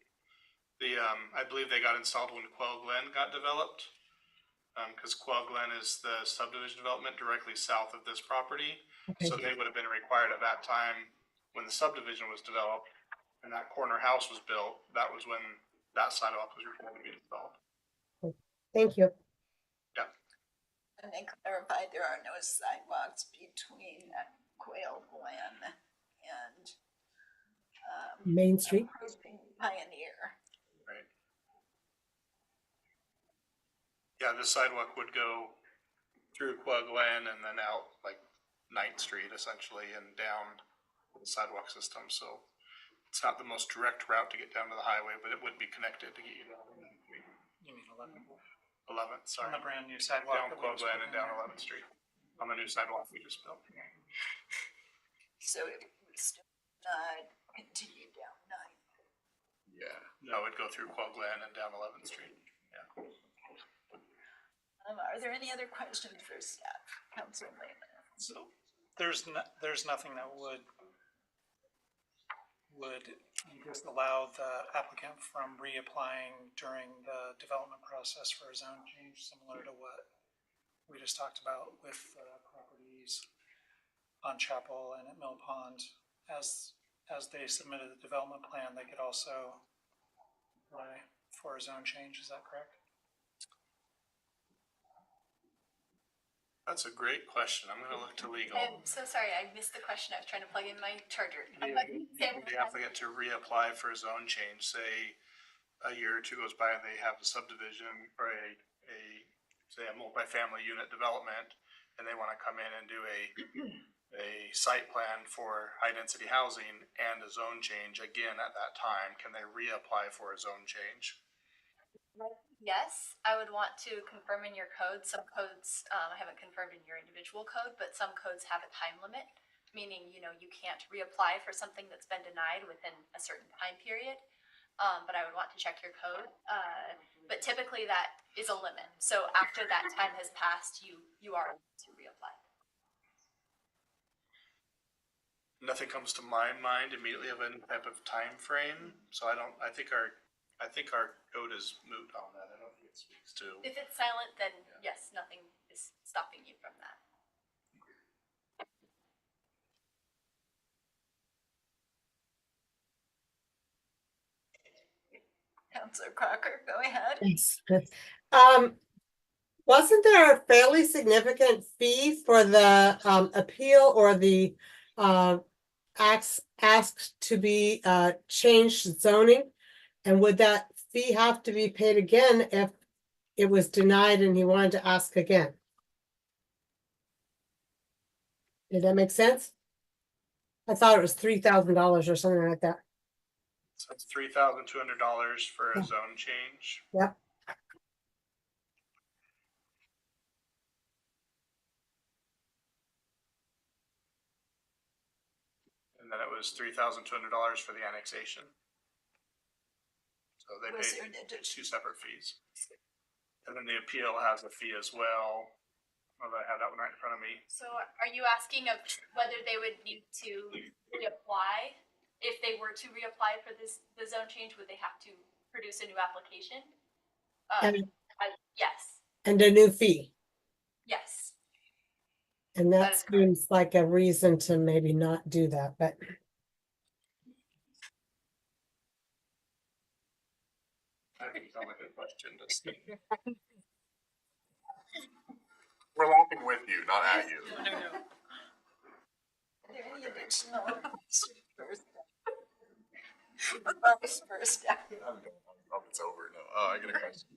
I believe they got installed when Quail Glen got developed. Because Quail Glen is the subdivision development directly south of this property. Okay. So they would have been required at that time when the subdivision was developed and that corner house was built. That was when that sidewalk was required to be installed. Thank you. Yeah. And they clarified there are no sidewalks between Quail Glen and Main Street. Pioneer. Right. Yeah, the sidewalk would go through Quail Glen and then out like 9th Street essentially and down the sidewalk system. So it's not the most direct route to get down to the highway, but it would be connected to get you down. You mean 11th? 11th, sorry. On the brand new sidewalk. Down that we Quail just Glen put and in down there. 11th Street on the new sidewalk we just built. So it would still not continue down 9th. Yeah. No, it'd go through Quail Glen and down 11th Street. Yeah. Are there any other questions for staff, Council Lehman? So there's nothing that would just allow the applicant from reapplying during the development process for a zone change, similar to what we just talked about with properties on Chapel and at Mill Pond. As they submitted the development plan, they could also apply for a zone change. Is that correct? That's a great question. I'm gonna look to legal. I'm so sorry, I missed the question. I was trying to plug in my charger. The applicant to reapply for a zone change, say a year or two goes by and they have a subdivision or say a multifamily unit development and they wanna come in and do a site plan for high density housing and a zone change again at that time, can they reapply for a zone change? Yes, I would want to confirm in your code. Some codes, I haven't confirmed in your individual code, but some codes have a time limit, meaning, you can't reapply for something that's been denied within a certain time period. But I would want to check your code. But typically that is a limit. So after that time has passed, you are able to reapply. Nothing comes to my mind immediately of any type of time frame, so I think our code is moot on that. I don't think it speaks to. If it's silent, then yes, nothing is stopping you from that. Councilor Crocker, go ahead. Thanks. Wasn't there a fairly significant fee for the appeal or the asked to be changed zoning? And would that fee have to be paid again if it was denied and he wanted to ask again? Did that make sense? I thought it was $3,000 or something like that. So it's $3,200 for a zone change. Yep. And then it was $3,200 for the annexation. So they paid two separate fees. And then the appeal has a fee as well. Oh, I have that one right in front of me. So are you asking of whether they would need to reapply? If they were to reapply for the zone change, would they have to produce a new application? Yes. And a new fee. Yes. And that seems like a reason to maybe not do that, but. I think it's a good question to see. We're laughing with you, not at you. No. Are there any additional? First. It's over. No, I get a question.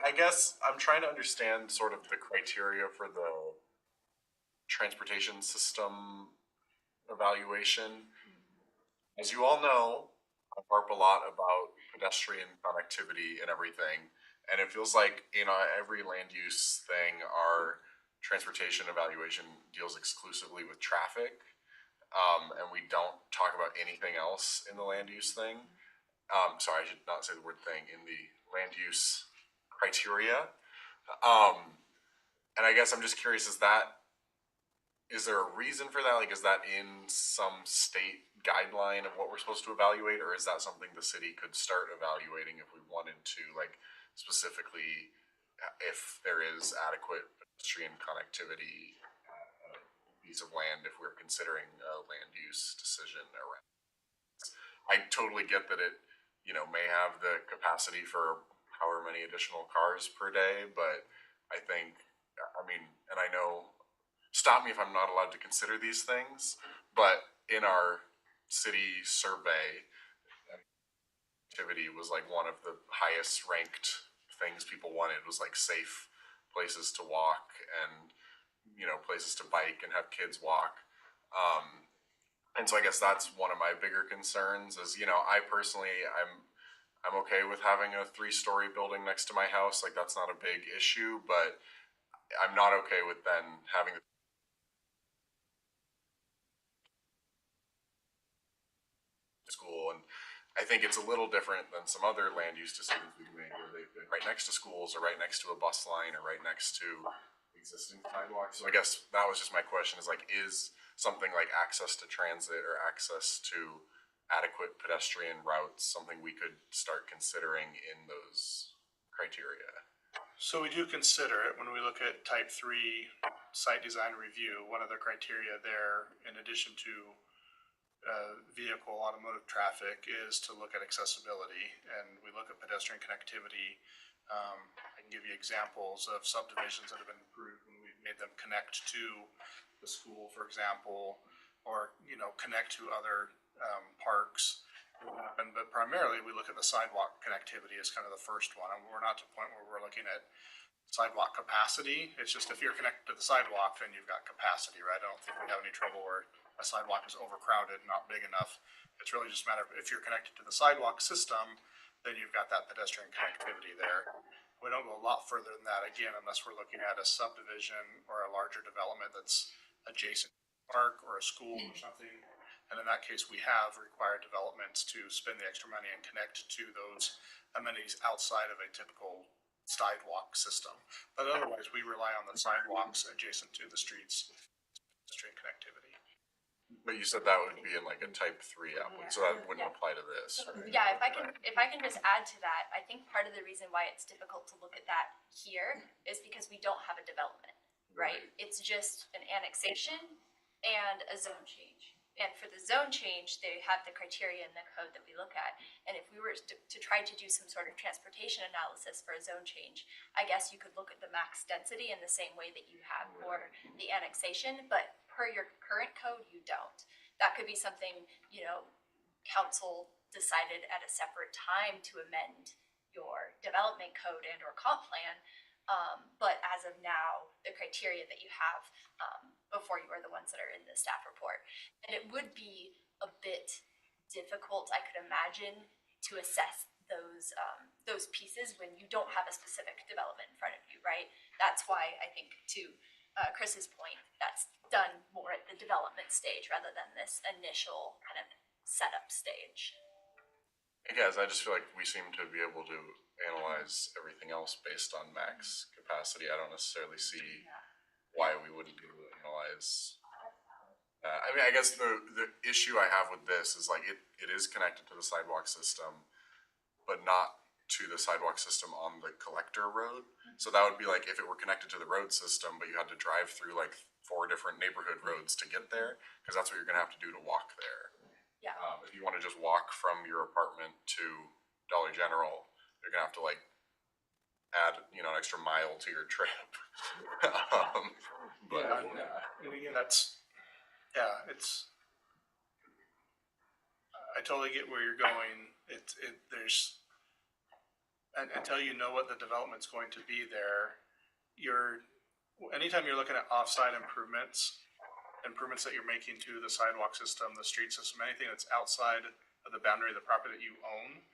I guess I'm trying to understand sort of the criteria for the transportation system evaluation. As you all know, I harp a lot about pedestrian connectivity and everything, and it feels like in every land use thing, our transportation evaluation deals exclusively with traffic, and we don't talk about anything else in the land use thing. Sorry, I should not say the word thing, in the land use criteria. And I guess I'm just curious, is there a reason for that? Like, is that in some state guideline of what we're supposed to evaluate, or is that something the city could start evaluating if we wanted to, like, specifically if there is adequate pedestrian connectivity piece of land if we're considering a land use decision around? I totally get that it, may have the capacity for however many additional cars per day, but I think, and I know, stop me if I'm not allowed to consider these things, but in our city survey, activity was like one of the highest ranked things people wanted, was like safe places to walk and, places to bike and have kids walk. And so I guess that's one of my bigger concerns is, I personally, I'm okay with having a 3-story building next to my house. Like, that's not a big issue, but I'm not okay with then having the school. And I think it's a little different than some other land use decisions we've made where they've been right next to schools or right next to a bus line or right next to existing sidewalks. So I guess that was just my question, is like, is something like access to transit or access to adequate pedestrian routes something we could start considering in those criteria? So we do consider it when we look at type 3 site design review. One of the criteria there, in addition to vehicle automotive traffic, is to look at accessibility, and we look at pedestrian connectivity. I can give you examples of subdivisions that have been improved when we've made them connect to the school, for example, or connect to other parks. But primarily we look at the sidewalk connectivity as kind of the first one, and we're not to the point where we're looking at sidewalk capacity. It's just if you're connected to the sidewalk, then you've got capacity, right? I don't think we have any trouble where a sidewalk is overcrowded, not big enough. It's really just a matter of if you're connected to the sidewalk system, then you've got that pedestrian connectivity there. We don't go a lot further than that, again, unless we're looking at a subdivision or a larger development that's adjacent to a park or a school or something. And in that case, we have required developments to spend the extra money and connect to those amenities outside of a typical sidewalk system. But otherwise, we rely on the sidewalks adjacent to the streets, street connectivity. But you said that would be in like a type 3 applicant, so that wouldn't apply to this, right? Yeah, if I can just add to that, I think part of the reason why it's difficult to look at that here is because we don't have a development, right? It's just an annexation and a zone change. And for the zone change, they have the criteria in the code that we look at. And if we were to try to do some sort of transportation analysis for a zone change, I guess you could look at the max density in the same way that you have for the annexation, but per your current code, you don't. That could be something, you know, council decided at a separate time to amend your development code and or comp plan. But as of now, the criteria that you have before you are the ones that are in the staff report. And it would be a bit difficult, I could imagine, to assess those pieces when you don't have a specific development in front of you, right? That's why I think, to Chris's point, that's done more at the development stage rather than this initial kind of setup stage. Hey guys, I just feel like we seem to be able to analyze everything else based on max capacity. I don't necessarily see why we wouldn't be able to analyze. I mean, I guess the issue I have with this is like it is connected to the sidewalk system, but not to the sidewalk system on the collector road. So that would be like if it were connected to the road system, but you had to drive through like 4 different neighborhood roads to get there, because that's what you're gonna have to do to walk there. Yeah. If you want to just walk from your apartment to Dollar General, you're gonna have to like add, you know, an extra mile to your trip. But And again, it's. I totally get where you're going. There's, until you know what the development's going to be there, anytime you're looking at off-site improvements that you're making to the sidewalk system, the street system, anything that's outside of the boundary of the property that you own,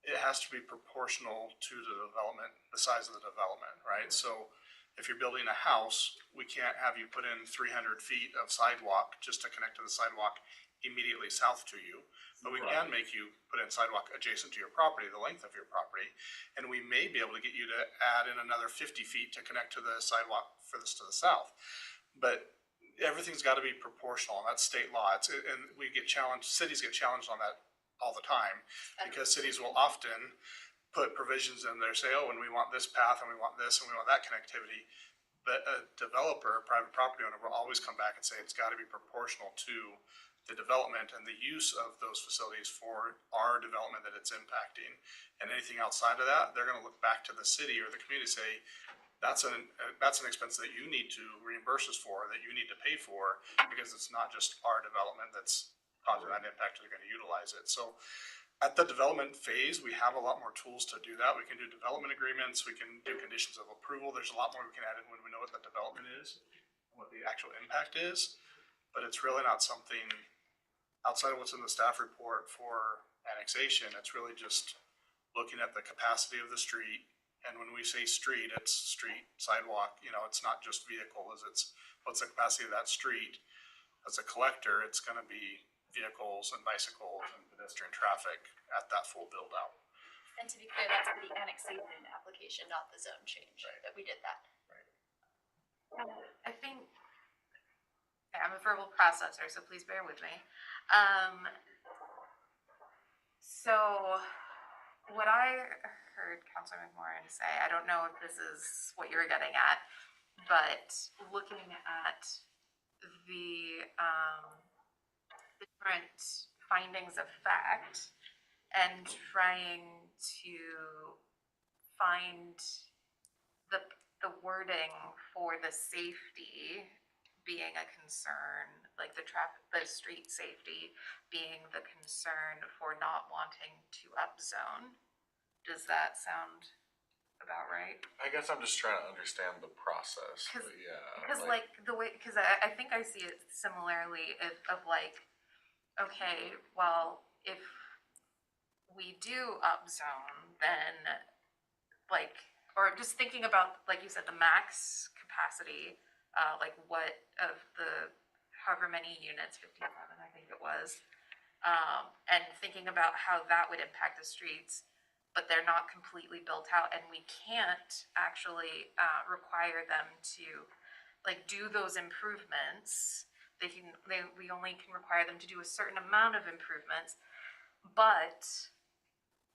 it has to be proportional to the development, the size of the development, right? So if you're building a house, we can't have you put in 300 feet of sidewalk just to connect to the sidewalk immediately south to you, but we can make you put in sidewalk adjacent to your property, the length of your property, and we may be able to get you to add in another 50 feet to connect to the sidewalk furthest to the south. But everything's got to be proportional, and that's state law. And we get challenged, cities get challenged on that all the time, because cities will often put provisions in there, say, oh, and we want this path, and we want this, and we want that connectivity. But a developer, a private property owner, will always come back and say it's got to be proportional to the development and the use of those facilities for our development that it's impacting. And anything outside of that, they're going to look back to the city or the community and say, that's an expense that you need to reimburse us for, that you need to pay for, because it's not just our development that's causing that impact, they're going to utilize it. So at the development phase, we have a lot more tools to do that. We can do development agreements, we can do conditions of approval. There's a lot more we can add in when we know what the development is, what the actual impact is, but it's really not something outside of what's in the staff report for annexation. It's really just looking at the capacity of the street. And when we say street, it's street, sidewalk, you know, it's not just vehicles, it's what's the capacity of that street. As a collector, it's gonna be vehicles and bicycles and pedestrian traffic at that full build out. And to be clear, that's the annexation application, not the zone change, that we did that. I think, I'm a verbal processor, so please bear with me. So what I heard Councilor McMorrin say, I don't know if this is what you were getting at, but looking at the different findings of fact and trying to find the wording for the safety being a concern, like the street safety being the concern for not wanting to upzone. Does that sound about right? I guess I'm just trying to understand the process, but yeah. Because like the way, because I think I see it similarly of like, okay, well, if we do upzone, then like, or just thinking about, like you said, the max capacity, like what of the, however many units, 57 I think it was, and thinking about how that would impact the streets, but they're not completely built out, and we can't actually require them to like do those improvements. We only can require them to do a certain amount of improvements. But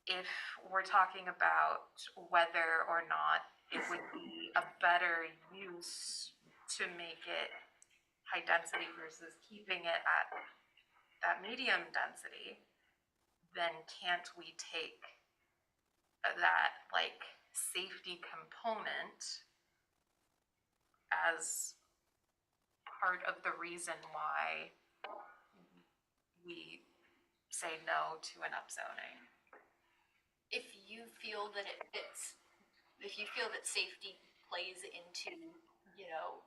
if we're talking about whether or not it would be a better use to make it high density versus keeping it at that medium density, then can't we take that like safety component as part of the reason why we say no to an upzoning? If you feel that it fits, if you feel that safety plays into, you know,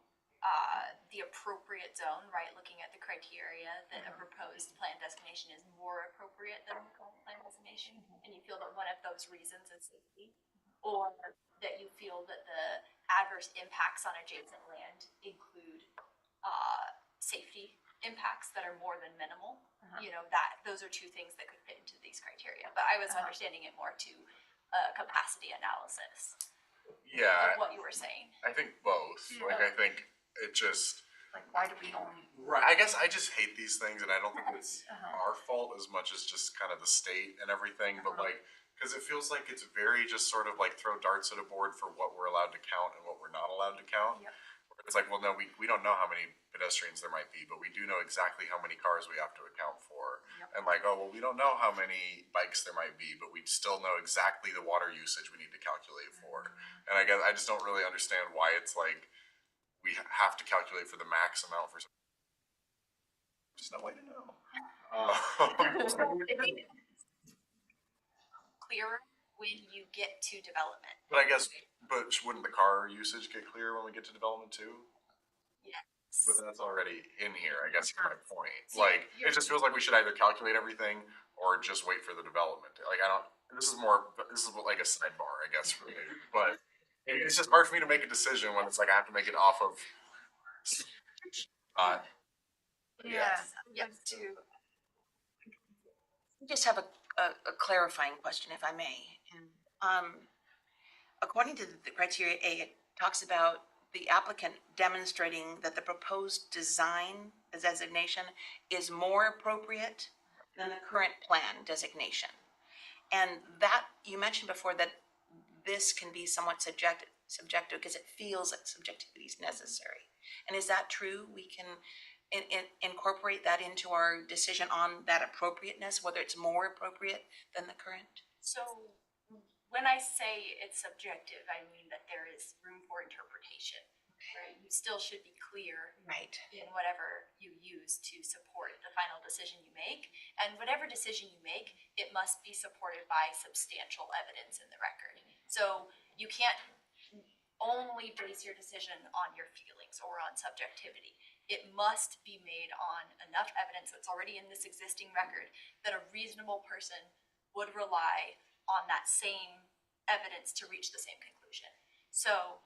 the appropriate zone, right, looking at the criteria that a proposed plan designation is more appropriate than the current plan designation, and you feel that one of those reasons is safety, or that you feel that the adverse impacts on adjacent land include safety impacts that are more than minimal, you know, that those are two things that could fit into these criteria. But I was understanding it more to capacity analysis. Yeah, Of what you were saying. I think both. Like, I think it just. Like, why do we only? Right. I guess I just hate these things, and I don't think it's our fault as much as just kind of the state and everything. But like, because it feels like it's very just sort of like throw darts at a board for what we're allowed to count and what we're not allowed to count. Yep. It's like, well, no, we don't know how many pedestrians there might be, but we do know exactly how many cars we have to account for. Yep. And like, oh, well, we don't know how many bikes there might be, but we still know exactly the water usage we need to calculate for. And I guess I just don't really understand why it's like we have to calculate for the max amount for. There's no way to know. I think clearer when you get to development. But I guess, wouldn't the car usage get clear when we get to development too? Yes. But that's already in here, I guess is my point. So Like, it just feels like we should either calculate everything or just wait for the development. Like, this is like a sidebar, I guess, for me. But it's just hard for me to make a decision when it's like I have to make it off of. Yes. I just have a clarifying question, if I may. According to the criteria A, it talks about the applicant demonstrating that the proposed design designation is more appropriate than the current plan designation. And that, you mentioned before that this can be somewhat subjective because it feels like subjectivity is necessary. And is that true? We can incorporate that into our decision on that appropriateness, whether it's more appropriate than the current? So when I say it's subjective, I mean that there is room for interpretation, right? You still should be clear in whatever you use to support the final decision you make. And whatever decision you make, it must be supported by substantial evidence in the record. So you can't only base your decision on your feelings or on subjectivity. It must be made on enough evidence that's already in this existing record that a reasonable person would rely on that same evidence to reach the same conclusion. So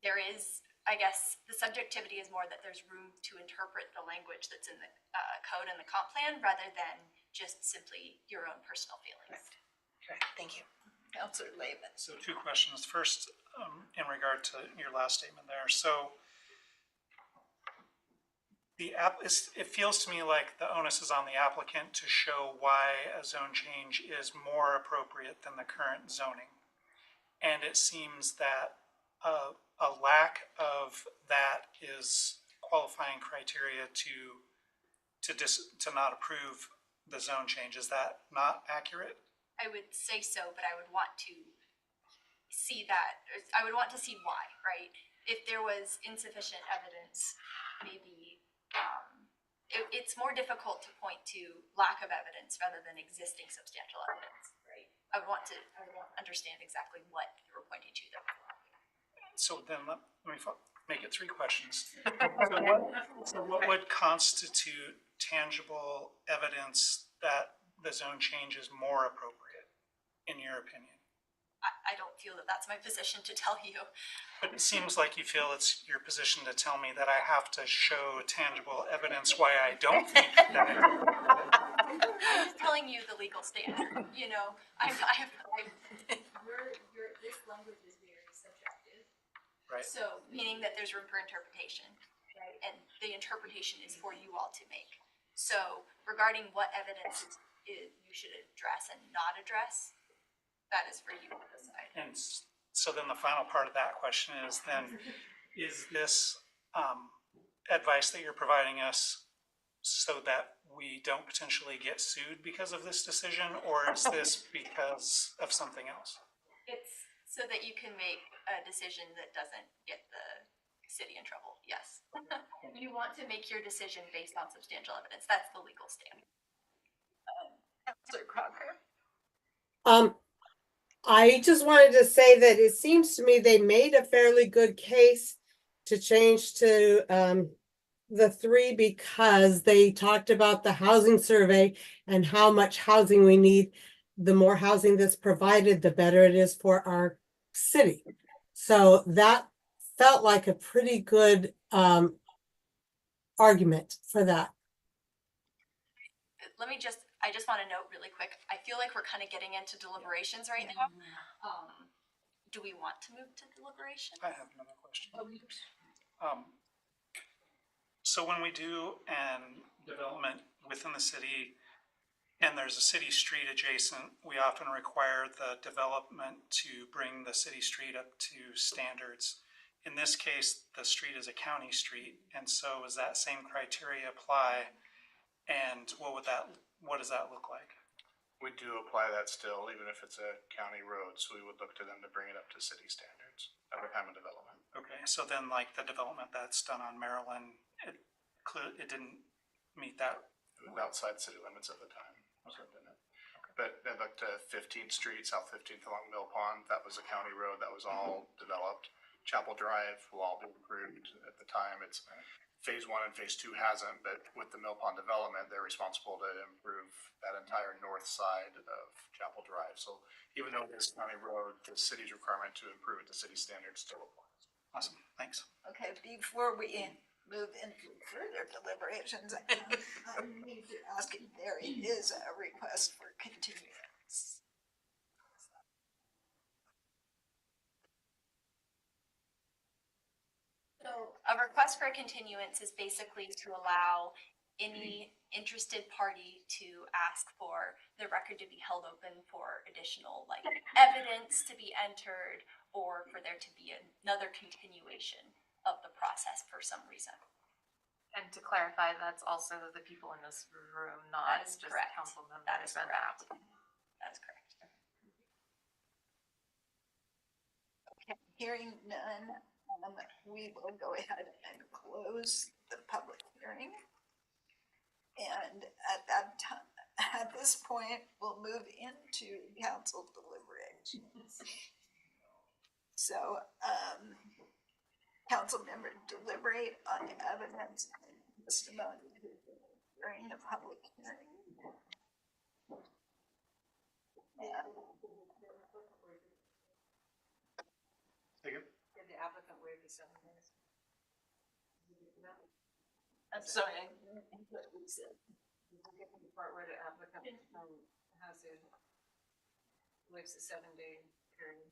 there is, I guess, the subjectivity is more that there's room to interpret the language that's in the code and the comp plan rather than just simply your own personal feelings. Correct. Thank you. Counselor Lehman. So 2 questions. First, in regard to your last statement there. So it feels to me like the onus is on the applicant to show why a zone change is more appropriate than the current zoning. And it seems that a lack of that is qualifying criteria to not approve the zone change. Is that not accurate? I would say so, but I would want to see that. I would want to see why, right? If there was insufficient evidence, maybe it's more difficult to point to lack of evidence rather than existing substantial evidence, right? I would want to understand exactly what you were pointing to there. So then let me make it 3 questions. So what would constitute tangible evidence that the zone change is more appropriate, in your opinion? I don't feel that that's my position to tell you. But it seems like you feel it's your position to tell me that I have to show tangible evidence why I don't think that. I'm just telling you the legal standard. You know, this language is very subjective. Right. So meaning that there's room for interpretation, right? And the interpretation is for you all to make. So regarding what evidence you should address and not address, that is for you to decide. And so then the final part of that question is then, is this advice that you're providing us so that we don't potentially get sued because of this decision, or is this because of something else? It's so that you can make a decision that doesn't get the city in trouble, yes. You want to make your decision based on substantial evidence, that's the legal standard. Counselor Crocker? I just wanted to say that it seems to me they made a fairly good case to change to the 3 because they talked about the housing survey and how much housing we need. The more housing that's provided, the better it is for our city. So that felt like a pretty good argument for that. I just want to note really quick, I feel like we're kind of getting into deliberations right now. Do we want to move to deliberation? I have another question. So when we do an development within the city and there's a city street adjacent, we often require the development to bring the city street up to standards. In this case, the street is a county street, and so does that same criteria apply? And what does that look like? We do apply that still, even if it's a county road, so we would look to them to bring it up to city standards at the time of development. Okay, so then like the development that's done on Maryland, it didn't meet that? It was outside city limits at the time, so it didn't. But I looked at 15th Street, South 15th along Mill Pond, that was a county road that was all developed. Chapel Drive will all be approved at the time. It's phase 1 and phase 2 hasn't, but with the Mill Pond development, they're responsible to improve that entire north side of Chapel Drive. So even though it's county road, the city's requirement to improve it to city standards still applies. Awesome, thanks. Okay, before we move into further deliberations, I need to ask if there is a request for continuance. So a request for a continuance is basically to allow any interested party to ask for the record to be held open for additional evidence to be entered, or for there to be another continuation of the process for some reason. And to clarify, that's also the people in this room, not just correct. council members. That is correct. That is correct. Okay, hearing none, we will go ahead and close the public hearing. And at this point, we'll move into council deliberations. So, council members deliberate on evidence and testimony during the public hearing. Did the applicant waive the 7 days? I'm sorry. The part where the applicant has it, waives the 7-day period.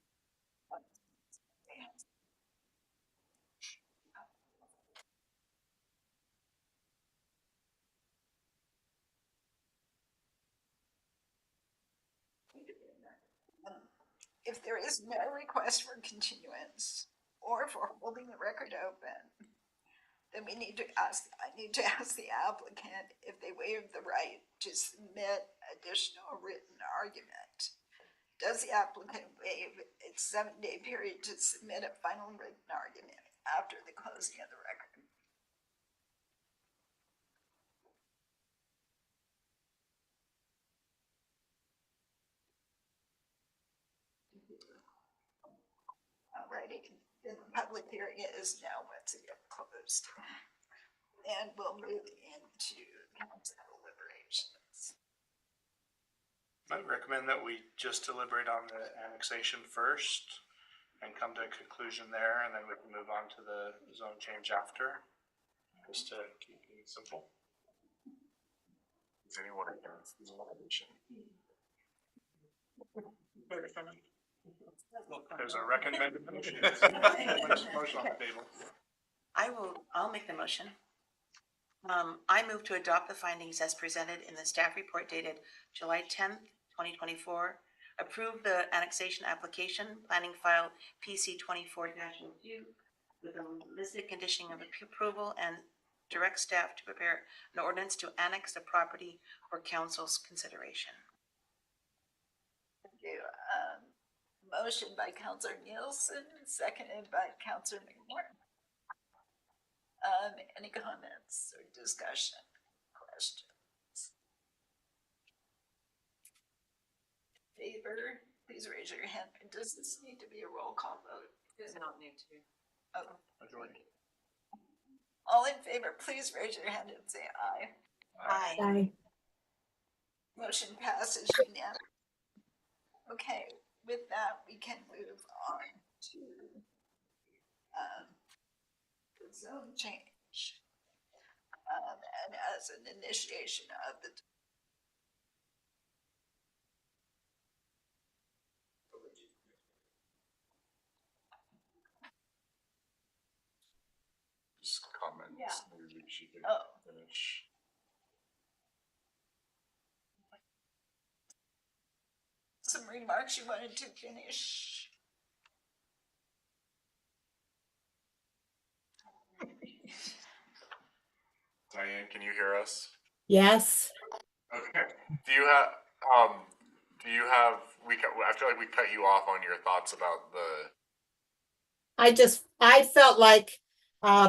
If there is no request for continuance or for holding the record open, then I need to ask the applicant if they waive the right to submit additional written argument. Does the applicant waive its 7-day period to submit a final written argument after the closing of the record? Alrighty, the public hearing is now once again closed. And we'll move into council deliberations. I'd recommend that we just deliberate on the annexation first and come to a conclusion there, and then we can move on to the zone change after, just to keep it simple. Is anyone against the elimination? There's a recommended motion. Motion on the table. I'll make the motion. I move to adopt the findings as presented in the staff report dated July 10th, 2024. Approve the annexation application, planning file PC 24-02 with a listed condition of approval and direct staff to prepare an ordinance to annex the property for council's consideration. Thank you. Motion by Counselor Nielsen, seconded by Counselor McMorton. Any comments or discussion, questions? Favor, please raise your hand. Does this need to be a roll call vote? Does not need to. Oh, Majority. all in favor, please raise your hand and say aye. Aye. Aye. Motion passes unanimously. Okay, with that, we can move on to the zone change. And as an initiation of the Just comments, Yeah. maybe she could Oh. finish. some remarks you wanted to finish. Diane, can you hear us? Yes. Okay. I feel like we cut you off on your thoughts about the, I felt like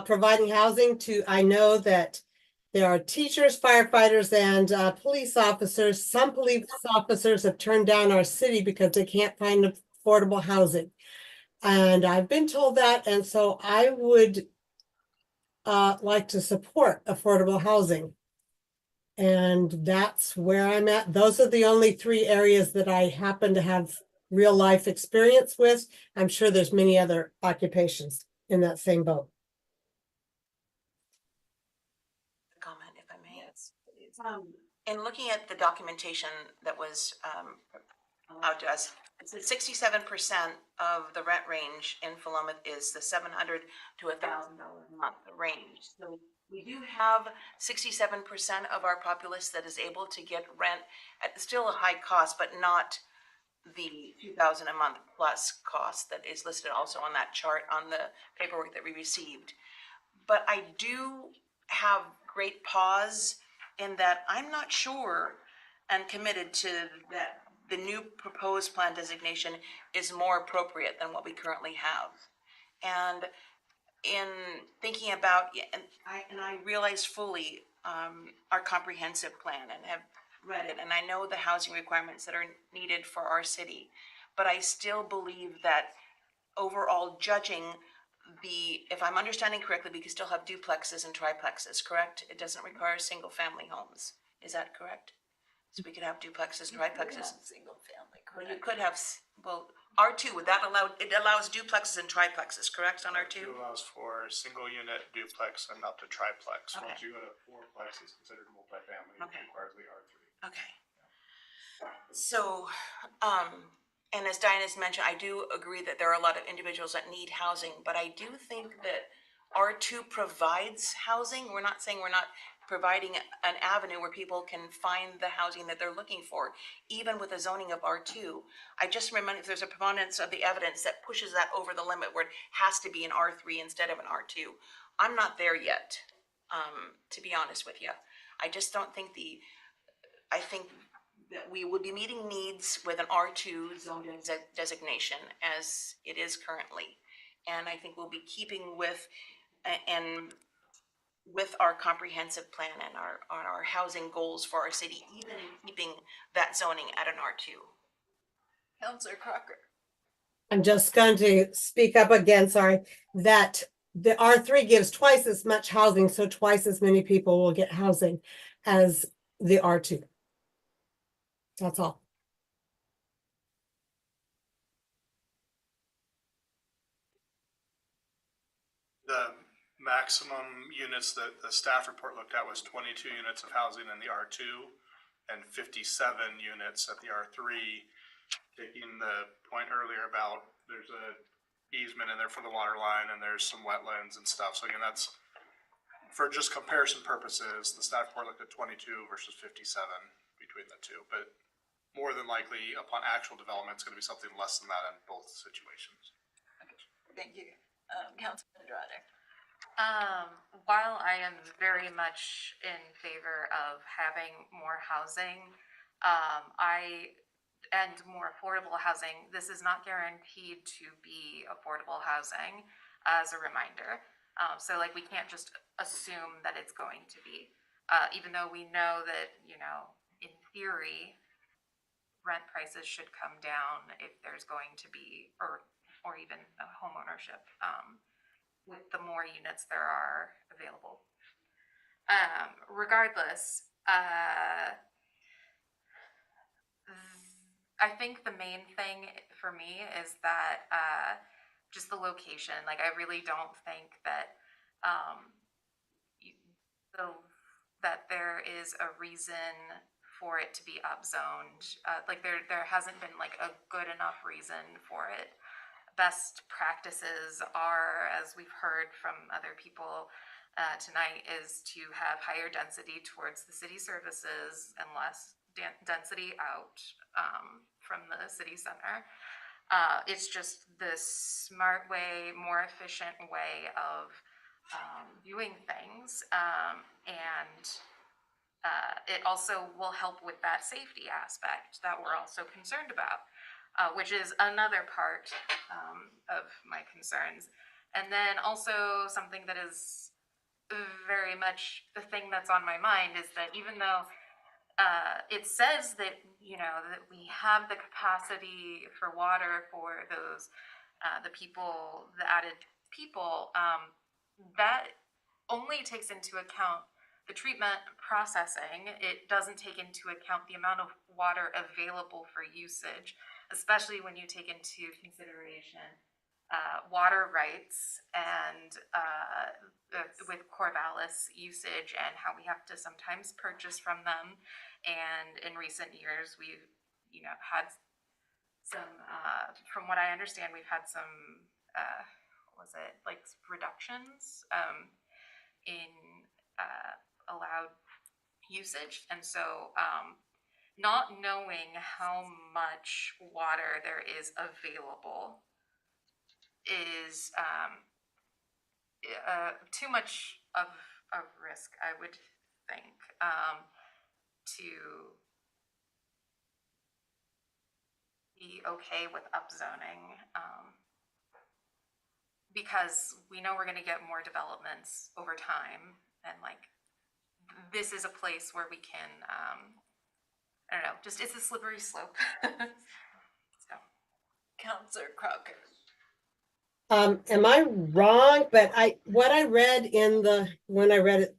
providing housing to, I know that there are teachers, firefighters, and police officers. Some police officers have turned down our city because they can't find affordable housing. And I've been told that, and so I would like to support affordable housing. And that's where I'm at. Those are the only three areas that I happen to have real life experience with. I'm sure there's many other occupations in that same boat. Comment, if I may. In looking at the documentation that was allowed to us, it's that 67% of the rent range in Philomath is the $700 to $1,000 a month range. So we do have 67% of our populace that is able to get rent at still a high cost, but not the $2,000 a month plus cost that is listed also on that chart on the paperwork that we received. But I do have great pause in that I'm not sure and committed to that the new proposed plan designation is more appropriate than what we currently have. And in thinking about, and I realize fully our comprehensive plan and have read it, and I know the housing requirements that are needed for our city, but I still believe that overall judging if I'm understanding correctly, we can still have duplexes and triplexes, correct? It doesn't require single family homes. Is that correct? So we could have duplexes, triplexes. Single family, Well, correct? you could have, R2, would that allow, it allows duplexes and triplexes, correct, on R2? It allows for single unit, duplex, and up to triplex. Okay. Once you go to fourplex, it's considered multifamily, which Okay. requires the R3. Okay. So, and as Diana's mentioned, I do agree that there are a lot of individuals that need housing, but I do think that R2 provides housing. We're not saying we're not providing an avenue where people can find the housing that they're looking for, even with the zoning of R2. I just remember if there's a preponderance of the evidence that pushes that over the limit where it has to be an R3 instead of an R2. I'm not there yet, to be honest with you. I just don't think I think that we would be meeting needs with an R2 zone designation as it is currently. And I think we'll be keeping with our comprehensive plan and our housing goals for our city, even keeping that zoning at an R2. Counselor Crocker. I'm just going to speak up again, sorry, that the R3 gives twice as much housing, so twice as many people will get housing as the R2. That's all. The maximum units that the staff report looked at was 22 units of housing in the R2 and 57 units at the R3. Taking the point earlier about there's a easement in there for the water line and there's some wetlands and stuff. So again, that's for just comparison purposes. The staff report looked at 22 versus 57 between the two, but more than likely upon actual development, it's going to be something less than that in both situations. Thank you. Councilman Andrade. While I am very much in favor of having more housing, and more affordable housing, this is not guaranteed to be affordable housing, as a reminder. So like we can't just assume that it's going to be, even though we know that, in theory, rent prices should come down if there's going to be, or even a home ownership, with the more units there are available. Regardless, I think the main thing for me is that just the location. Like, I really don't think that that there is a reason for it to be upzoned. Like, there hasn't been like a good enough reason for it. Best practices are, as we've heard from other people tonight, is to have higher density towards the city services and less density out from the city center. It's just the smart way, more efficient way of viewing things, and it also will help with that safety aspect that we're also concerned about, which is another part of my concerns. And then also something that is very much the thing that's on my mind is that even though it says that, that we have the capacity for water for those, the added people, that only takes into account the treatment processing. It doesn't take into account the amount of water available for usage, especially when you take into consideration water rights and with Corvallis usage and how we have to sometimes purchase from them. And in recent years, we've, had some, from what I understand, we've had some, reductions in allowed usage. And so not knowing how much water there is available is too much of a risk, I would think, to be okay with upzoning, because we know we're going to get more developments over time, and this is a place where we can, I don't know, just it's a slippery slope. So, Counselor Crocker. Am I wrong? But what I read when I read it,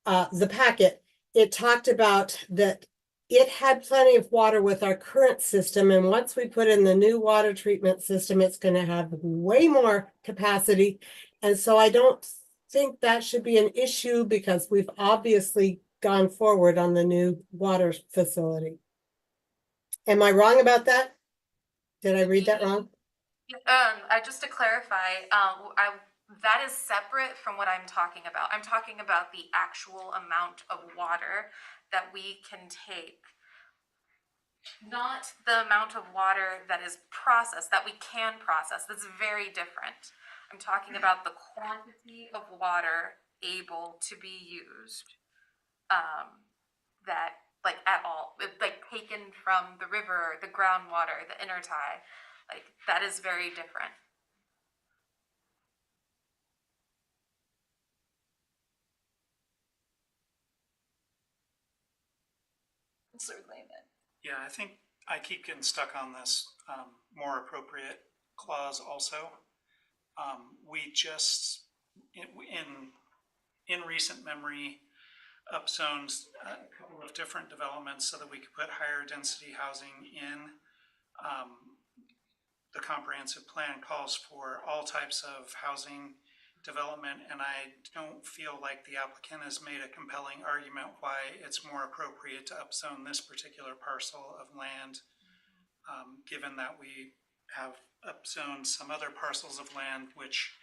the packet, it talked about that it had plenty of water with our current system. And once we put in the new water treatment system, it's going to have way more capacity. And so I don't think that should be an issue because we've obviously gone forward on the new water facility. Am I wrong about that? Did I read that wrong? Just to clarify, that is separate from what I'm talking about. I'm talking about the actual amount of water that we can take, not the amount of water that is processed, that we can process. That's very different. I'm talking about the quantity of water able to be used, that, at all, taken from the river, the groundwater, the intertie, that is very different. Yeah, I think I keep getting stuck on this more appropriate clause also. We just, in recent memory, upzones a couple of different developments so that we could put higher density housing in. The comprehensive plan calls for all types of housing development, and I don't feel like the applicant has made a compelling argument why it's more appropriate to upzone this particular parcel of land, given that we have upzoned some other parcels of land which,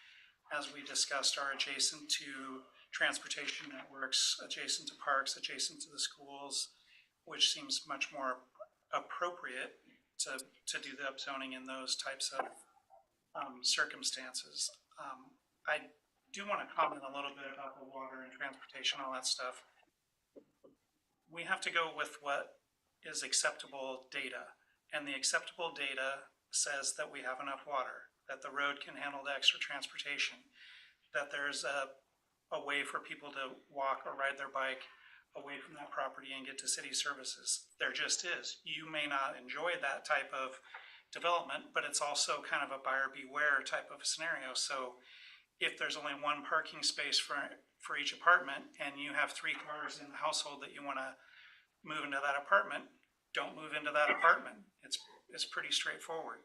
as we discussed, are adjacent to transportation networks, adjacent to parks, adjacent to the schools, which seems much more appropriate to do the upzoning in those types of circumstances. do want to comment a little bit about the water and transportation, all that stuff. We have to go with what is acceptable data. And the acceptable data says that we have enough water, that the road can handle the extra transportation, that there's a way for people to walk or ride their bike away from that property and get to city services. There just is. You may not enjoy that type of development, but it's also kind of a buyer beware type of scenario. So if there's only one parking space for each apartment and you have 3 cars in the household that you want to move into that apartment, don't move into that apartment. It's pretty straightforward.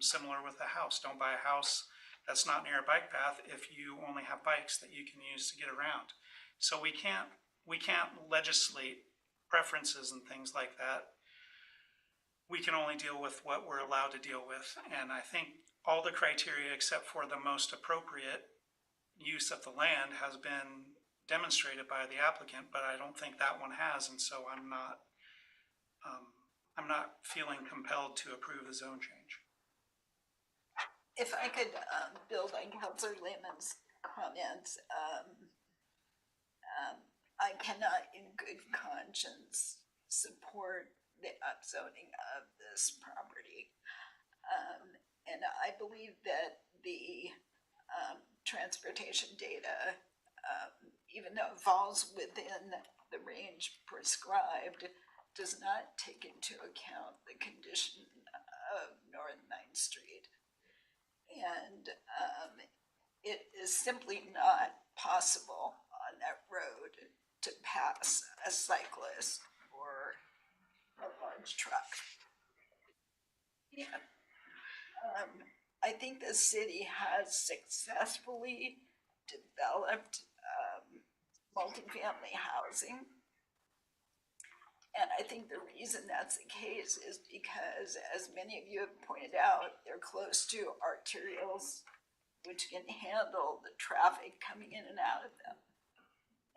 Similar with the house. Don't buy a house that's not near a bike path if you only have bikes that you can use to get around. So we can't legislate preferences and things like that. We can only deal with what we're allowed to deal with. And I think all the criteria except for the most appropriate use of the land has been demonstrated by the applicant, but I don't think that one has, and so I'm not feeling compelled to approve the zone change. If I could build on Councilor Lehman's comments, I cannot in good conscience support the upzoning of this property. And I believe that the transportation data, even though it falls within the range prescribed, does not take into account the condition of North 9th Street. And it is simply not possible on that road to pass a cyclist or a large truck. Yeah. I think the city has successfully developed multifamily housing. And I think the reason that's the case is because, as many of you have pointed out, they're close to arterials, which can handle the traffic coming in and out of them.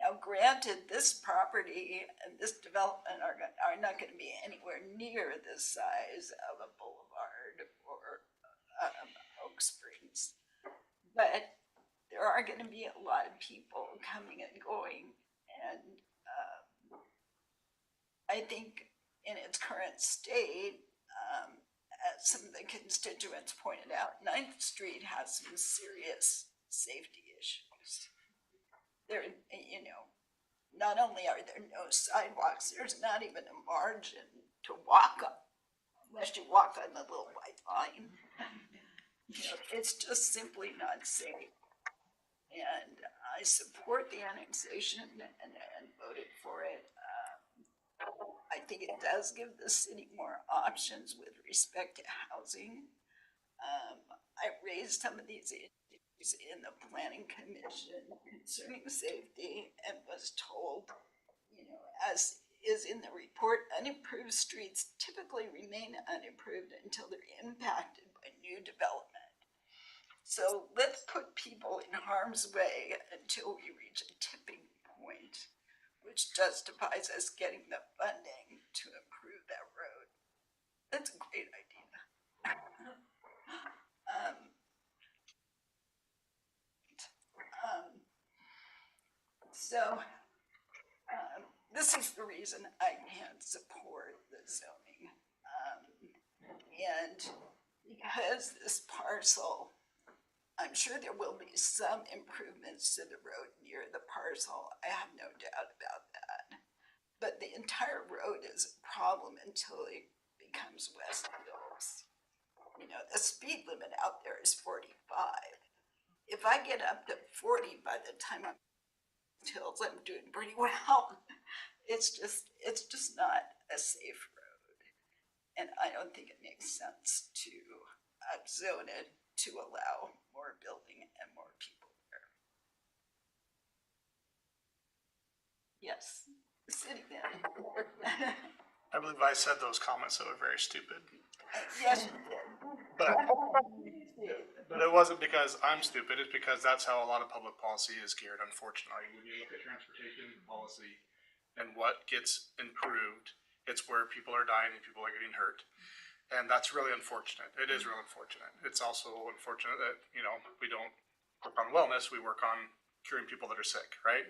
Now, granted, this property and this development are not going to be anywhere near the size of a boulevard or Oak Springs, but there are going to be a lot of people coming and going, and I think in its current state, as some of the constituents pointed out, 9th Street has some serious safety issues. There, not only are there no sidewalks, there's not even a margin to walk on, unless you walk on the little white line. It's just simply not safe. And I support the annexation and voted for it. I think it does give the city more options with respect to housing. I raised some of these issues in the planning commission concerning safety and was told, as is in the report, unimproved streets typically remain unimproved until they're impacted by new development. So let's put people in harm's way until we reach a tipping point, which justifies us getting the funding to improve that road. That's a great idea. This is the reason I can't support the zoning. And because this parcel, I'm sure there will be some improvements to the road near the parcel. I have no doubt about that. But the entire road is a problem until it becomes West Hills. The speed limit out there is 45. If I get up to 40 by the time I'm Hills, I'm doing pretty well. It's just not a safe road. And I don't think it makes sense to zone it to allow more building and more people there. Yes, the city manager. I believe I said those comments that were very stupid. Yes, you did. But it wasn't because I'm stupid, it's because that's how a lot of public policy is geared, unfortunately. When you look at transportation policy and what gets improved, it's where people are dying and people are getting hurt. And that's really unfortunate. It is really unfortunate. It's also unfortunate that, we don't work on wellness, we work on curing people that are sick, right?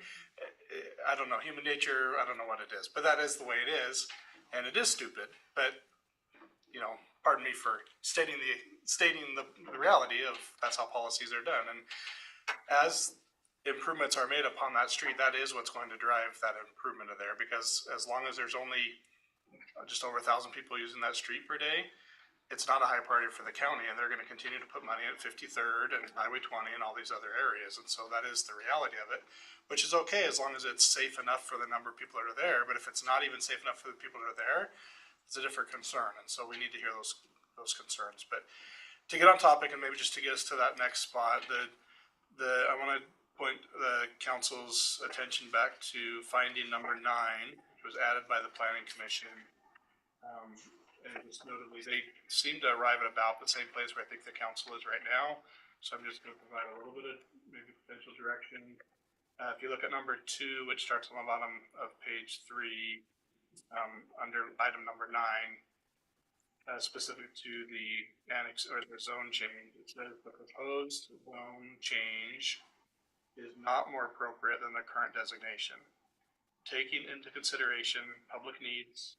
I don't know, human nature, I don't know what it is, but that is the way it is, and it is stupid, but, you know, pardon me for stating the reality of that's how policies are done, and as improvements are made upon that street, that is what's going to drive that improvement of there, because as long as there's only just over 1,000 people using that street per day, it's not a high priority for the county, and they're gonna continue to put money at 53rd and Highway 20 and all these other areas, and so that is the reality of it, which is okay as long as it's safe enough for the number of people that are there, but if it's not even safe enough for the people that are there, it's a different concern, and so we need to hear those concerns. But to get on topic and maybe just to get us to that next spot, I wanna point the council's attention back to finding number 9, which was added by the planning commission. And just notably, they seem to arrive at about the same place where I think the council is right now. So I'm just going to provide a little bit of maybe potential direction. If you look at number 2, which starts on the bottom of page 3, under item number 9, specific to the annex or the zone change, it says the proposed zone change is not more appropriate than the current designation, taking into consideration public needs,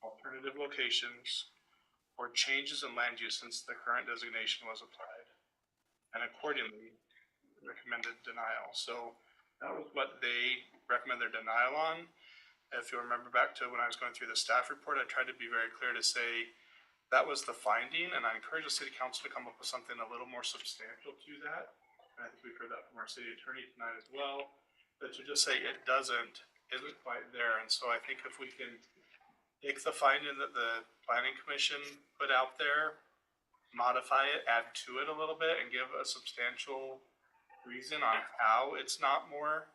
alternative locations, or changes in land use since the current designation was applied, and accordingly recommended denial. So that was what they recommend their denial on. If you remember back to when I was going through the staff report, I tried to be very clear to say that was the finding, and I encourage the city council to come up with something a little more substantial to that. And I think we've heard that from our city attorney tonight as well, but to just say it isn't quite there. And so I think if we can take the finding that the planning commission put out there, modify it, add to it a little bit, and give a substantial reason on how it's not more.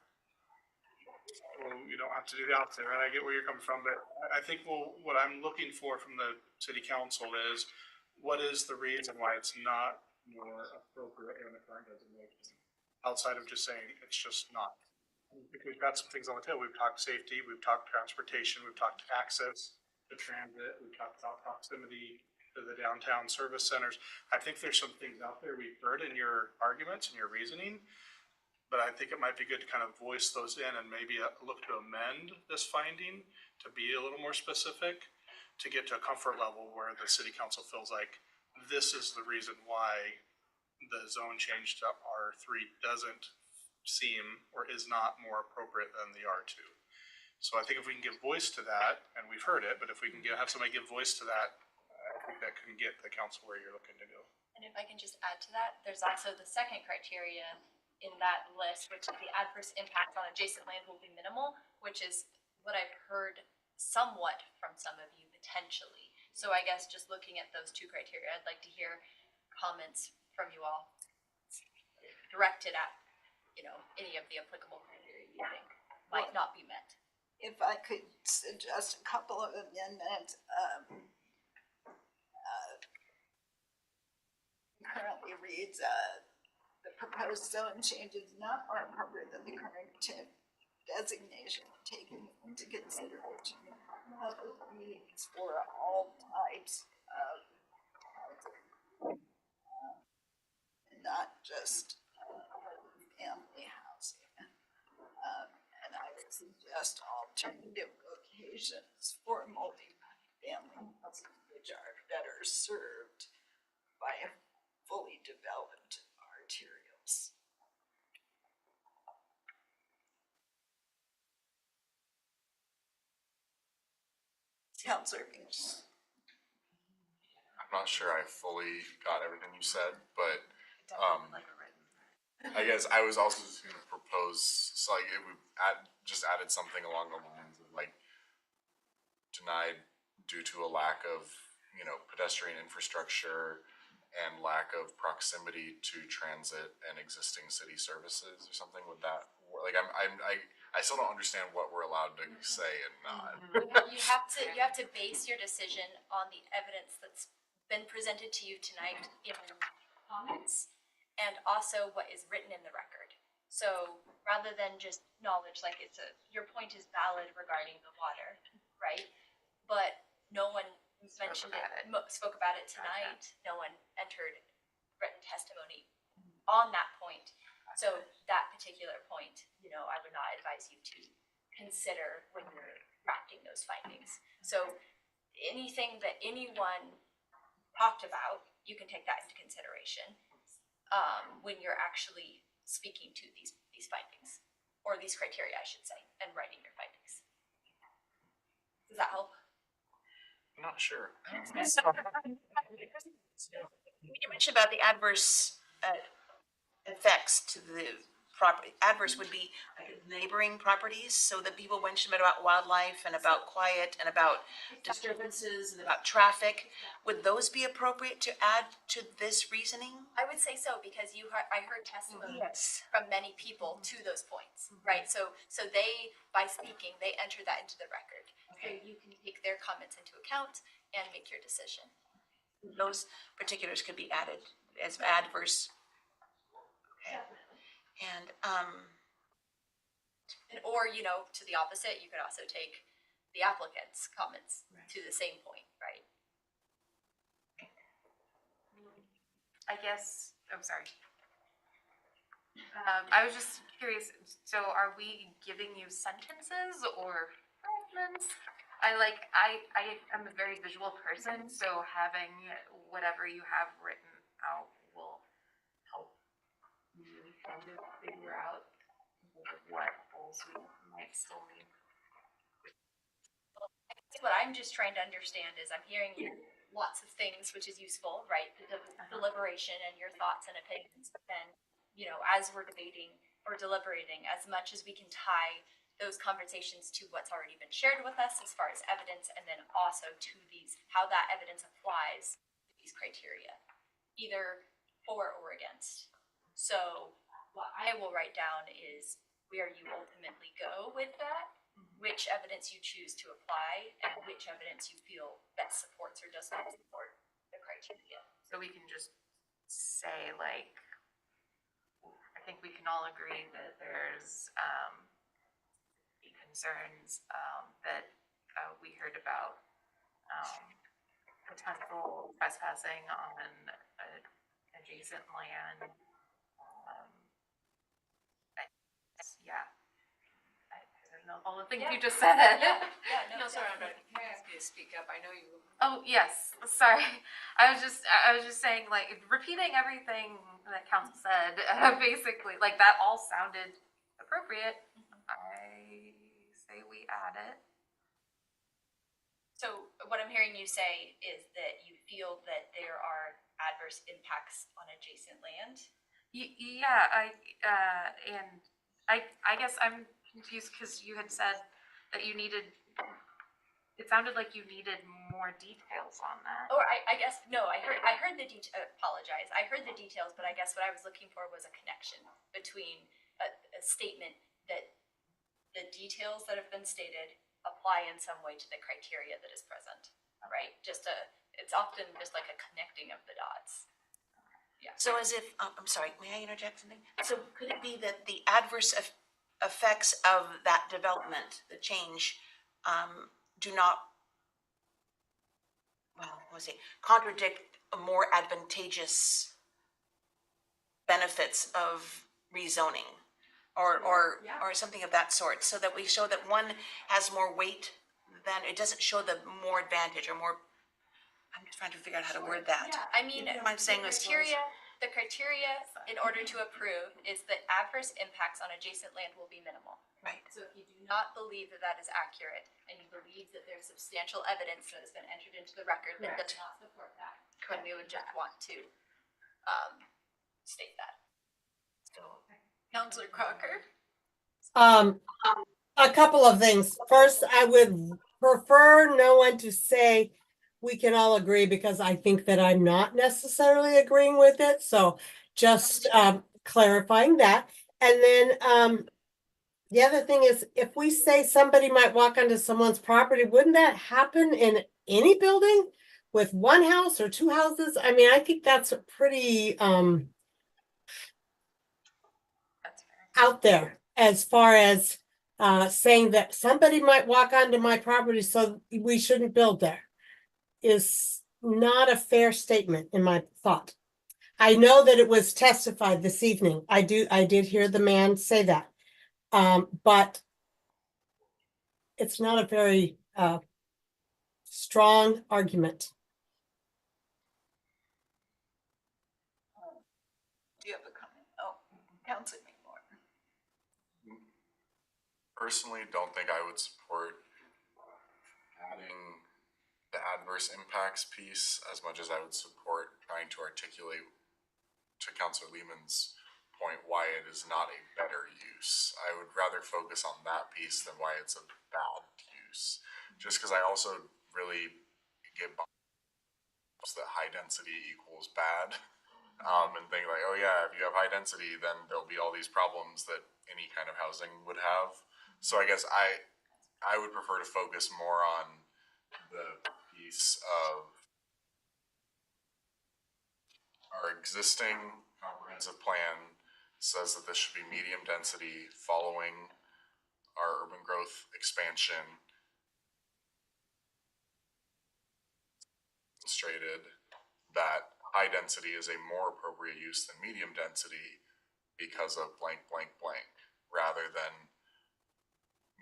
Well, you don't have to do the opposite, right? I get where you're coming from, but I think what I'm looking for from the city council is what is the reason why it's not more appropriate in the current designation, outside of just saying it's just not. I think we've got some things on the table. We've talked safety, we've talked transportation, we've talked access to transit, we've talked about proximity to the downtown service centers. I think there's some things out there we've heard in your arguments and your reasoning, but I think it might be good to kind of voice those in and maybe look to amend this finding to be a little more specific, to get to a comfort level where the city council feels like this is the reason why the zone change to R3 doesn't seem or is not more appropriate than the R2. So I think if we can give voice to that, and we've heard it, but if we can have somebody give voice to that, I think that can get the council where you're looking to go. And if I can just add to that, there's also the second criteria in that list, which is the adverse impact on adjacent land will be minimal, which is what I've heard somewhat from some of you potentially. So I guess just looking at those 2 criteria, I'd like to hear comments from you all directed at, you know, any of the applicable criteria you think might not be met. If I could suggest a couple of amendments, currently reads, the proposed zone change is not more appropriate than the current designation, taking into consideration public needs for all types of housing, not just family housing. And I would suggest alternative locations for multi-family housing, which are better served by fully developed arterials. Councilor Beach. I'm not sure I fully got everything you said, but I guess I was also just gonna propose, so like if we just added something along the lines of like denied due to a lack of, you know, pedestrian infrastructure and lack of proximity to transit and existing city services or something. Would that like I still don't understand what we're allowed to say and not. You have to base your decision on the evidence that's been presented to you tonight in comments, and also what is written in the record. So rather than just knowledge, like your point is valid regarding the water, right? But no one mentioned it, spoke about it tonight. No one entered written testimony on that point. So that particular point, you know, I would not advise you to consider when you're drafting those findings. So anything that anyone talked about, you can take that into consideration when you're actually speaking to these findings, or these criteria, I should say, and writing your findings. Does that help? I'm not sure. You mentioned about the adverse effects to the property. Adverse would be neighboring properties, so that people mentioned about wildlife and about quiet and about disturbances and about traffic. Would those be appropriate to add to this reasoning? I would say so, because I heard testimony Yes. from many people to those points, right? So they, by speaking, they enter that into the record. So you can take their comments into account and make your decision. Those particulars could be added as adverse. Okay. And or, you know, to the opposite, you could also take the applicant's comments to the same point, right? I guess, oh, sorry. I was just curious, so are we giving you sentences or fragments? I am a very visual person, so having whatever you have written out will help me kind of figure out what holes we might still need. What I'm just trying to understand is I'm hearing lots of things, which is useful, right? The deliberation and your thoughts and opinions. And, you know, as we're debating or deliberating, as much as we can tie those conversations to what's already been shared with us as far as evidence, and then also to these, how that evidence applies to these criteria, either for or against. So what I will write down is where you ultimately go with that, which evidence you choose to apply, and which evidence you feel best supports or does not support the criteria. So we can just say, like, I think we can all agree that there's concerns that we heard about potential trespassing on adjacent land. Yeah. I don't know all the things you just said. No, sorry, I'm going to speak up. I know you. Oh, yes, sorry. I was just saying, like, repeating everything that council said, basically, like, that all sounded appropriate. I say we add it. So what I'm hearing you say is that you feel that there are adverse impacts on adjacent land? Yeah, I guess I'm confused because you had said that you needed, it sounded like you needed more details on that. Or I guess, no, I heard the apologize. I heard the details, but I guess what I was looking for was a connection between a statement that the details that have been stated apply in some way to the criteria that is present, right? It's often just like a connecting of the dots. Yeah. So as if, I'm sorry, may I interject something? So could it be that the adverse effects of that development, the change, do not, well, let's see, contradict more advantageous benefits of rezoning? Or something of that sort, so that we show that one has more weight than, it doesn't show the more advantage or more, I'm just trying to figure out how to word that. Yeah, I mean, You know what I'm saying? the criteria in order to approve is that adverse impacts on adjacent land will be minimal. Right. So if you do not believe that that is accurate, and you believe that there's substantial evidence that has been entered into the record that does not support that, then we would just want to state that. So, Councilor Crocker? A couple of things. First, I would prefer no one to say we can all agree, because I think that I'm not necessarily agreeing with it. So just clarifying that. And then the other thing is, if we say somebody might walk onto someone's property, wouldn't that happen in any building with one house or two houses? I mean, I think that's pretty out there as far as saying that somebody might walk onto my property, so we shouldn't build there, is not a fair statement in my thought. I know that it was testified this evening. I did hear the man say that. But it's not a very strong argument. Do you have a comment? Oh, Councilor McMorro. Personally, don't think I would support adding the adverse impacts piece as much as I would support trying to articulate to Councilor Lehman's point why it is not a better use. I would rather focus on that piece than why it's a bad use. Just because I also really get that high density equals bad. And think like, oh yeah, if you have high density, then there'll be all these problems that any kind of housing would have. So I guess I would prefer to focus more on the piece of our existing comprehensive plan says that this should be medium density following our urban growth expansion. Demonstrated that high density is a more appropriate use than medium density because of blank, blank, blank, rather than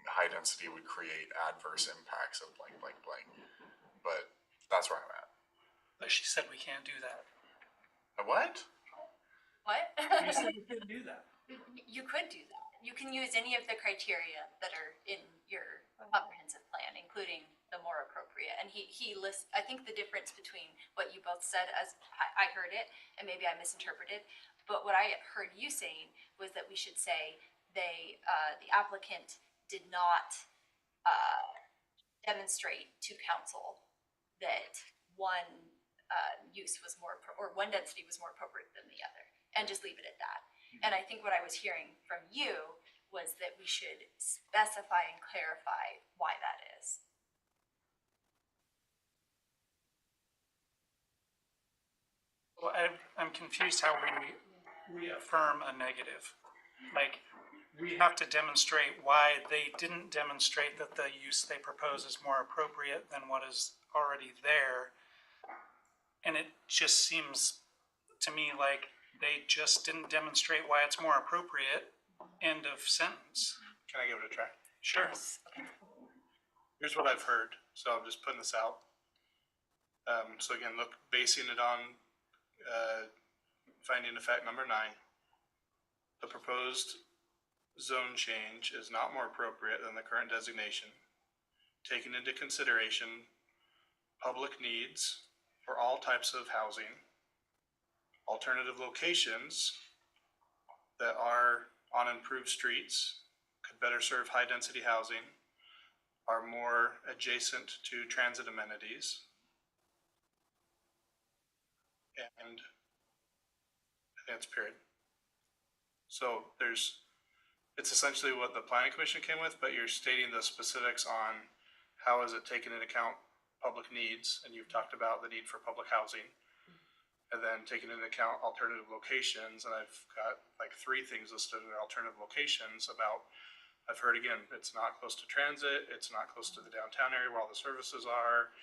high density would create adverse impacts of blank, blank, blank. But that's where I'm at. But she said we can't do that. What? What? You said we couldn't do that. You could do that. You can use any of the criteria that are in your comprehensive plan, including the more appropriate. And he lists, I think the difference between what you both said, as I heard it, and maybe I misinterpreted, but what I heard you saying was that we should say the applicant did not demonstrate to council that one use was more, or one density was more appropriate than the other, and just leave it at that. And I think what I was hearing from you was that we should specify and clarify why that is. Well, I'm confused how we affirm a negative. Like, we have to demonstrate why they didn't demonstrate that the use they propose is more appropriate than what is already there. And it just seems to me like they just didn't demonstrate why it's more appropriate. End of sentence. Can I give it a try? Sure. Here's what I've heard, so I'm just putting this out. So again, look, basing it on finding of fact number 9. The proposed zone change is not more appropriate than the current designation, taking into consideration public needs for all types of housing, alternative locations that are on improved streets, could better serve high density housing, are more adjacent to transit amenities, and that's period. So it's essentially what the planning commission came with, but you're stating the specifics on how is it taking into account public needs, and you've talked about the need for public housing, and then taking into account alternative locations, and I've got like 3 things listed in alternative locations about, I've heard again, it's not close to transit, it's not close to the downtown area where all the services are,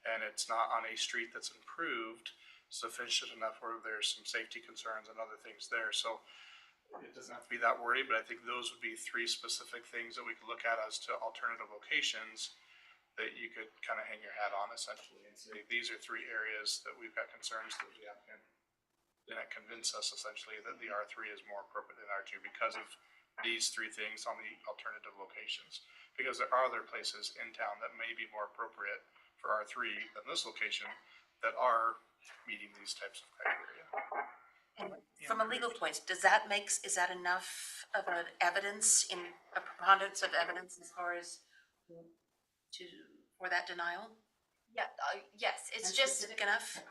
and it's not on a street that's improved sufficient enough where there's some safety concerns and other things there. So it doesn't have to be that wordy, but I think those would be 3 specific things that we could look at as to alternative locations that you could kind of hang your hat on essentially and say, these are 3 areas that we've got concerns that the applicant didn't convince us essentially that the R3 is more appropriate than R2 because of these 3 things on the alternative locations. Because there are other places in town that may be more appropriate for R3 than this location that are meeting these types of criteria. And from a legal point, is that enough of an evidence, in a preponderance of evidence as far as for that denial? Yeah, yes, it's That's just specific enough?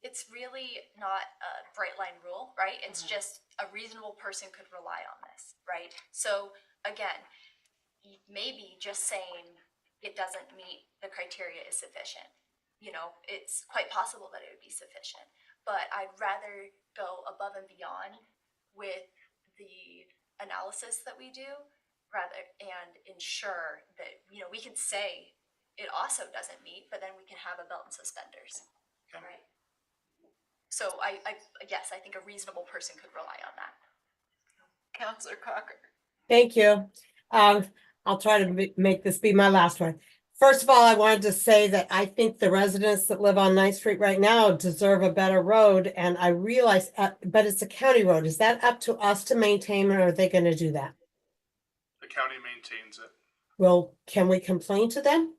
It's really not a bright line rule, right? It's just a reasonable person could rely on this, right? So again, maybe just saying it doesn't meet the criteria is sufficient. You know, it's quite possible that it would be sufficient, but I'd rather go above and beyond with the analysis that we do and ensure that, you know, we could say it also doesn't meet, but then we can have a belt and suspenders, right? So yes, I think a reasonable person could rely on that. Counselor Cocker. Thank you. I'll try to make this be my last one. First of all, I wanted to say that I think the residents that live on 9th Street right now deserve a better road, and I realize, but it's a county road. Is that up to us to maintain, or are they gonna do that? The county maintains it. Well, can we complain to them?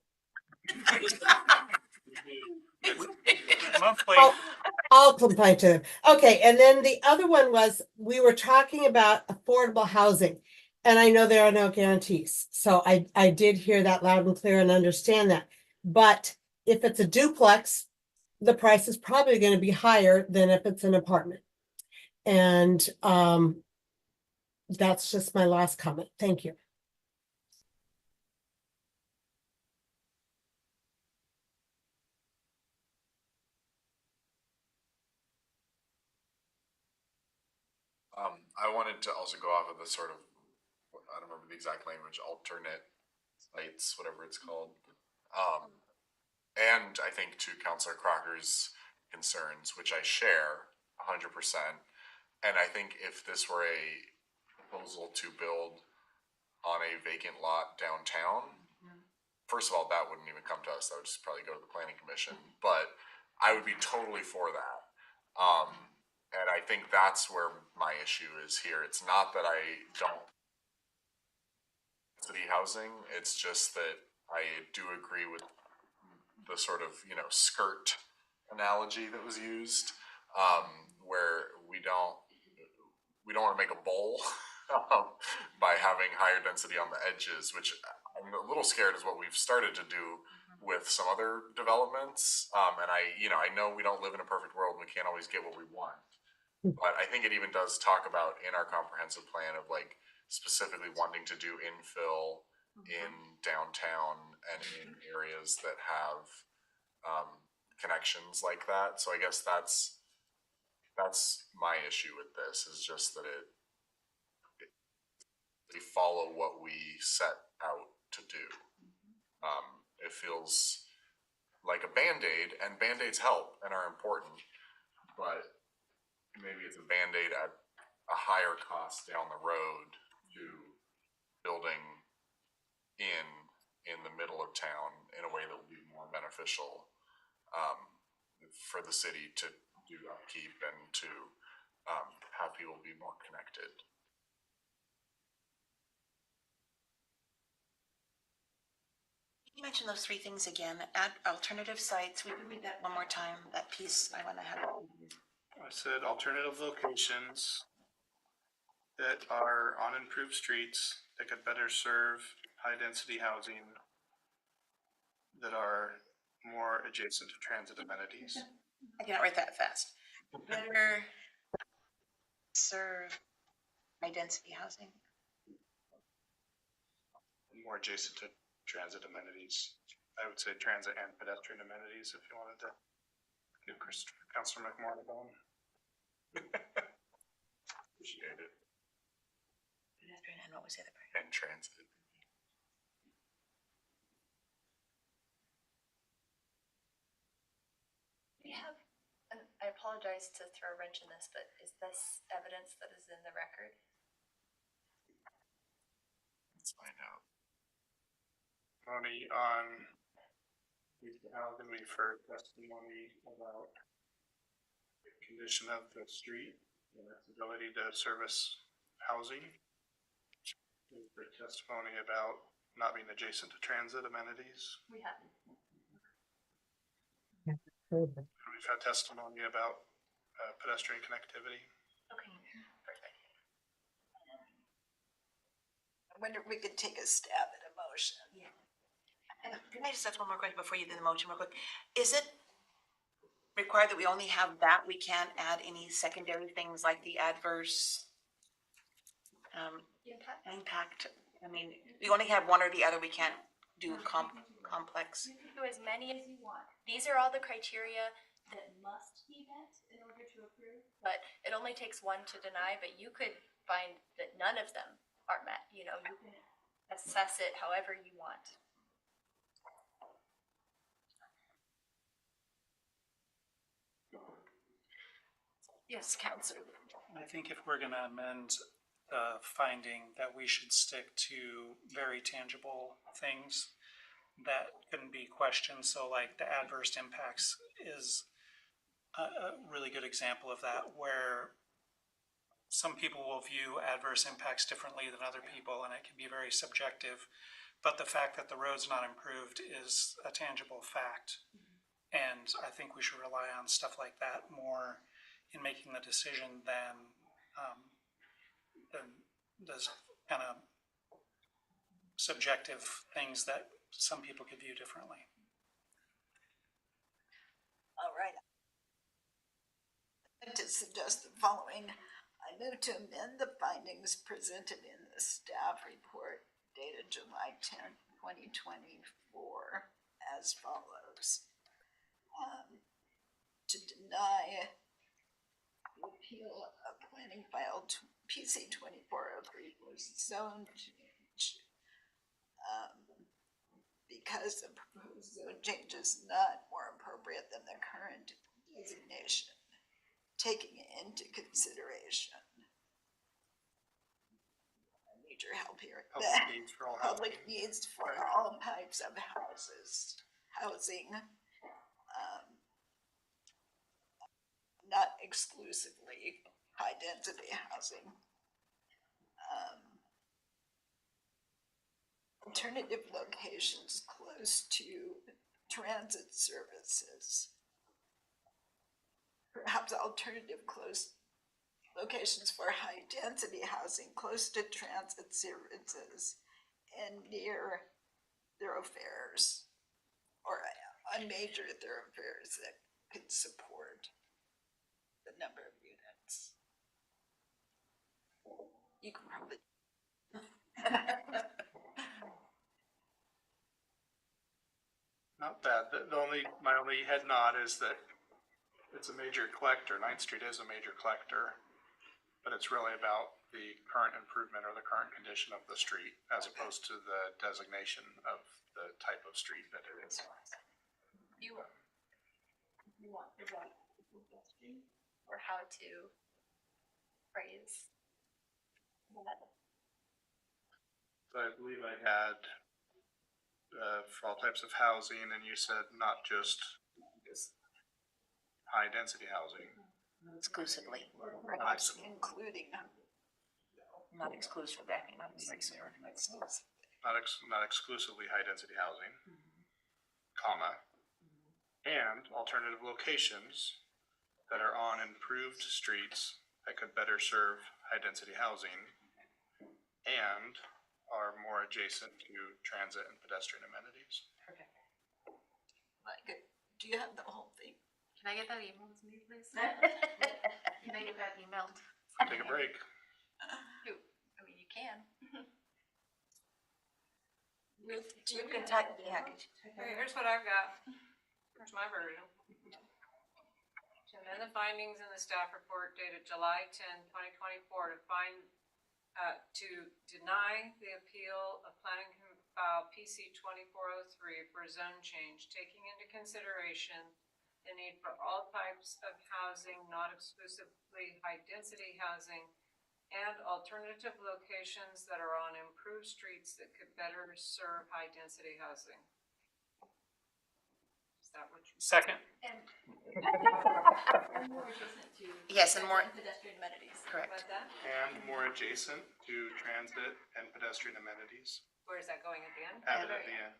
Monthly. I'll complain to them. Okay, and then the other one was, we were talking about affordable housing. And I know there are no guarantees, so I did hear that loud and clear and understand that. But if it's a duplex, the price is probably gonna be higher than if it's an apartment. And that's just my last comment. Thank you. I wanted to also go off of the sort of, I don't remember the exact language, alternate sites, whatever it's called. And I think to Councillor Crocker's concerns, which I share 100%. And I think if this were a proposal to build on a vacant lot downtown, first of all, that wouldn't even come to us. That would just probably go to the planning commission. But I would be totally for that. And I think that's where my issue is here. It's not that I don't city housing. It's just that I do agree with the sort of, skirt analogy that was used, where we don't want to make a bowl by having higher density on the edges, which I'm a little scared is what we've started to do with some other developments. And I know we don't live in a perfect world. We can't always get what we want. But I think it even does talk about in our comprehensive plan of like specifically wanting to do infill in downtown and in areas that have connections like that. So I guess that's my issue with this, is just that they follow what we set out to do. It feels like a Band-Aid, and Band-Aids help and are important, but maybe it's a Band-Aid at a higher cost down the road to building in the middle of town in a way that will be more beneficial for the city to do upkeep and to have people be more connected. You mentioned those three things again. Add alternative sites. We can read that one more time. That piece I want to have. I said alternative locations that are on improved streets that could better serve high-density housing that are more adjacent to transit amenities. I cannot write that fast. Better serve high-density housing. More adjacent to transit amenities. I would say transit and pedestrian amenities if you wanted to give Councilor McMorrin a bone. Appreciate it. Pedestrian and what was the other part? And transit. We have, and I apologize to throw a wrench in this, but is this evidence that is in the record? Let's find out. Testimony on housing, we've heard testimony about the condition of the street and its ability to service housing. We've heard testimony about not being adjacent to transit amenities. We have. We've had testimony about pedestrian connectivity. Okay, perfect. I wonder if we could take a stab at a motion. Yeah. And can I just ask one more question before you do the motion real quick? Is it required that we only have that? We can't add any secondary things like the adverse impact? I mean, we only have one or the other. We can't do complex. You can do as many as you want. These are all the criteria that must be met in order to approve. But it only takes one to deny, but you could find that none of them are met. You can assess it however you want. Yes, Counselor. I think if we're gonna amend the finding, that we should stick to very tangible things that can be questioned. So like the adverse impacts is a really good example of that, where some people will view adverse impacts differently than other people, and it can be very subjective. But the fact that the road's not improved is a tangible fact. And I think we should rely on stuff like that more in making the decision than those kind of subjective things that some people could view differently. All right. I'd like to suggest the following. I move to amend the findings presented in the staff report dated July 10th, 2024 as follows. To deny the appeal of planning file PC 2403 for zone change because the proposed zone change is not more appropriate than the current designation, taking into consideration. I need your help here. Public needs for all Public housing. needs for all types of housing, not exclusively high-density housing. Alternative locations close to transit services. Perhaps alternative close locations for high-density housing close to transit services and near thoroughfares or on major thoroughfares that could support the number of units. You can probably. Not bad. My only head nod is that it's a major collector. 9th Street is a major collector, but it's really about the current improvement or the current condition of the street as opposed to the designation of the type of street that it is. You want the right suggestion or how to phrase that? So I believe I had for all types of housing, and you said not just high density housing. Exclusively. Perhaps including. Not exclusively, I think not exclusively. Not exclusively high density housing, comma, and alternative locations that are on improved streets that could better serve high density housing and are more adjacent to transit and pedestrian amenities. Perfect. Like, do you have the whole thing? Can I get that emailed to me, please? Can I get that emailed? Take a break. I mean, you can. Ruth, do You can type, yeah. Okay, here's what I've got. Here's my version. To amend the findings in the staff report dated July 10, 2024 to deny the appeal of planning file PC 2403 for zone change, taking into consideration the need for all types of housing, not exclusively high-density housing, and alternative locations that are on improved streets that could better serve high-density housing. Is that what you? Second. Yes, and more, Pedestrian amenities. correct. Like that? And more adjacent to transit and pedestrian amenities. Where is that going at the end? Added at the end.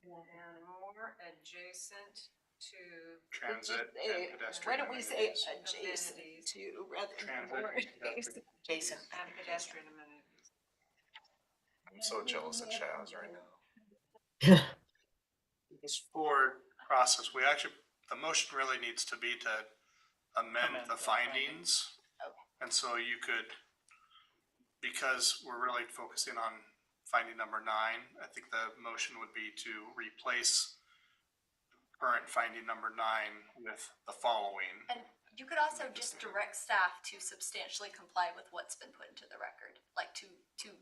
And more adjacent to. Transit Why and pedestrian don't we say amenities. adjacent to rather than Transit more and pedestrian. adjacent? Jason. And pedestrian amenities. I'm so jealous of Chaz right now. This forward process, the motion really needs to be to amend the findings. And so you could, because we're really focusing on finding number 9, I think the motion would be to replace current finding number 9 with the following. And you could also just direct staff to substantially comply with what's been put into the record, like to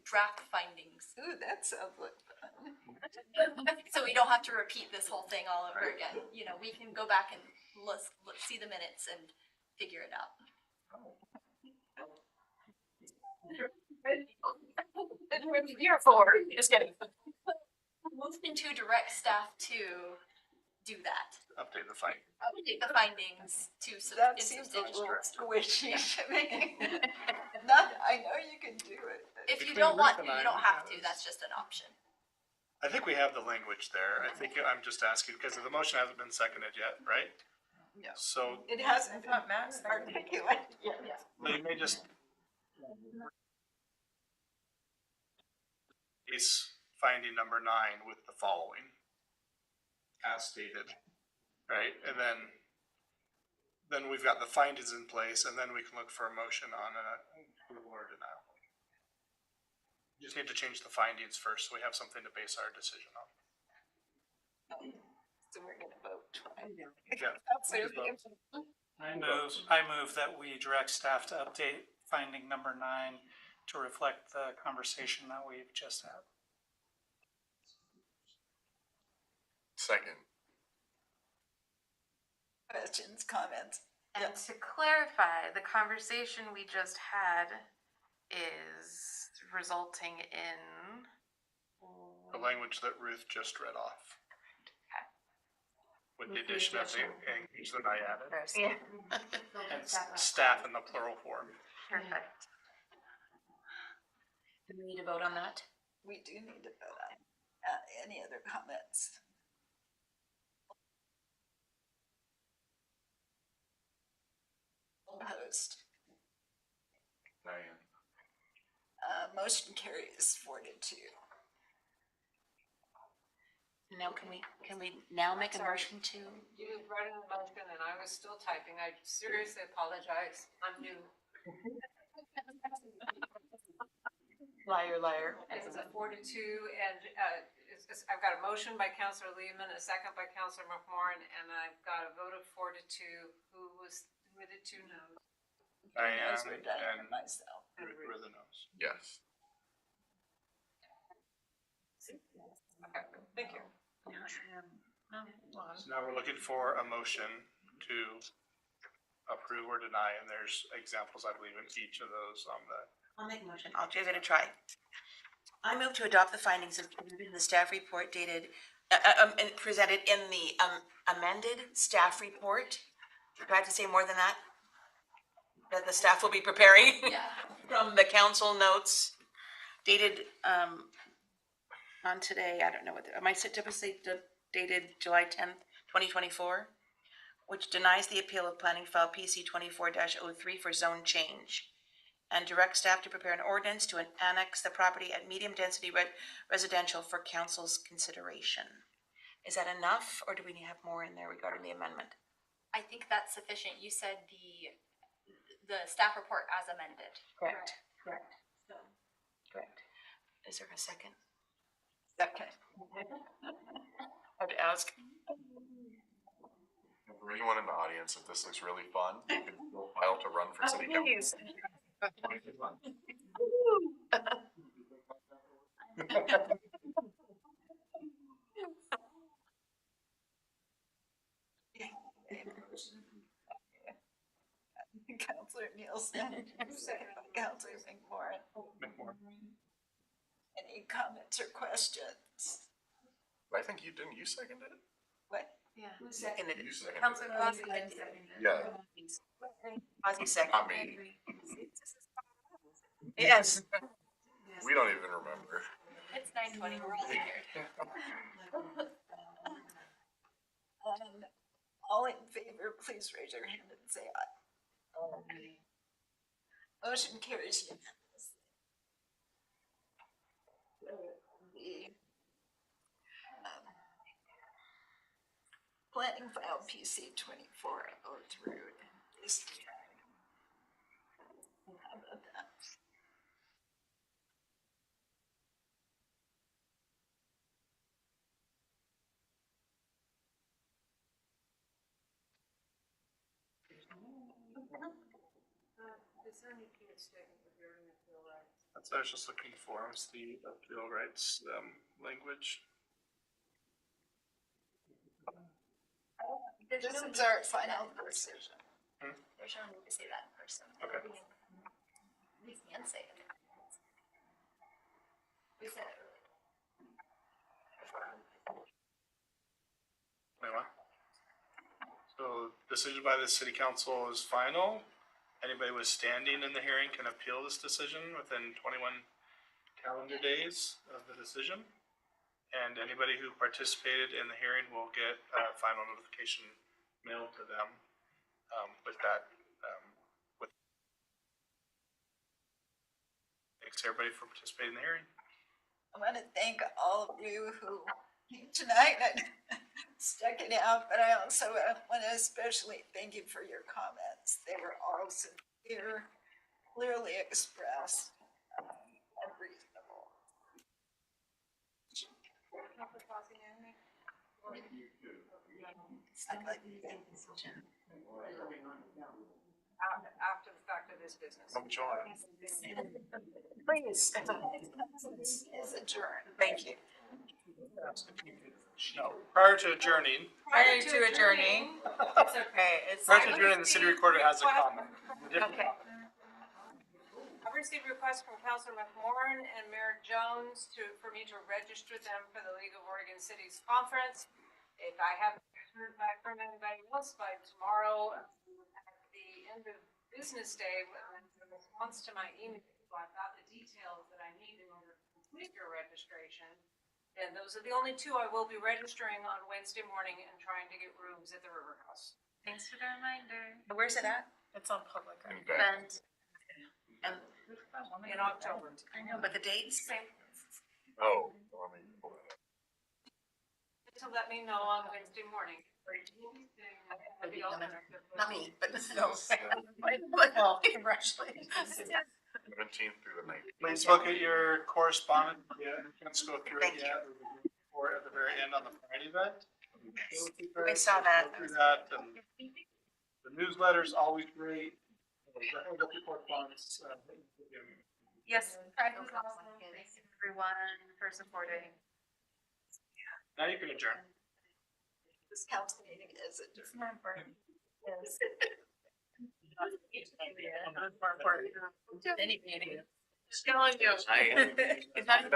draft findings. Ooh, that sounds like fun. So we don't have to repeat this whole thing all over again. You know, we can go back and let's see the minutes and figure it out. You're for, just kidding. Motion to direct staff to do that. Update the fight. Update the findings to That seems a little squishy to me. Not, I know you can do it. but- If you Between don't want Ruth to, and you I, don't we have have to. this. That's just an option. I think we have the language there. I think I'm just asking, because the motion hasn't been seconded yet, right? No. So, It hasn't been articulated yet. well, you may just case finding number 9 with the following, as stated, right? And then we've got the findings in place, and then we can look for a motion on an approval or denial. You just need to change the findings first, so we have something to base our decision on. So we're gonna vote. Yeah. I move that we direct staff to update finding number 9 to reflect the conversation that we've just had. Second. Questions, comments? And to clarify, the conversation we just had is resulting in The language that Ruth just read off. Okay. With the addition of the language that I added. Yeah. And staff in the plural form. Perfect. Do we need to vote on that? We do need to vote on, any other comments? Opposed. Diane. Motion carries 4-2. Now, can we now make a motion to? You read a motion and I was still typing. I seriously apologize. I'm new. Liar, liar. It's a 4-2 and I've got a motion by Councilor Lehman, a second by Councilor McMorrin, and I've got a vote of 4-2. Who were the 2 noes? Diane and myself. Ruth were the noes. Yes. Okay, thank you. So now we're looking for a motion to approve or deny, and there's examples, I believe, in each of those on the. I'll make a motion. I'll give it a try. I move to adopt the findings included in the staff report dated, and presented in the amended staff report. Do I have to say more than that? That the staff will be preparing from the council notes dated on today. I don't know what, am I typically dated July 10th, 2024, which denies the appeal of planning file PC 24-03 for zone change, and direct staff to prepare an ordinance to annex the property at medium density residential for council's consideration. Is that enough, or do we have more in there regarding the amendment? I think that's sufficient. You said the staff report as amended. Correct. Correct. Is there a second? Second. I have to ask. For anyone in the audience, if this looks really fun, you can file to run for city council. Councilor Nielsen, Councilor McMorrin. Any comments or questions? I think you didn't. You seconded it. What? Yeah. Who seconded it? You seconded Councilor it. Fossey did second it. Yeah. Ozzy second. Not me. Yes. We don't even remember. It's 9:20. We're all tired. All in favor, please raise your hand and say aye. Motion carries unanimously. The planning file PC 2403 is how about that? Is there any key statement regarding the appeal rights? That's what I was just looking for, was the appeal rights language. This is our final decision. There's no need to say that in person. Okay. We can say it. We said it earlier. Wait, what? So decision by the city council is final. Anybody was standing in the hearing can appeal this decision within 21 calendar days of the decision. And anybody who participated in the hearing will get a final notification mailed to them with that. Thanks everybody for participating in the hearing. I want to thank all of you who came tonight and stuck it out, but I also want to especially thank you for your comments. They were all sincere, clearly expressed, and reasonable. I'd like to make a decision. After the fact of this business. Please, is adjourned. Thank you. No, prior to adjourning. Prior to adjourning, it's okay, it's. Prior to adjourning, the city recorder has a comment. Okay. I've received requests from Councilor McMorrin and Mayor Jones for me to register them for the League of Oregon Cities Conference. If I haven't heard back from anybody else by tomorrow, at the end of business day, in response to my email, I've got the details that I need in order to complete your registration. And those are the only two I will be registering on Wednesday morning and trying to get rooms at the River House. Thanks for the reminder. Where's it at? It's on public. Bend. And In October. I know, but the dates? Oh, let me pull that up. To let me know on Wednesday morning. Not me, but no. Well, congratulations. 17th through the 19th. Please look at your correspondence. Yeah, let's go through it. Thank Yeah, or at the very end on the Friday event. I saw that. Go through that, and the newsletter's always great. Definitely look at correspondence. Yes, thanks everyone for supporting. Now you can adjourn. This council meeting is adjourned. Any meeting. Just telling you. It's not